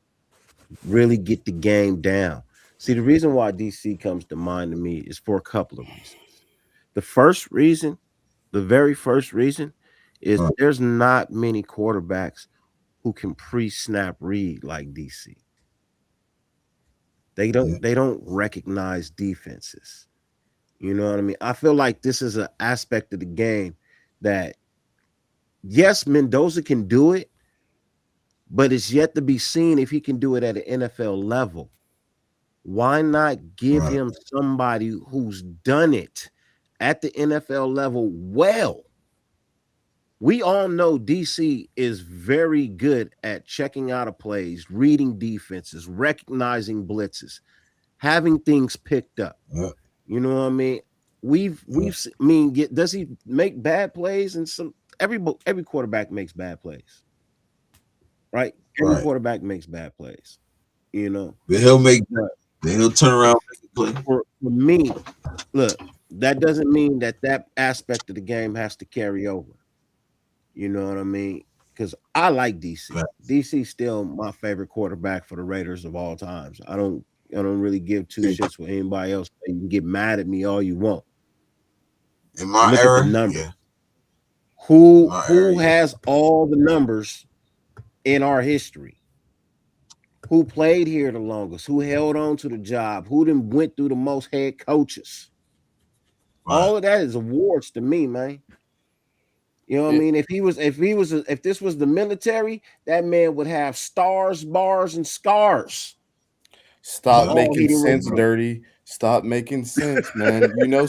really get the game down. See, the reason why DC comes to mind to me is for a couple of reasons. The first reason, the very first reason, is right, there's not many quarterbacks who can pre-snap read like DC. They yeah, don't recognize defenses. You know what I mean? I feel like this is an aspect of the game that yes, Mendoza can do it, but it's yet to be seen if he can do it at an NFL level. Why not give right, him somebody who's done it at the NFL level well? We all know DC is very good at checking out of plays, reading defenses, recognizing blitzes, having things picked up. yeah, You know what I mean? yeah, I mean, does he make bad plays? And every quarterback makes bad plays, right? Every right. quarterback makes bad plays. You know, But he'll make. but Then he'll turn around and make a play. for me, look, that doesn't mean that aspect of the game has to carry over. You know what I mean? Because I like DC. Right. DC's still my favorite quarterback for the Raiders of all times. I don't really give two In shits with anybody else. You can get mad at me all you want. my Look at the era, numbers. yeah. In my era, Who yeah. has all the numbers in our history? Who played here the longest? Who held on to the job? Who then went through the most head coaches? Right, All of that is awards to me, man. You know what I It, mean? If this was the military, that man would have stars, bars, and scars for stop yeah, all he making didn't sense, remember. dirty. Stop making sense, man. You know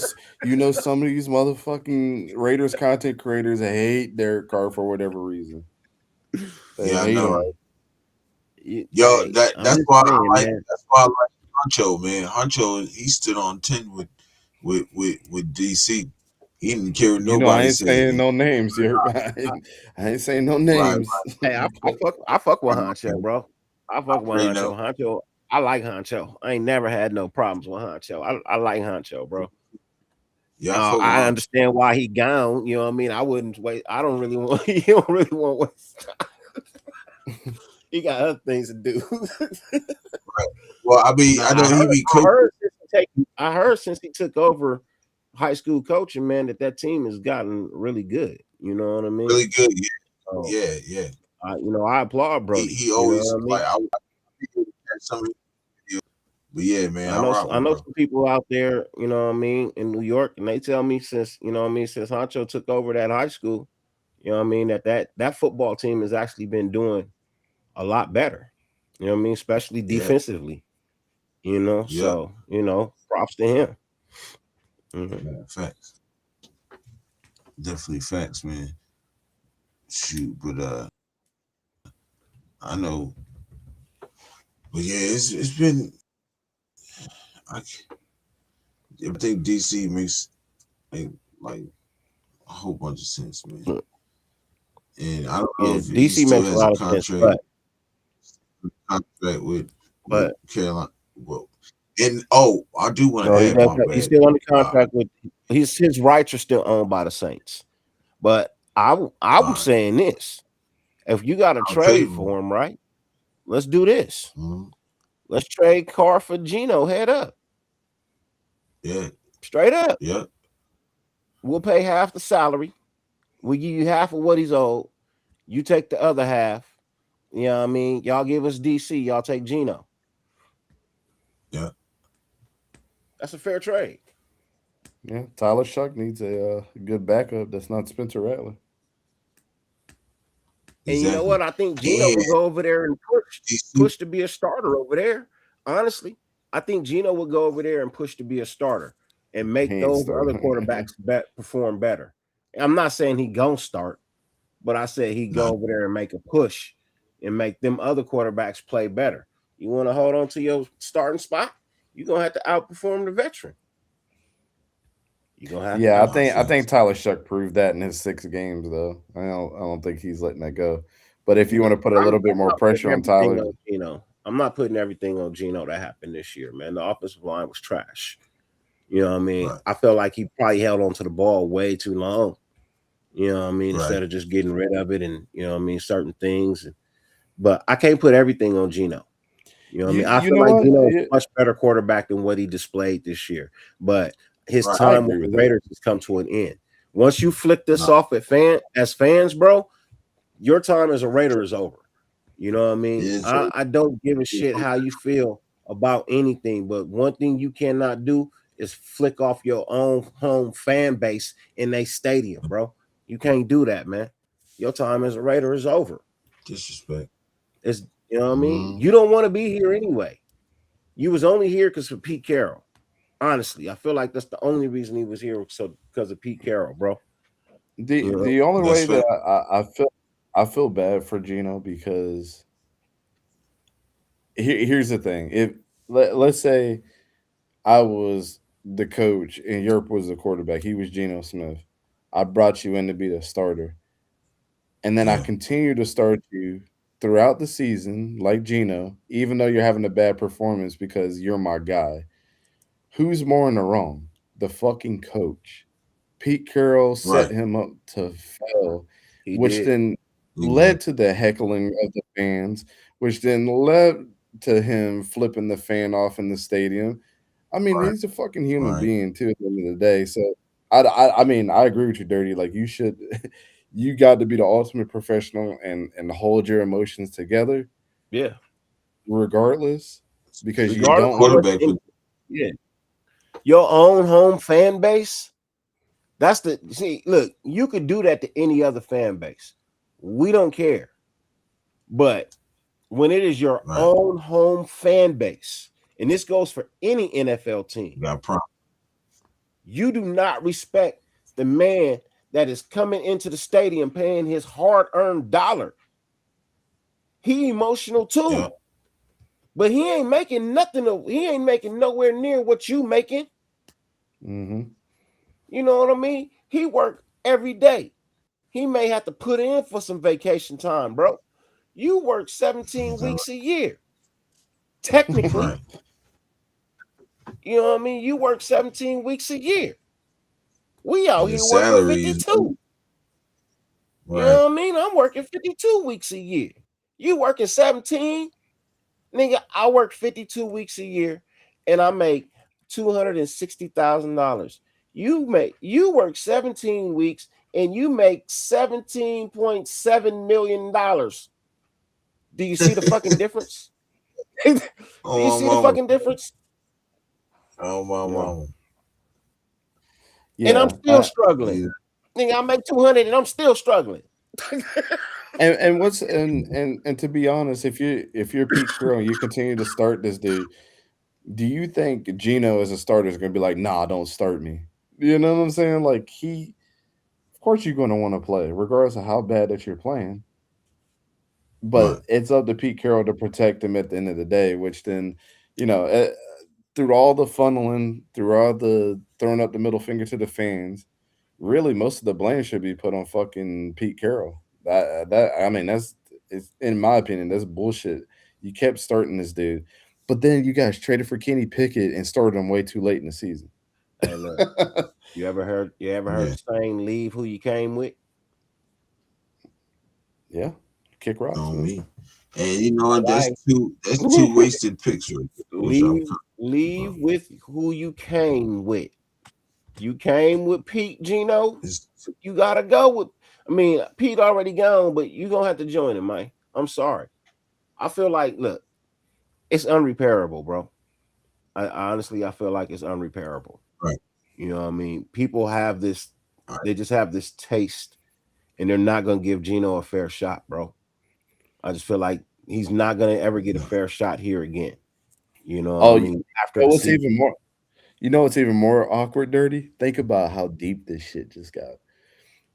some of these motherfucking Raiders content creators hate Derek Carr for whatever reason. They yeah. I hate know, right? him. Yo, Hey, that I'm that's just why saying, I like. man. That's why I like Huncho, man. Huncho, he stood on 10 with DC. He didn't care what You know, I nobody ain't said. saying no names, Yurp. I ain't saying no Right, names. Hey, But I fuck with right, Honcho, right. bro. I I fuck with already Honcho. know. Honcho, I like Honcho. I ain't never had no problems with Honcho. I like Honcho, bro. Yeah, I fuck with I Hunter. understand why he gone. You know what I mean? I wouldn't wait. I don't really want. You don't really want to waste time. He got other things to do. Right. Well, I mean, Nah, I know he be coaching I heard since he took over high school coaching, man, that team has gotten really good. You know what I mean? really good. So, Yeah, yeah, yeah. I applaud Brody. He You know always what I like mean? I catch some of his videos. But yeah, man, I rock I with know bro. some people out there, you know what I mean, in New York, and they tell me since you know what I mean, since Honcho took over that high school, you know what I mean, that football team has actually been doing a lot better. You know what I mean, especially Yeah, defensively. You know, yep. so props to him. Mhm. Yeah, facts. Definitely facts, man. Shoot, but I know. But yeah, it's been. I, I think DC makes like a whole bunch of sense, man. And I don't know Yeah, if he DC still makes a has a lot of sense, contract with but Carolina. Well, and oh, I do want no, to he add does. my He's bad. still under Uh, contract with. His rights are still owned by the Saints. But I'm all right, saying this: if you got a I'll trade trade him. for him, right? Let's do this. Mhm. Let's trade Carr for Geno. Head up, Yeah, straight up. yeah, We'll pay half the salary. We give you half of what he's owed. You take the other half. You know what I mean? Y'all give us DC. Y'all take Geno. yeah. That's a fair trade. Yeah, Tyler Shuck needs a good backup that's not Spencer Rattler. And you know Exactly. what? I think Gino And will go over there and DC, push to be a starter over there. Honestly, I think Gino will go over there and push to be a starter and He make ain't those other starting. quarterbacks perform better. I'm not saying he gonna start, but I said he go not over there and make a push and make them other quarterbacks play better. You want to hold on to your starting spot? You're gonna have to outperform the veteran. You're gonna have to Yeah, nah, I think facts. Tyler Shuck proved that in his 6 games though. I don't think he's letting that go. But if you No, want to put a little bit I'm more not putting pressure on everything Tyler, on Gino. I'm not putting everything on Gino that happened this year, man. The offensive line was trash. You know what I mean? Right, I felt like he probably held on to the ball way too long. You know what I mean? right. Instead of just getting rid of it and you know what I mean, certain things. But I can't put everything on Gino. You know what I mean? I you feel know like what? Gino is a much better quarterback than what he displayed this year. But his Right. I time with agree the with that. Raiders has come to an end. Once you flick this No, off as fans, bro, your time as a Raider is over. You know what I mean? it's I don't give a shit how you feel about anything, but one thing you cannot do is flick off your own home fan base in a stadium, bro. You can't do that, man. Your time as a Raider is over. disrespect. It's you know what I mean? Mm, You don't want to be here anyway. You was only here because of Pete Carroll. Honestly, I feel like that's the only reason he was here, so because of Pete Carroll, bro. You know, The only that's way that fact. I feel bad for Gino because here's the thing. If let's say I was the coach and Yurp was the quarterback, he was Geno Smith. I brought you in to be the starter. And then I Yeah, continue to start you throughout the season, like Gino, even though you're having a bad performance because you're my guy. Who's more in the wrong? The fucking coach. Pete Carroll set right. him up to fail, he which did. then Exactly. led to the heckling of the fans, which then led to him flipping the fan off in the stadium. I mean, Right, he's a fucking human right. being too at the end of the day. So I mean, I agree with you, Dirty. Like you should, you got to be the ultimate professional and hold your emotions together, Yeah. regardless, because you Regardless don't of want to. what Quarterback with yeah. Your own home fan base. That's the see, look, you could do that to any other fan base. We don't care. But when it is your right. own home fan base, and this goes for any NFL team, Got problem. you do not respect the man that is coming into the stadium paying his hard-earned dollar. He emotional Yeah, too. But he ain't making nothing of he ain't making nowhere near what you making. Hmm. You know what I mean? He worked every day. He may have to put in for some vacation time, bro. You work 17 is that weeks a year. Technically, right? you know what I mean? You work 17 weeks a year. We out and the here working salary is 52. You right. know what I mean? I'm working 52 weeks a year. You working 17? Nigga, I work 52 weeks a year and I make $260,000. You work 17 weeks and you make $17.7 million. Do you see the fucking difference? Do you Oh my see the mama. fucking difference? Oh my Yeah. mama. And I'm Yeah. still struggling. Yeah. Nigga, I make 200 and I'm still struggling. And what's and to be honest, if you're Pete Carroll and you continue to start this dude, do you think Gino as a starter is gonna be like, nah, don't start me? You know what I'm saying? Like of course you're gonna want to play, regardless of how bad that you're playing. But Right. it's up to Pete Carroll to protect him at the end of the day, which then, you know, through all the funneling, through all the throwing up the middle finger to the fans, really most of the blame should be put on fucking Pete Carroll. That I mean, it's in my opinion, that's bullshit. You kept starting this dude, but then you guys traded for Kenny Pickett and started him way too late in the season. Hey, look, you ever heard Yeah. the saying, leave who you came with? Yeah, kick rocks, On man. me. And you know what? Why? That's two wasted picks right there, which I'm leave kind leave of, with who you came with. You came with Pete Gino. it's You gotta go with. I mean, Pete already gone, but you gonna have to join him, man. I'm sorry. I feel like, look, it's unrepairable, bro. I feel like it's unrepairable. right. You know what I mean? People have this. All right. They just have this taste, and they're not gonna give Gino a fair shot, bro. I just feel like he's not gonna ever get a No. fair shot here again. You know what I Oh, mean? After know the what's season. even more? You know what's even more awkward, Dirty? Think about how deep this shit just got.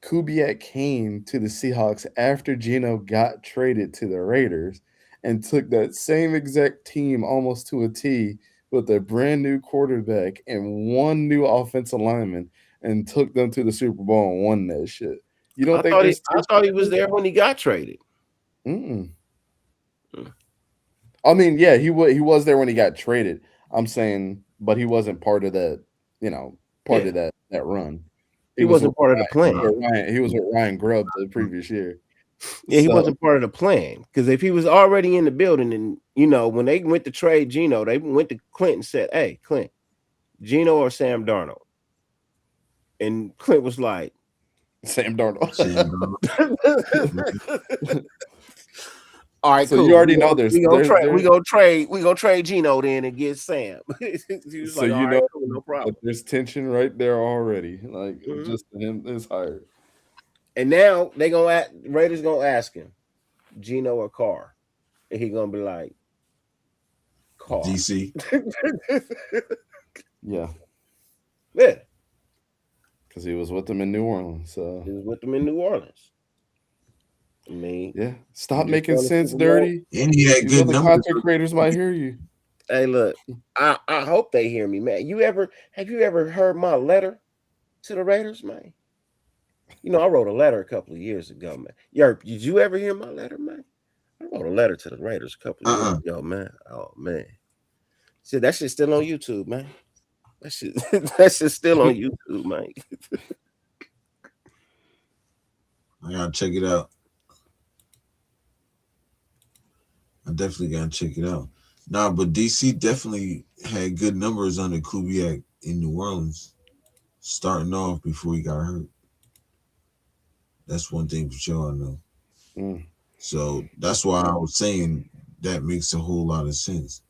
Kubiak came to the Seahawks after Gino got traded to the Raiders and took that same exact team almost to a T with a brand new quarterback and one new offensive lineman and took them to the Super Bowl and won that shit. You don't I think thought he there's I thought he was there when he got traded. Mm-mm. Mm. I mean, yeah, he was there when he got traded. I'm saying, but he wasn't part of that, you know, part of Yeah, that run. he He was with wasn't part of the plan. He was with Ryan Grubb the previous year. Yeah, he So wasn't part of the plan because if he was already in the building, and when they went to trade Gino, they went to Clint and said, "Hey, Clint, Gino or Sam Darnold?" And Clint was like, Sam Darnold. Sam Darnold. "All right, So you cool. already know there's We gonna there trade. there. We gonna trade Gino then and get Sam." He was So like, "All you right, know cool, no that problem." there's tension right there already. Like Mhm. just him is hired. And now they gonna Raiders gonna ask him, Gino or Carr, and he gonna be like, Carr. DC. Yeah, Yeah, because he was with them in New Orleans. So he was with them in New Orleans. I mean, yeah, you stop just making won the sense, Super Bowl. Dirty. And he had These good other numbers. content creators might hear you. Hey, look, I hope they hear me, man. Have you ever heard my letter to the Raiders, man? I wrote a letter a couple of years ago, man. Yurp, did you ever hear my letter, man? I wrote a letter to the Raiders a couple of years Uh-uh. ago, man. Oh man. See, that shit's still on YouTube, man. That shit that shit's still on YouTube, man. I gotta check it out. I definitely gotta check it out. Nah, but DC definitely had good numbers under Kubiak in New Orleans, starting off before he got hurt. That's one thing for sure I know. Mm, So that's why I was saying that makes a whole lot of sense.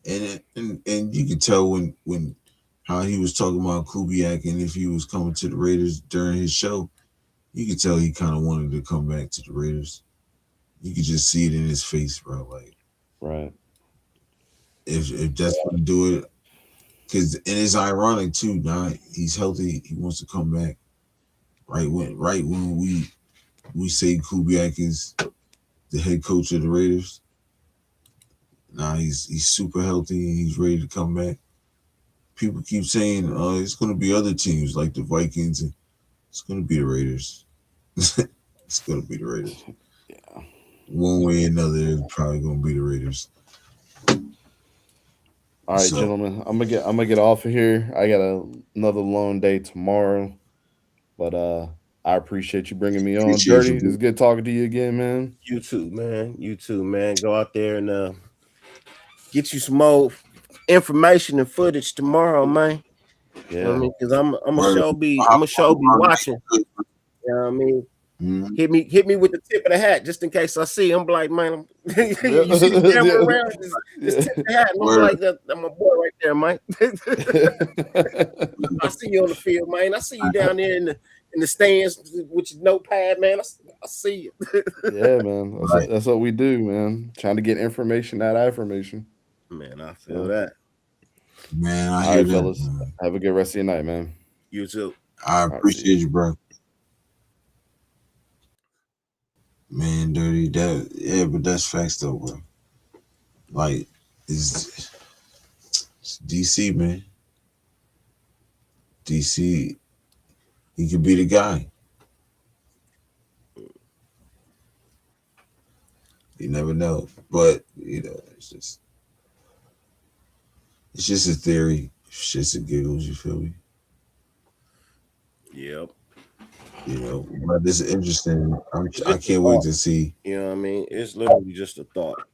And you can tell when how he was talking about Kubiak and if he was coming to the Raiders during his show, you could tell he kind of wanted to come back to the Raiders. You could just see it in his face, bro. Like right. if that's what to do it, because and it's ironic too. Now he's healthy, he wants to come back. Right when we say Kubiak is the head coach of the Raiders, now he's super healthy and he's ready to come back. People keep saying, it's going to be other teams like the Vikings, and it's going to be the Raiders. It's going to be the Raiders. Yeah. One way or another, it's probably going to be the Raiders. All right, So, gentlemen. I'm gonna get off of here. I got another long day tomorrow. But I appreciate you bringing me on, Appreciate you, Dirty. bro. It's good talking to you again, man. You too, man. You too, man. Go out there and get you some more information and footage tomorrow, man. You know what I Yeah. mean? Because I'm a Word. show be I'll I'm a show be hop watching. on You know what I mean? Mhm. Hit me with the tip of the hat just in case I see. I'm like, man, Yeah. you see the camera around, just Yeah. tip the hat, and I'm Word. like, that's my boy right there, Mike. I see you on the field, man. I see you down there in the stands with your notepad, man. I see you, Yeah, man. Right. That's what we do, man. Trying to get information out of information. man. I feel So, that. Man, I all hear right, that, fellas. man. Have a good rest of your night, man. You too. I All right, see you. appreciate you, bro. Man, dirty. That yeah, but that's facts though, bro. Like, it's DC, man. DC, he could be the guy. You never know. But, it's just a theory. Shits and giggles, you feel me? Yep. But this is interesting. It's I just a can't wait thought. to see. You know what I mean? It's literally just a thought.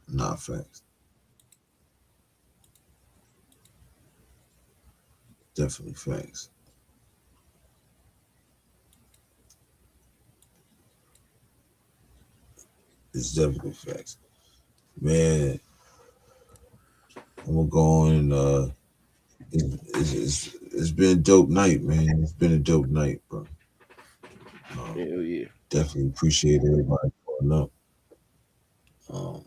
Not facts. Definitely facts. It's definitely facts. Man, I'm gonna go on and it's been a dope night, man. It's been a dope night, bro. Um, Hell yeah. Definitely appreciate everybody pulling up. Um,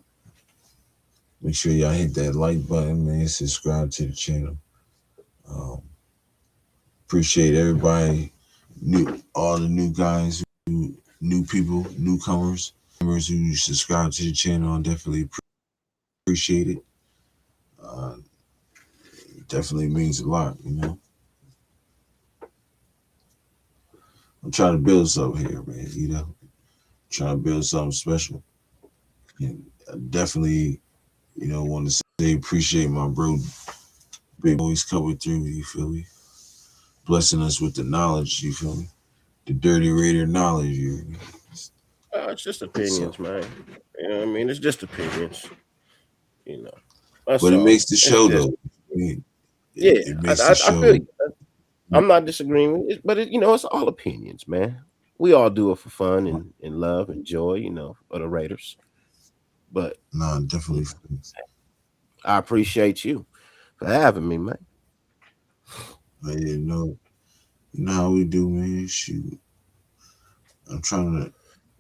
Make sure y'all hit that like button, man. Subscribe to the channel. Um, Appreciate everybody, all the new guys, new people, newcomers, members who subscribe to the channel. I definitely appreciate it. Uh, it definitely means a lot. I'm trying to build something here, man. Trying to build something special. And I definitely, want to say appreciate my bro, Big Boys coming through. You feel me? Blessing us with the knowledge. You feel me? The dirty raider knowledge. It's just So, opinions, man. You know what I mean? It's just opinions. You know, that's but it all. makes the It's show just though. I mean, it, yeah. it I makes the I, I feel show. you. I'm not disagreeing with it, but it's all opinions, man. We all do it for fun and love and joy, of the Raiders. But Nah, you definitely. know, I appreciate you for having me, man. But yeah, no, you know how we do, man. Shoot, I'm trying to.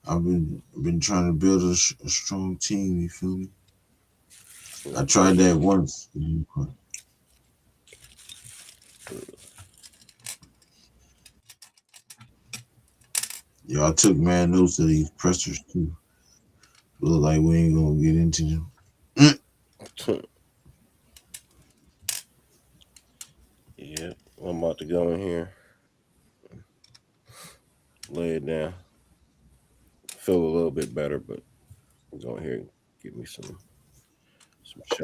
I've been trying to build a strong team. You feel me? I tried that once. Y'all took mad notes of these pressers too. Look like we ain't gonna get into them. Yeah, I'm about to go in here, lay it down, feel a little bit better, but go in here and give me some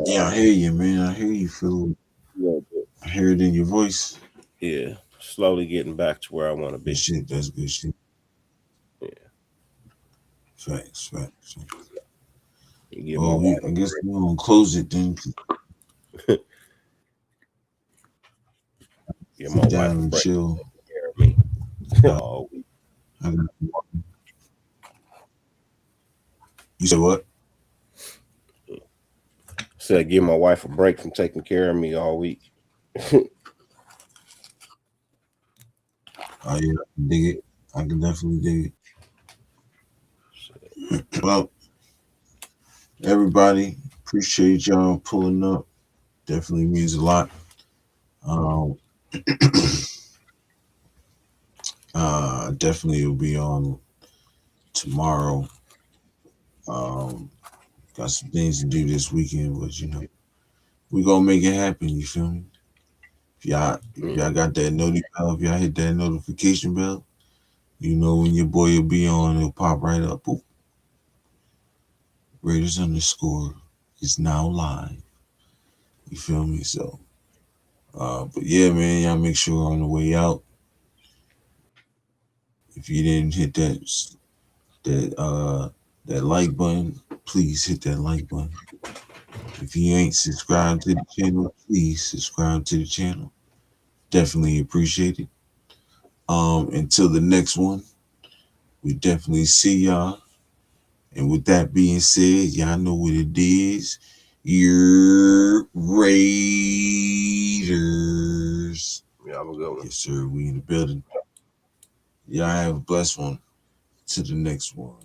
Yeah, I shots. hear you, man. I hear you, Phil. A little bit. I hear it in your voice. Yeah, slowly getting back to where I want to Good be. shit. That's good shit. Yeah, Facts, facts. you give my Well, wife I guess we're gonna close it then. give my Sit wife down a and break. chill. Care of me. Uh, Oh, I got, you said what? said give my wife a break from taking care of me all week. Oh yeah, I can dig it. I can definitely dig it. Well, everybody, appreciate y'all pulling up. Definitely means a lot. Um, Definitely will be on tomorrow. Um, got some things to do this weekend, but we gonna make it happen. You feel me? If y'all got that bell, if y'all hit that notification bell, you know when your boy will be on, it'll pop right up. Boop. Raiders underscore is now live. You feel me? So But yeah, man, y'all make sure on the way out, if you didn't hit that like button, please hit that like button. If you ain't subscribed to the channel, please subscribe to the channel. Definitely appreciate it. Until the next one, we definitely see y'all. And with that being said, y'all know what it is. Your Raiders. Yeah, I'm a good one. Yes, sir. We in the building. Y'all have a blessed one. To the next one.